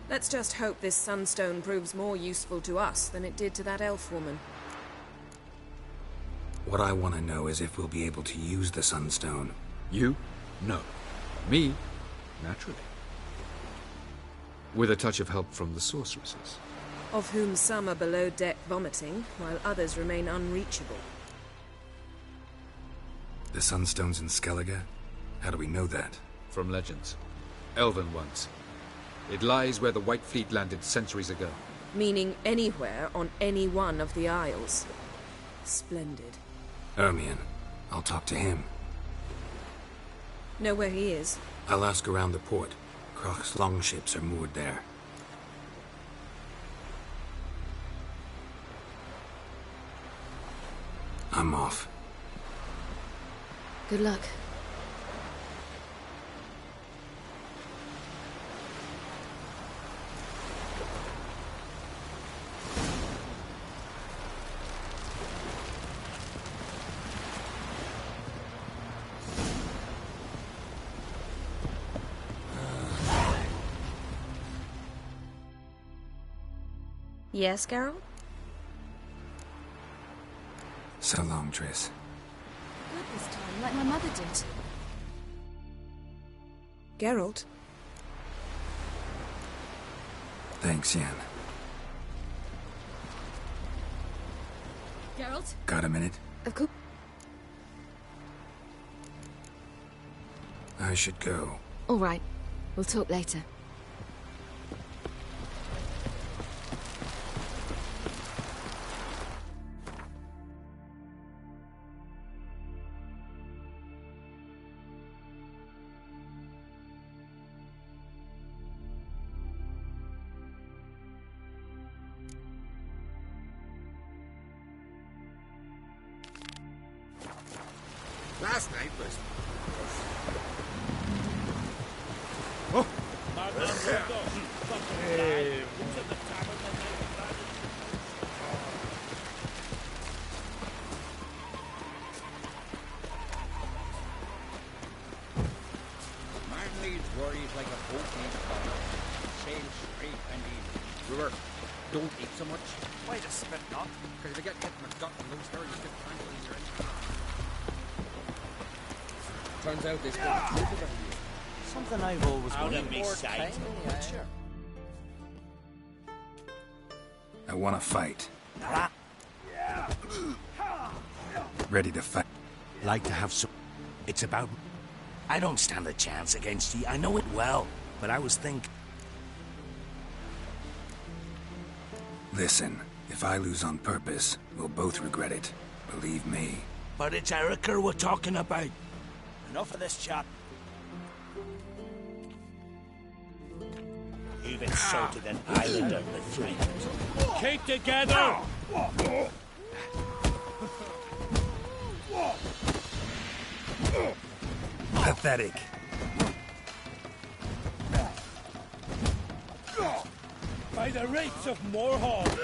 Let's just hope this Sunstone proves more useful to us than it did to that elf woman. What I want to know is if we'll be able to use the Sunstone. You? No. Me? Naturally. With a touch of help from the sorceresses. Of whom some are below deck vomiting, while others remain unreachable. The Sunstone's in Skellige? How do we know that? From legends. Elven ones. It lies where the White Fleet landed centuries ago. Meaning anywhere on any one of the Isles. Splendid. Ermion. I'll talk to him. Know where he is? I'll ask around the port. Croc's longships are moored there. I'm off. Good luck. Yes, Geralt? So long, Triss. Good this time, like my mother did. Geralt? Thanks, Yen. Geralt? Got a minute? Of course. I should go. All right. We'll talk later. Last night was... Oh! Man needs worries like a boat needs butter. Sail straight and even. River, don't eat so much. Why just spit not? Because if you get hit in the gut and lose hair, you get tangled in your engine. Turns out this one Something I've always Out wanted. of me sight. I want to fight. Ready to fight. Like to have some... It's about... I don't stand a chance against ye. I know it well. But I was thinking... Listen, if I lose on purpose, we'll both regret it. Believe me. But it's Erica we're talking about. Enough of this chat. You've insulted an islander, my friend. Keep together! Pathetic. By the rates of Morhaug!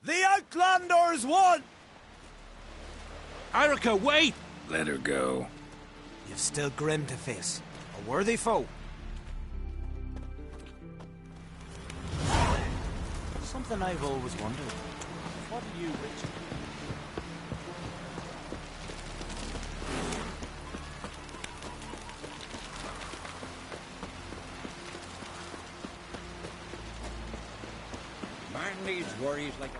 The Outlanders won! Erica, wait! Let her go. You've still Grim to face. A worthy foe. Something I've always wondered. What are you, Richard? Man needs worries like a...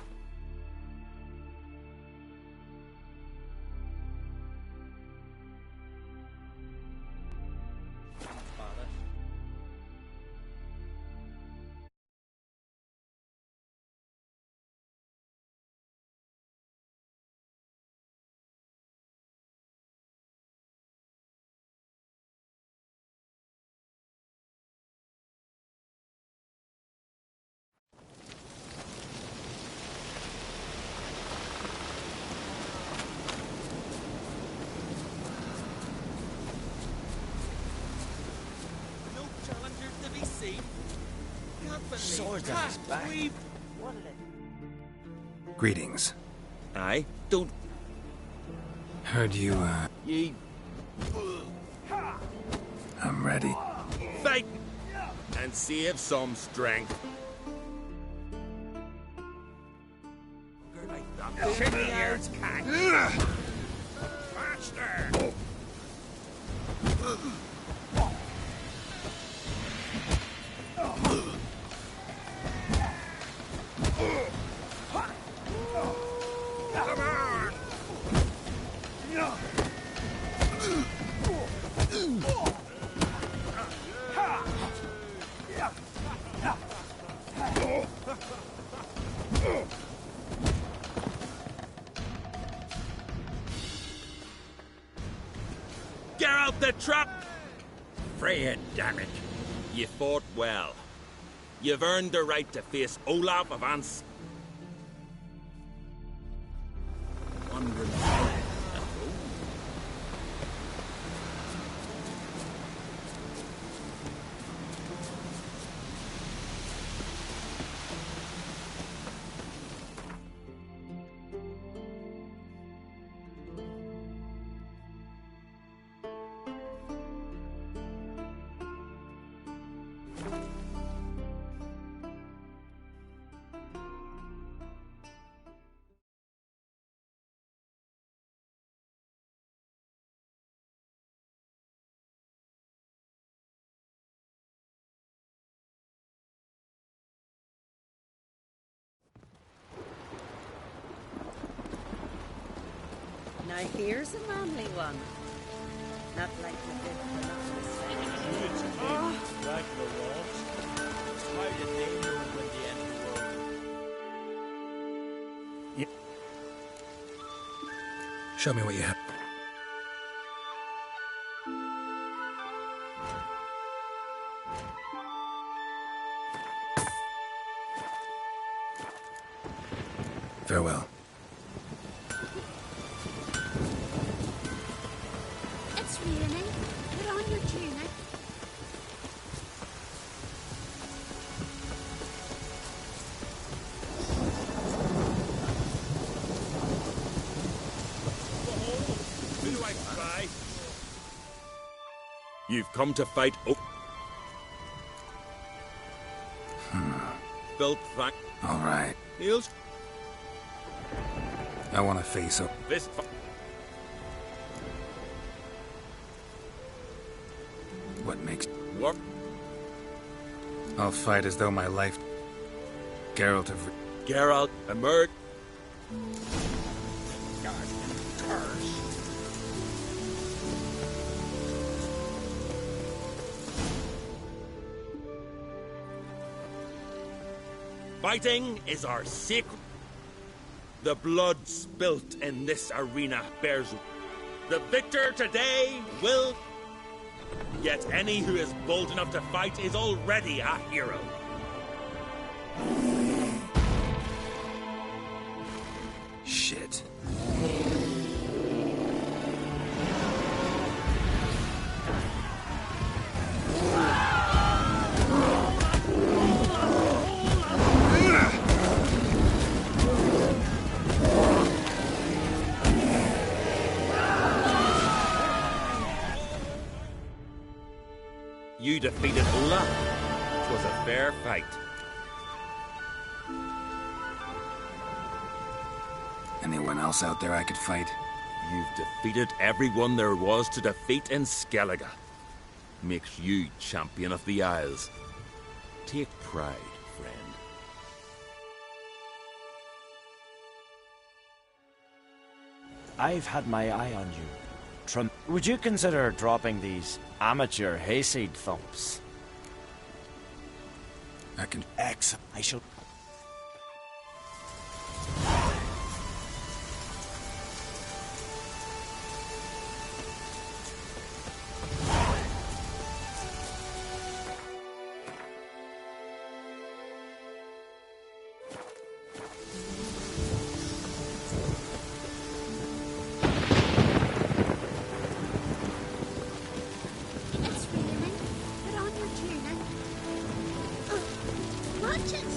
Swords on his back. Greetings. Aye, don't... Heard you, Ye... I'm ready. Fight! And see if some strength. Years cat. Faster! Get out the trap! Freya, damn it. You fought well. You've earned the right to face Olaf of Ans. Now here's a manly one. Not like the bit Oh. Like the walls. How did they know when the end of the world? Show me what you have. Farewell. It's raining. Put on your tunic. Who do I cry? You've come to fight Built Frank. All right. Niels. I want to face up. This. What makes... What? I'll fight as though my life... Geralt of... Geralt, emerge. God, curse. Fighting is our sacred. The blood spilt in this arena bears. The victor today will. Yet any who is bold enough to fight is already a hero. Shit. You defeated Olaf. It was a fair fight. Anyone else out there I could fight? You've defeated everyone there was to defeat in Skellige. Makes you champion of the Isles. Take pride, friend. I've had my eye on you. Would you consider dropping these amateur hayseed thumps? I can... Excellent. I shall... It's raining. Put on your tunic. Watch it.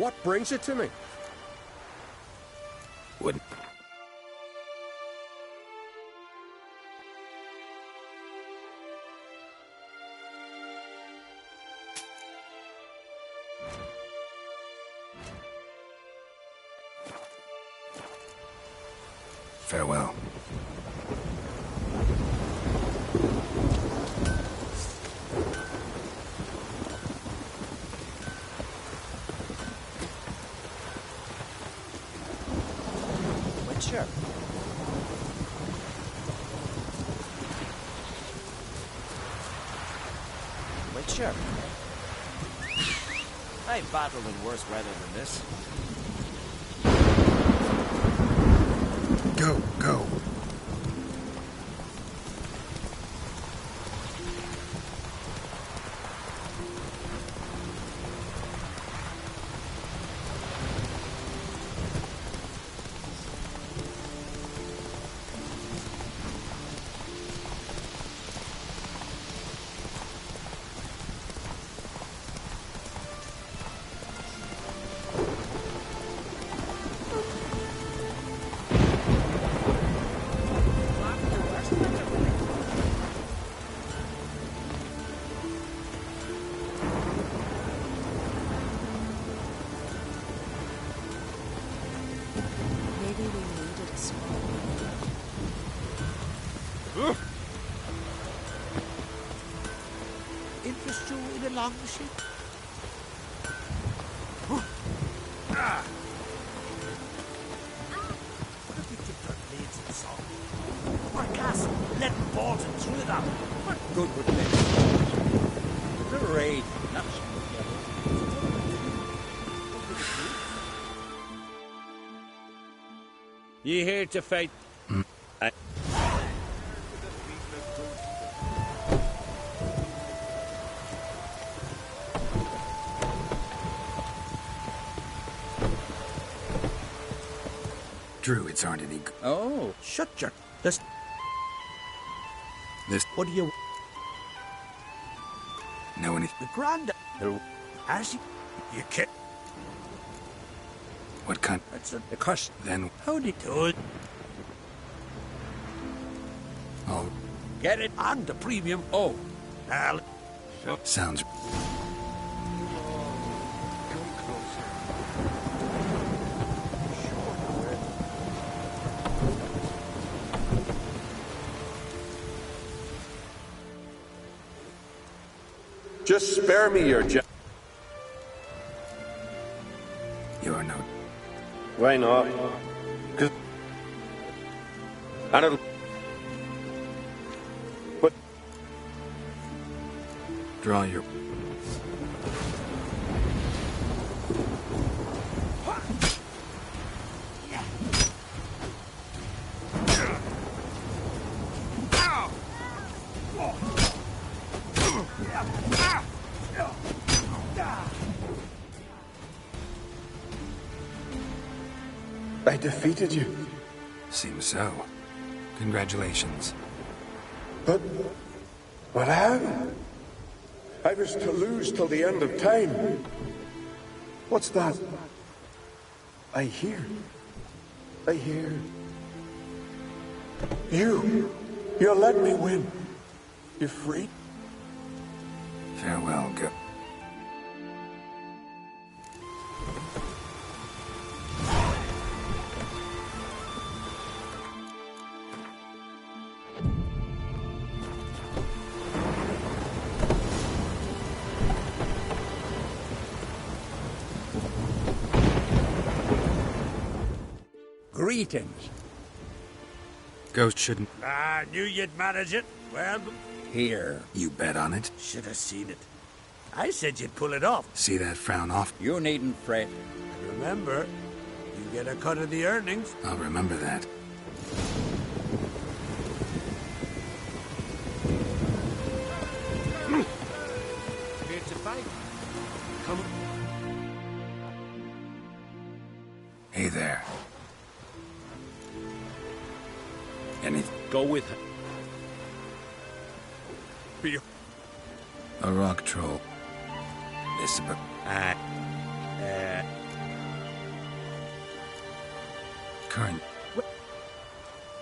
What brings you to me? Wouldn't. Farewell. Witcher. Witcher. I've battled in worse weather than this. Go, go. Maybe we needed a small Interest you in a longship? What if we dipped our blades in salt? Or gas, lead and balls and threw it out? What good would it be? The raid, not Ye here to fight? Druids aren't any good. Oh, shut your... This... What do you... Know anything? The grand... As you can't... What kind? That's the question. Then How do you do it? I'll Get it on the premium. Oh. sounds. Just spare me your You're no. Why not? 'Cause I don't. What? Draw your. I defeated you. Seems so. Congratulations. But how? I was to lose till the end of time. What's that? I hear. You let me win. You're free. Farewell, go. Greetings. Ghost shouldn't. I knew you'd manage it. Well, here. You bet on it. Should have seen it. I said you'd pull it off. See that frown off? You needn't fret. Remember, you get a cut of the earnings. I'll remember that. Here to fight. Come. Hey there. Anything? Go with her. Be A rock troll. This. current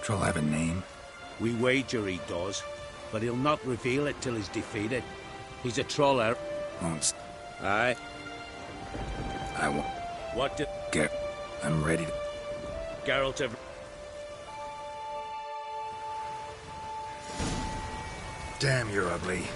troll have a name? We wager he does, but he'll not reveal it till he's defeated. He's a troller. Won't. Aye. I won't. What did... I'm ready to... Geralt of... Damn, you're ugly.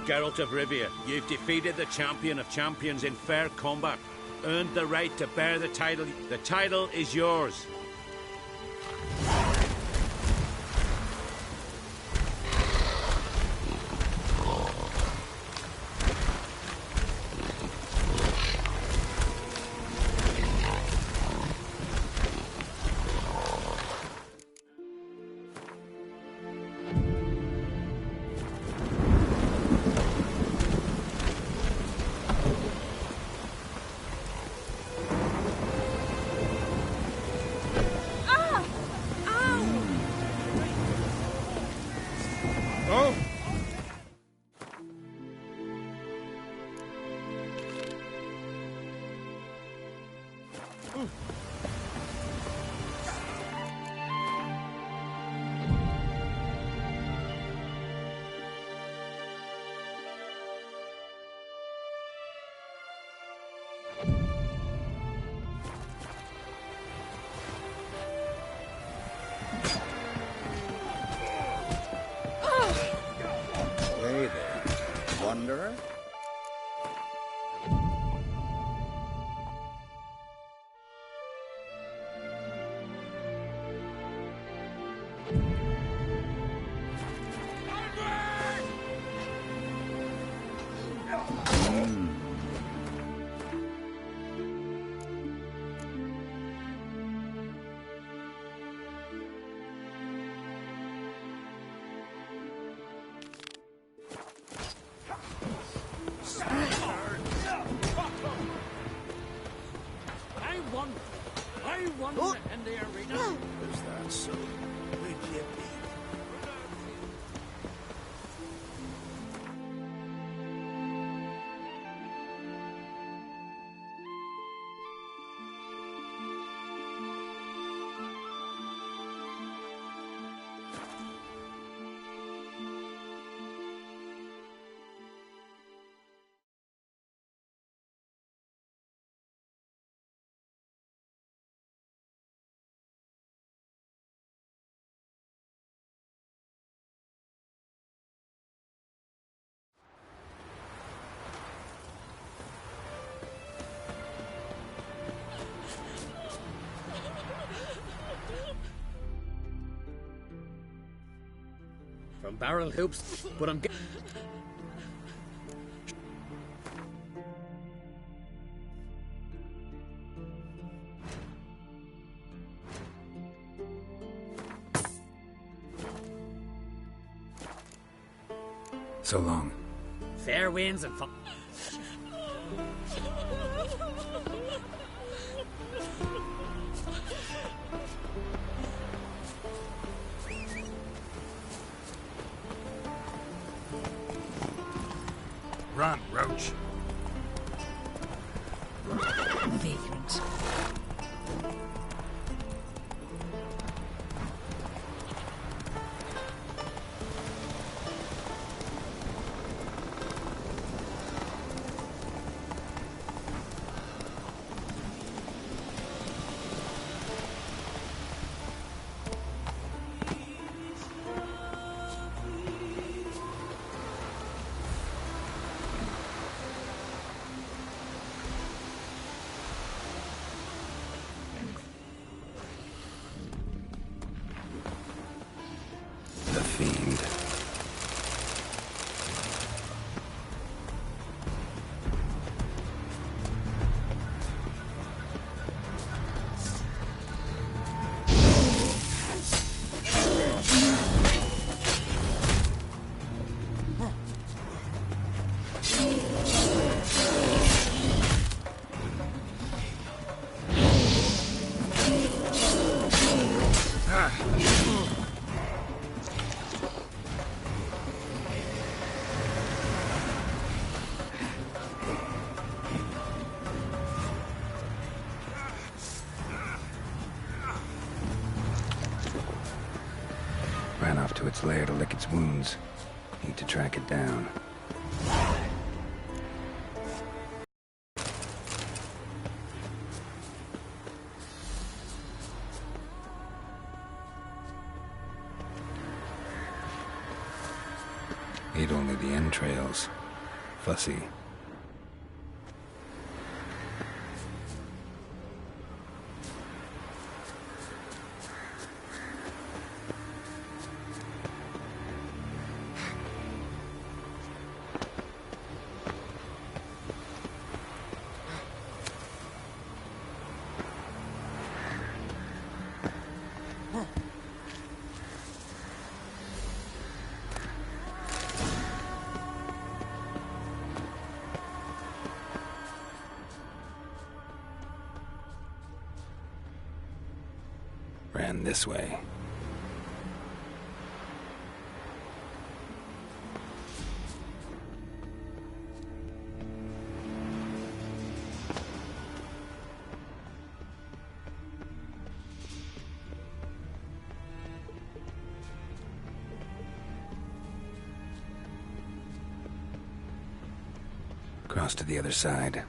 Geralt of Rivia, you've defeated the champion of champions in fair combat. Earned the right to bear the title. The title is yours. Hey there, wanderer. I won in the arena. Is that so? Would you be? From barrel hoops, but I'm getting... So long. Fair winds and fun. Run, Roach. Vagrant. to its lair to lick its wounds. Need to track it down. Ate only the entrails. Fussy. Ran this way. Cross to the other side.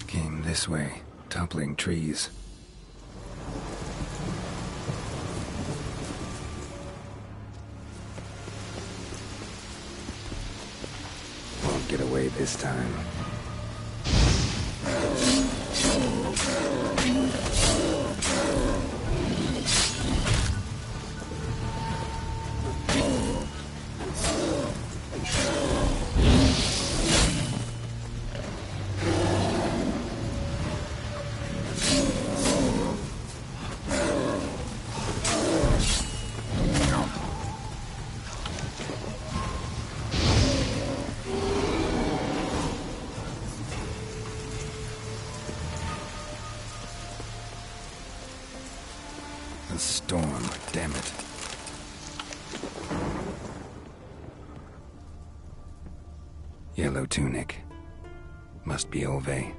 Came this way, toppling trees. Won't get away this time. A storm, damn it. Yellow tunic. Must be Olve.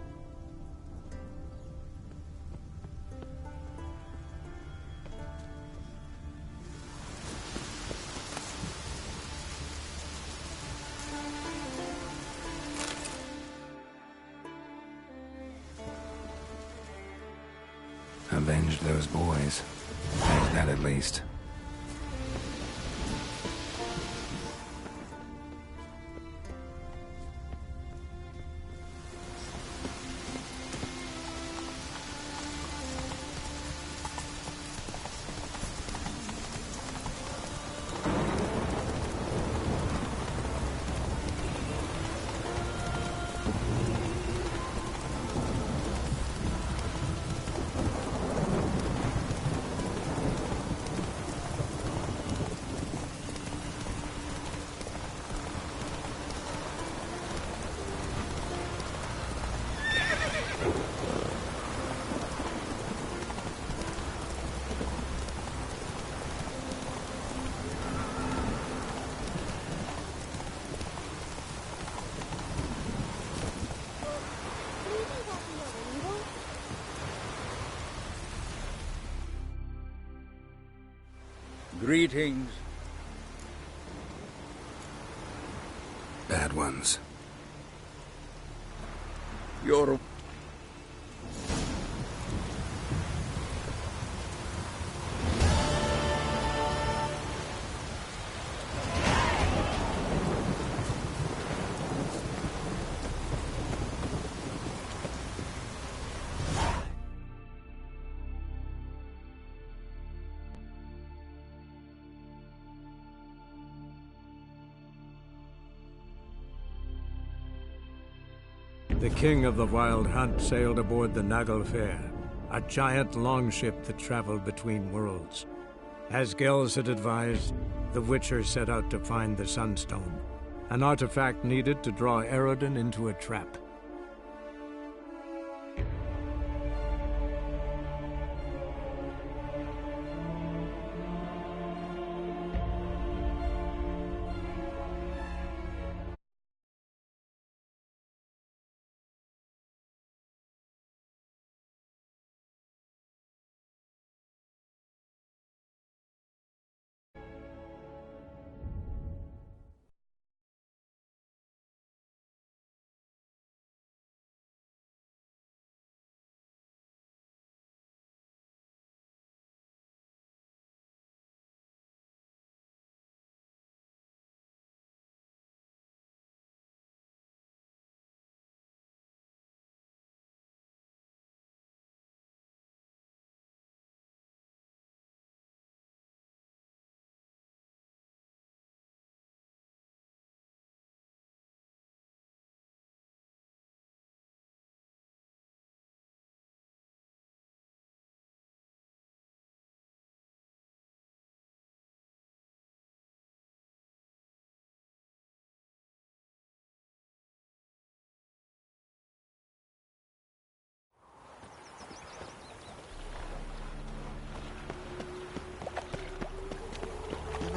Avenged those boys. There's that at least. Greetings. Bad ones. You're... The king of the Wild Hunt sailed aboard the Naglfar, a giant longship that traveled between worlds. As Gels had advised, the Witcher set out to find the Sunstone, an artifact needed to draw Eredin into a trap.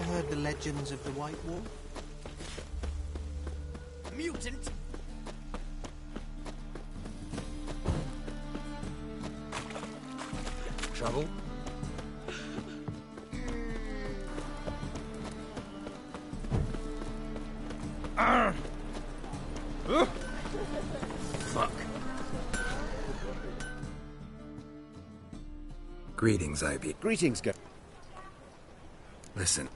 Heard the legends of the White Wolf? Mutant! Trouble? Fuck. Greetings, Ivy. Greetings, go. Listen.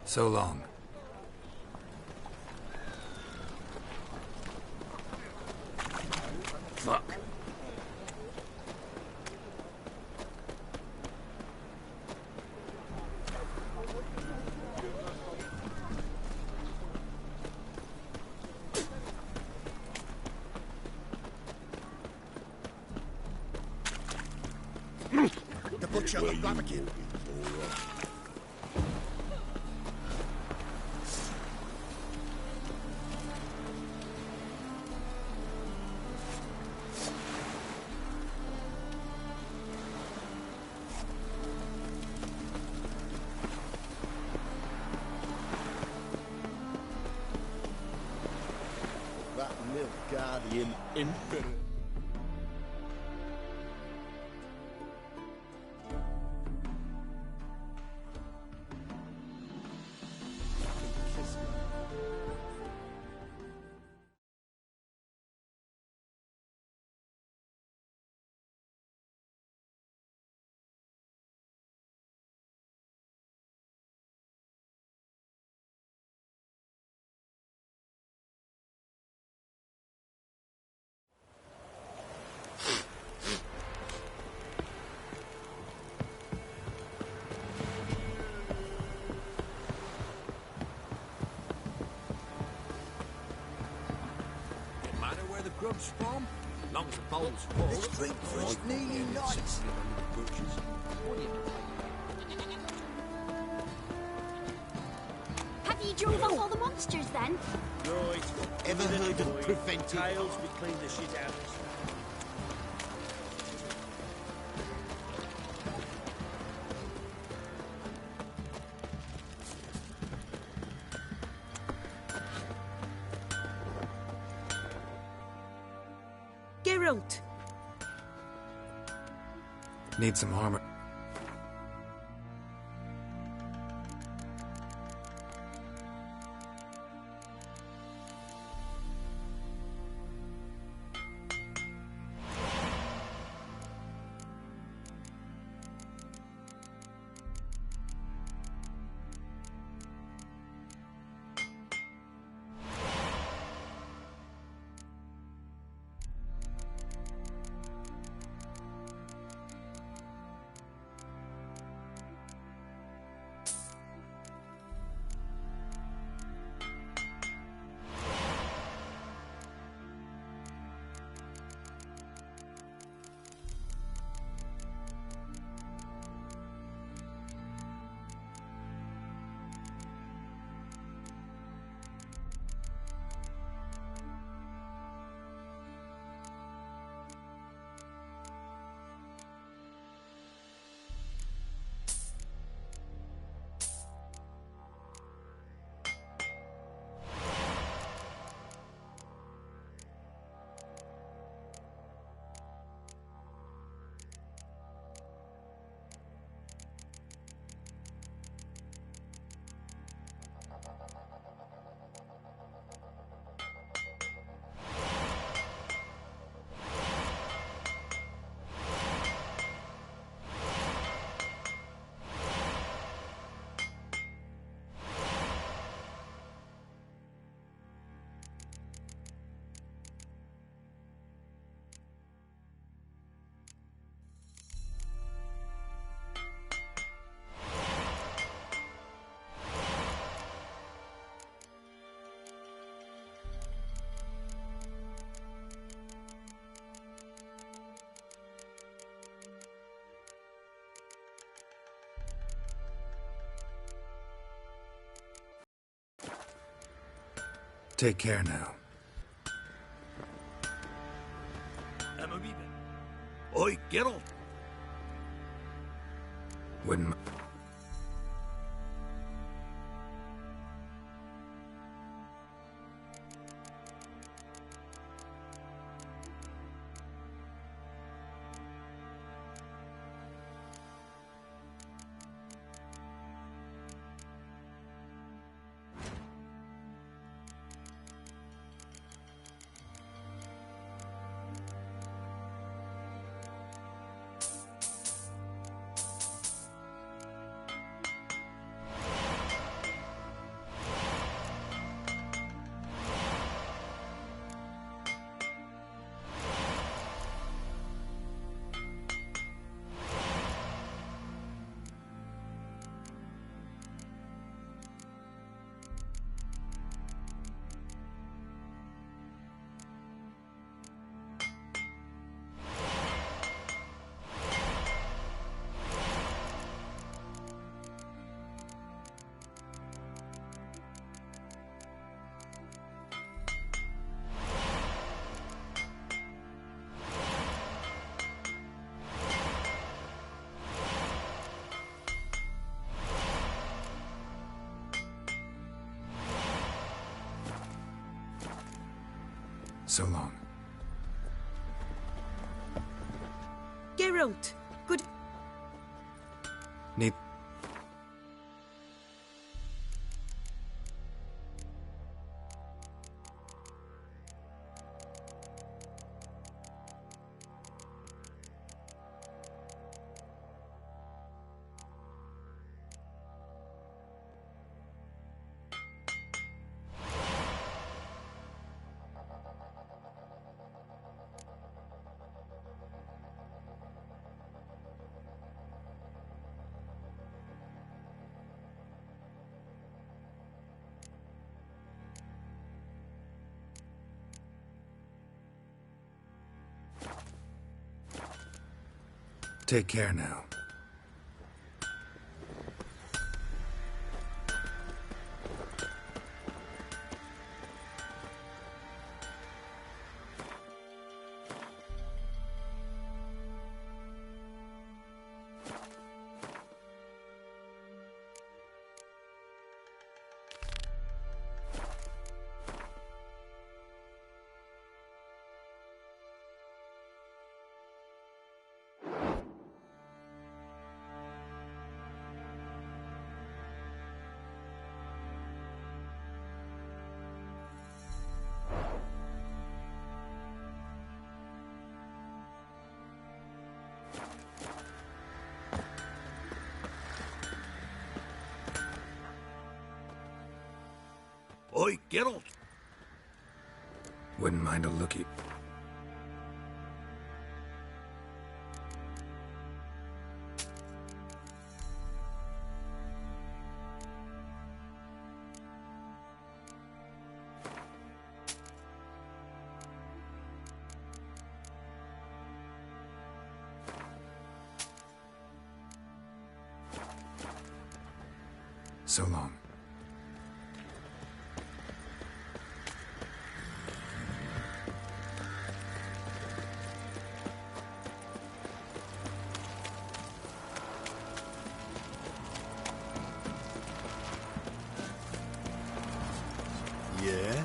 So long. Fuck. The butcher of Blaviken. That Nilfgaardian infant. Grub's from? Long as the bowl's full. This drink for nearly nights. Have you pastures then. Right. Ever heard of preventive? Tails, we clean the shit out. Geralt! Need some armor. Take care now. I'm a wee bit. Oi, Geralt! Wouldn't... So long. Geralt! Good... Need... Take care now. Oi, Geralt. Wouldn't mind a lookie. So long. Yeah?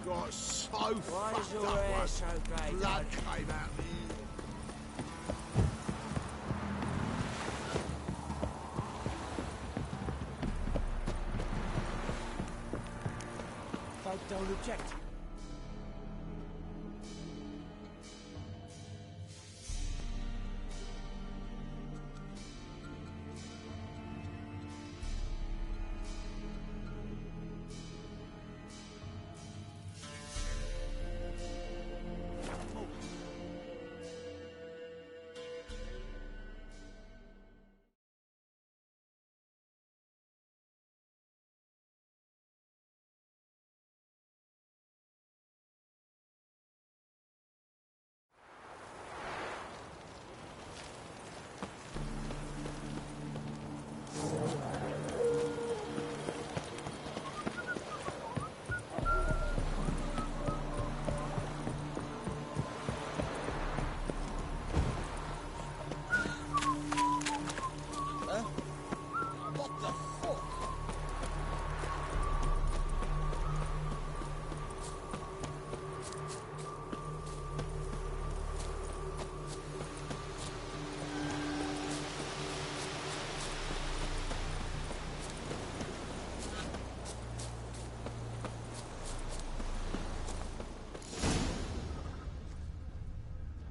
Got so Why is fucked your up hair once. so grey, Blood Dad? came out the ear. Folk don't object.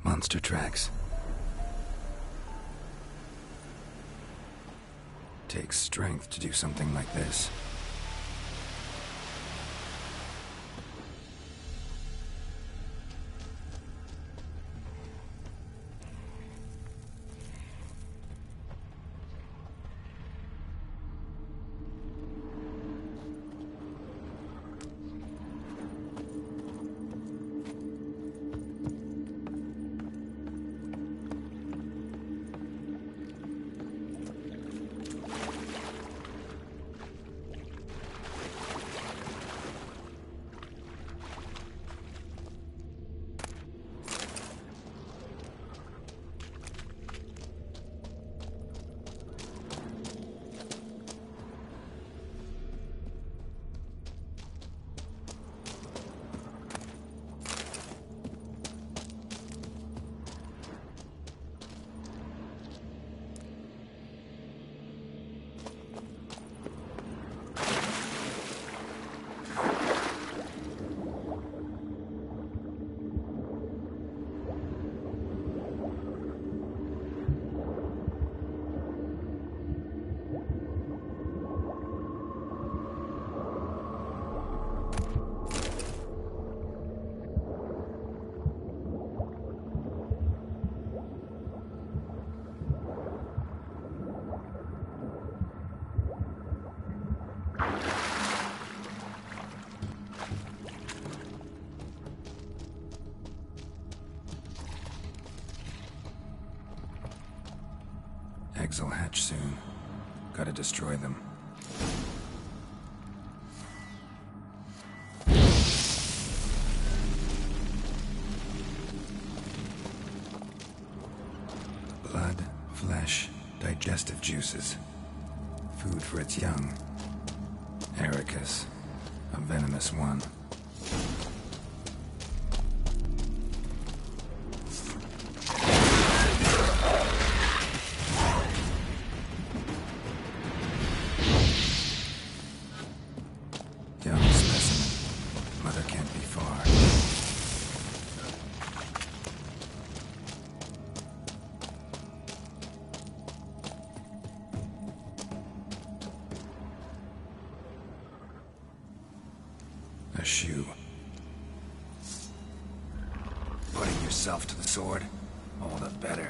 Monster tracks. Takes strength to do something like this. Eggs will hatch soon. Gotta destroy them. Blood, flesh, digestive juices. Food for its young. Ericus, a venomous one. Young specimen. Mother can't be far. A shoe. Putting yourself to the sword, all the better.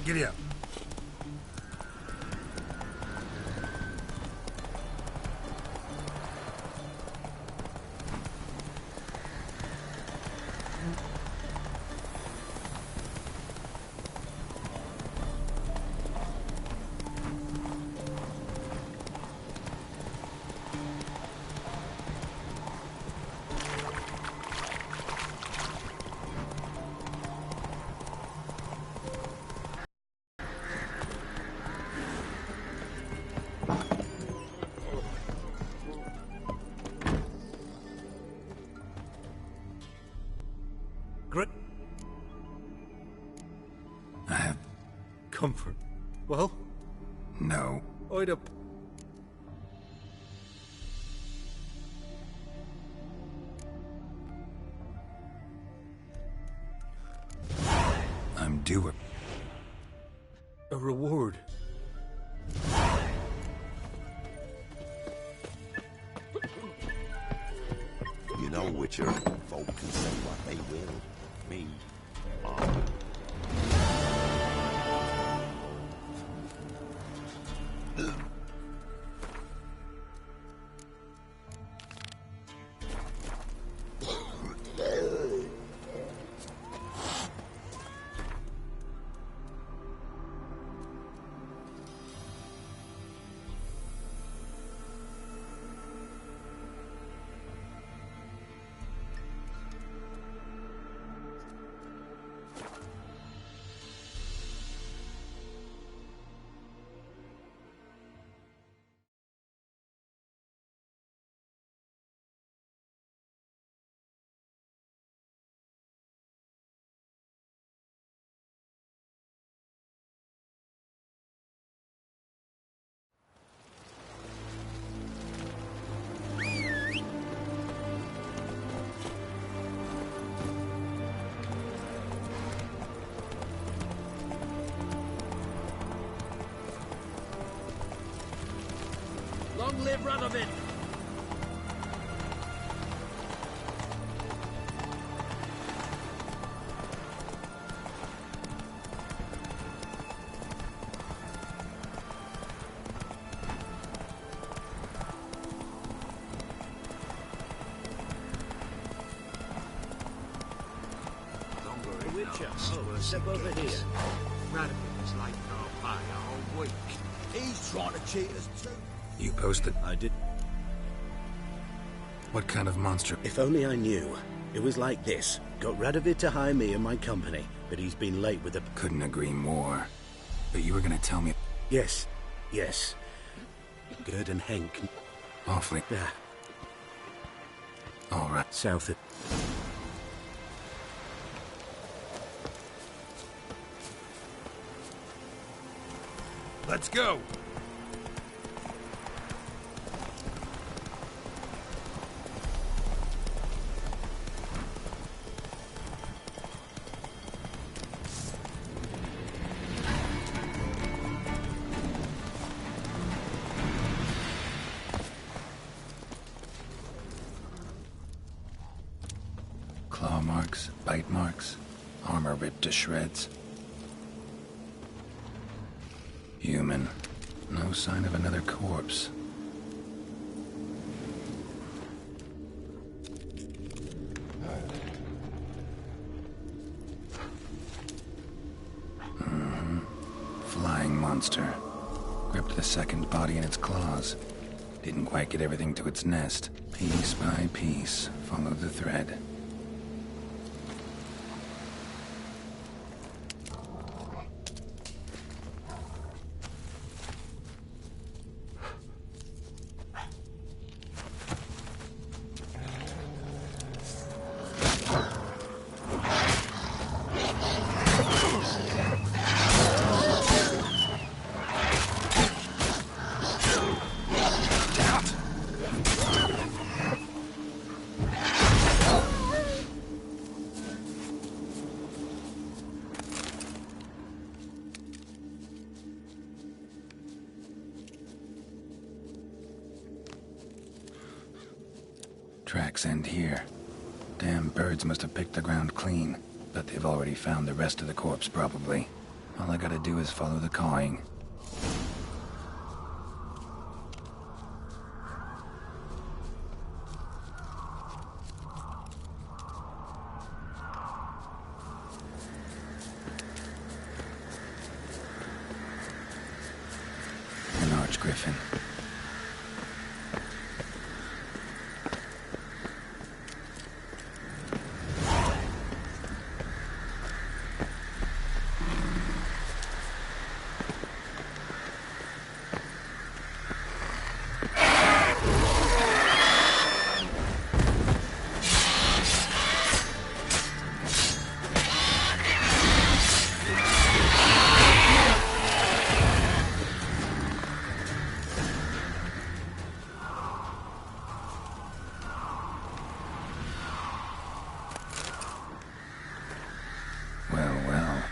Giddy up. I have comfort. Well? No. I'd up. I'm due a reward. You know, Witcher, folk can say what they will. Me, live Radovid! Step over here. Radovid was like our pie a whole week. He's trying to cheat us too. You posted? I did. What kind of monster? If only I knew. It was like this. Got Radovid to hire me and my company, but he's been late with the... Couldn't agree more. But you were gonna tell me... Yes. Gerd and Henk. Awfully. Yeah. All right. South of... Let's go! Claw marks, bite marks, armor ripped to shreds. Human. No sign of another corpse. Flying monster. Gripped the second body in its claws. Didn't quite get everything to its nest. Piece by piece, follow the thread. Tracks end here. Damn birds must have picked the ground clean. But they've already found the rest of the corpse, probably. All I gotta do is follow the cawing. An archgriffin. Well.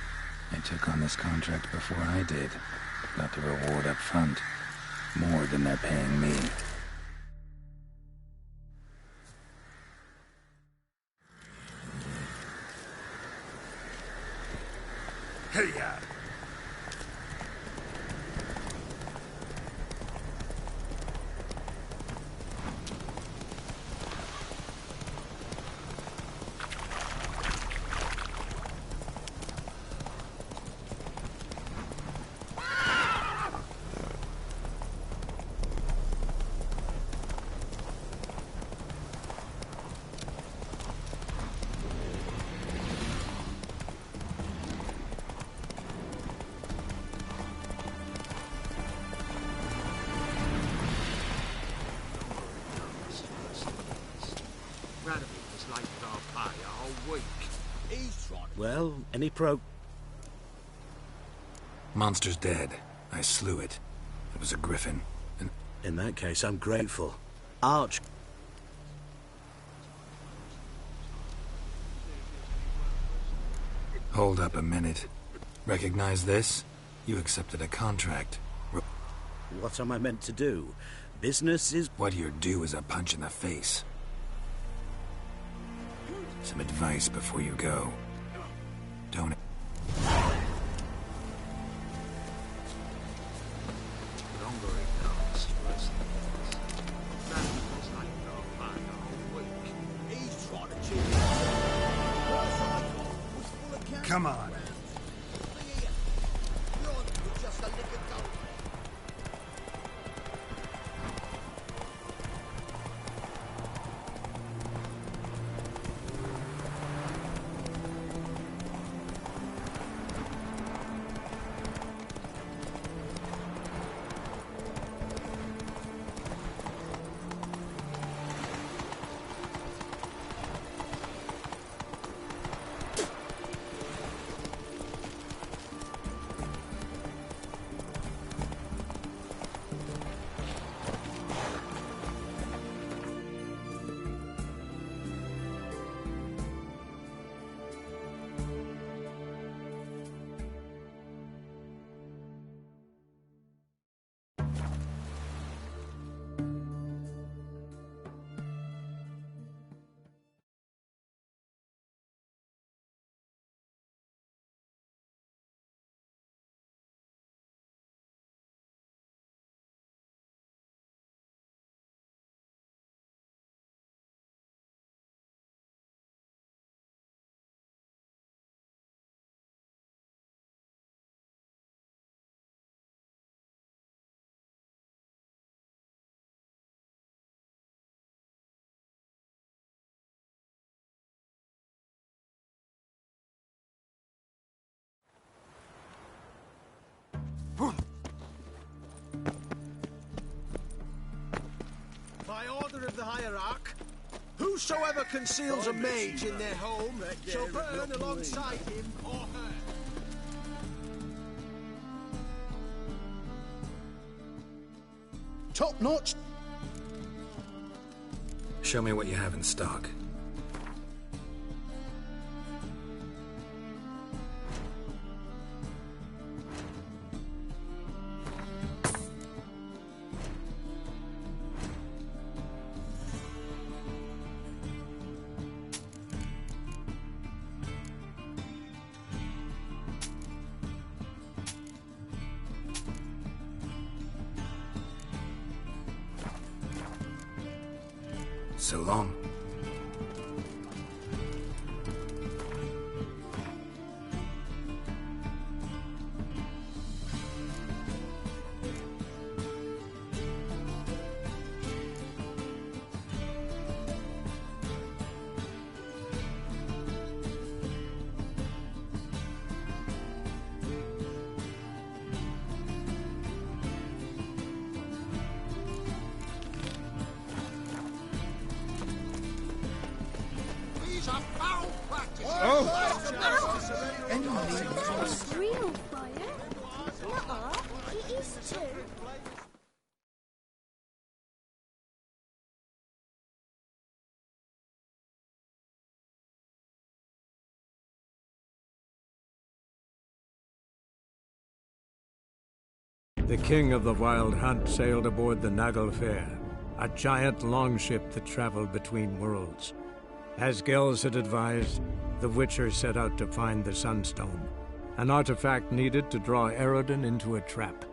They took on this contract before I did. Got the reward up front. More than they're paying me. Hey-ya! Radovid was like our pie a whole week. He's trying to... Well, any pro... Monster's dead. I slew it. It was a griffin. And in that case, I'm grateful. Arch... Hold up a minute. Recognize this? You accepted a contract. What am I meant to do? Business is... What you're due is a punch in the face. Some advice before you go. Don't... Come on. By order of the Hierarch, whosoever conceals a mage in their home shall burn alongside him or her. Top notch. Show me what you have in stock. So long. Real fire? Nuh-uh, he is too. The king of the Wild Hunt sailed aboard the Naglfar, a giant longship that traveled between worlds. As Gels had advised, the Witcher set out to find the Sunstone, an artifact needed to draw Eredin into a trap.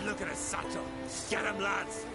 Look at us, Sato. Get him, lads.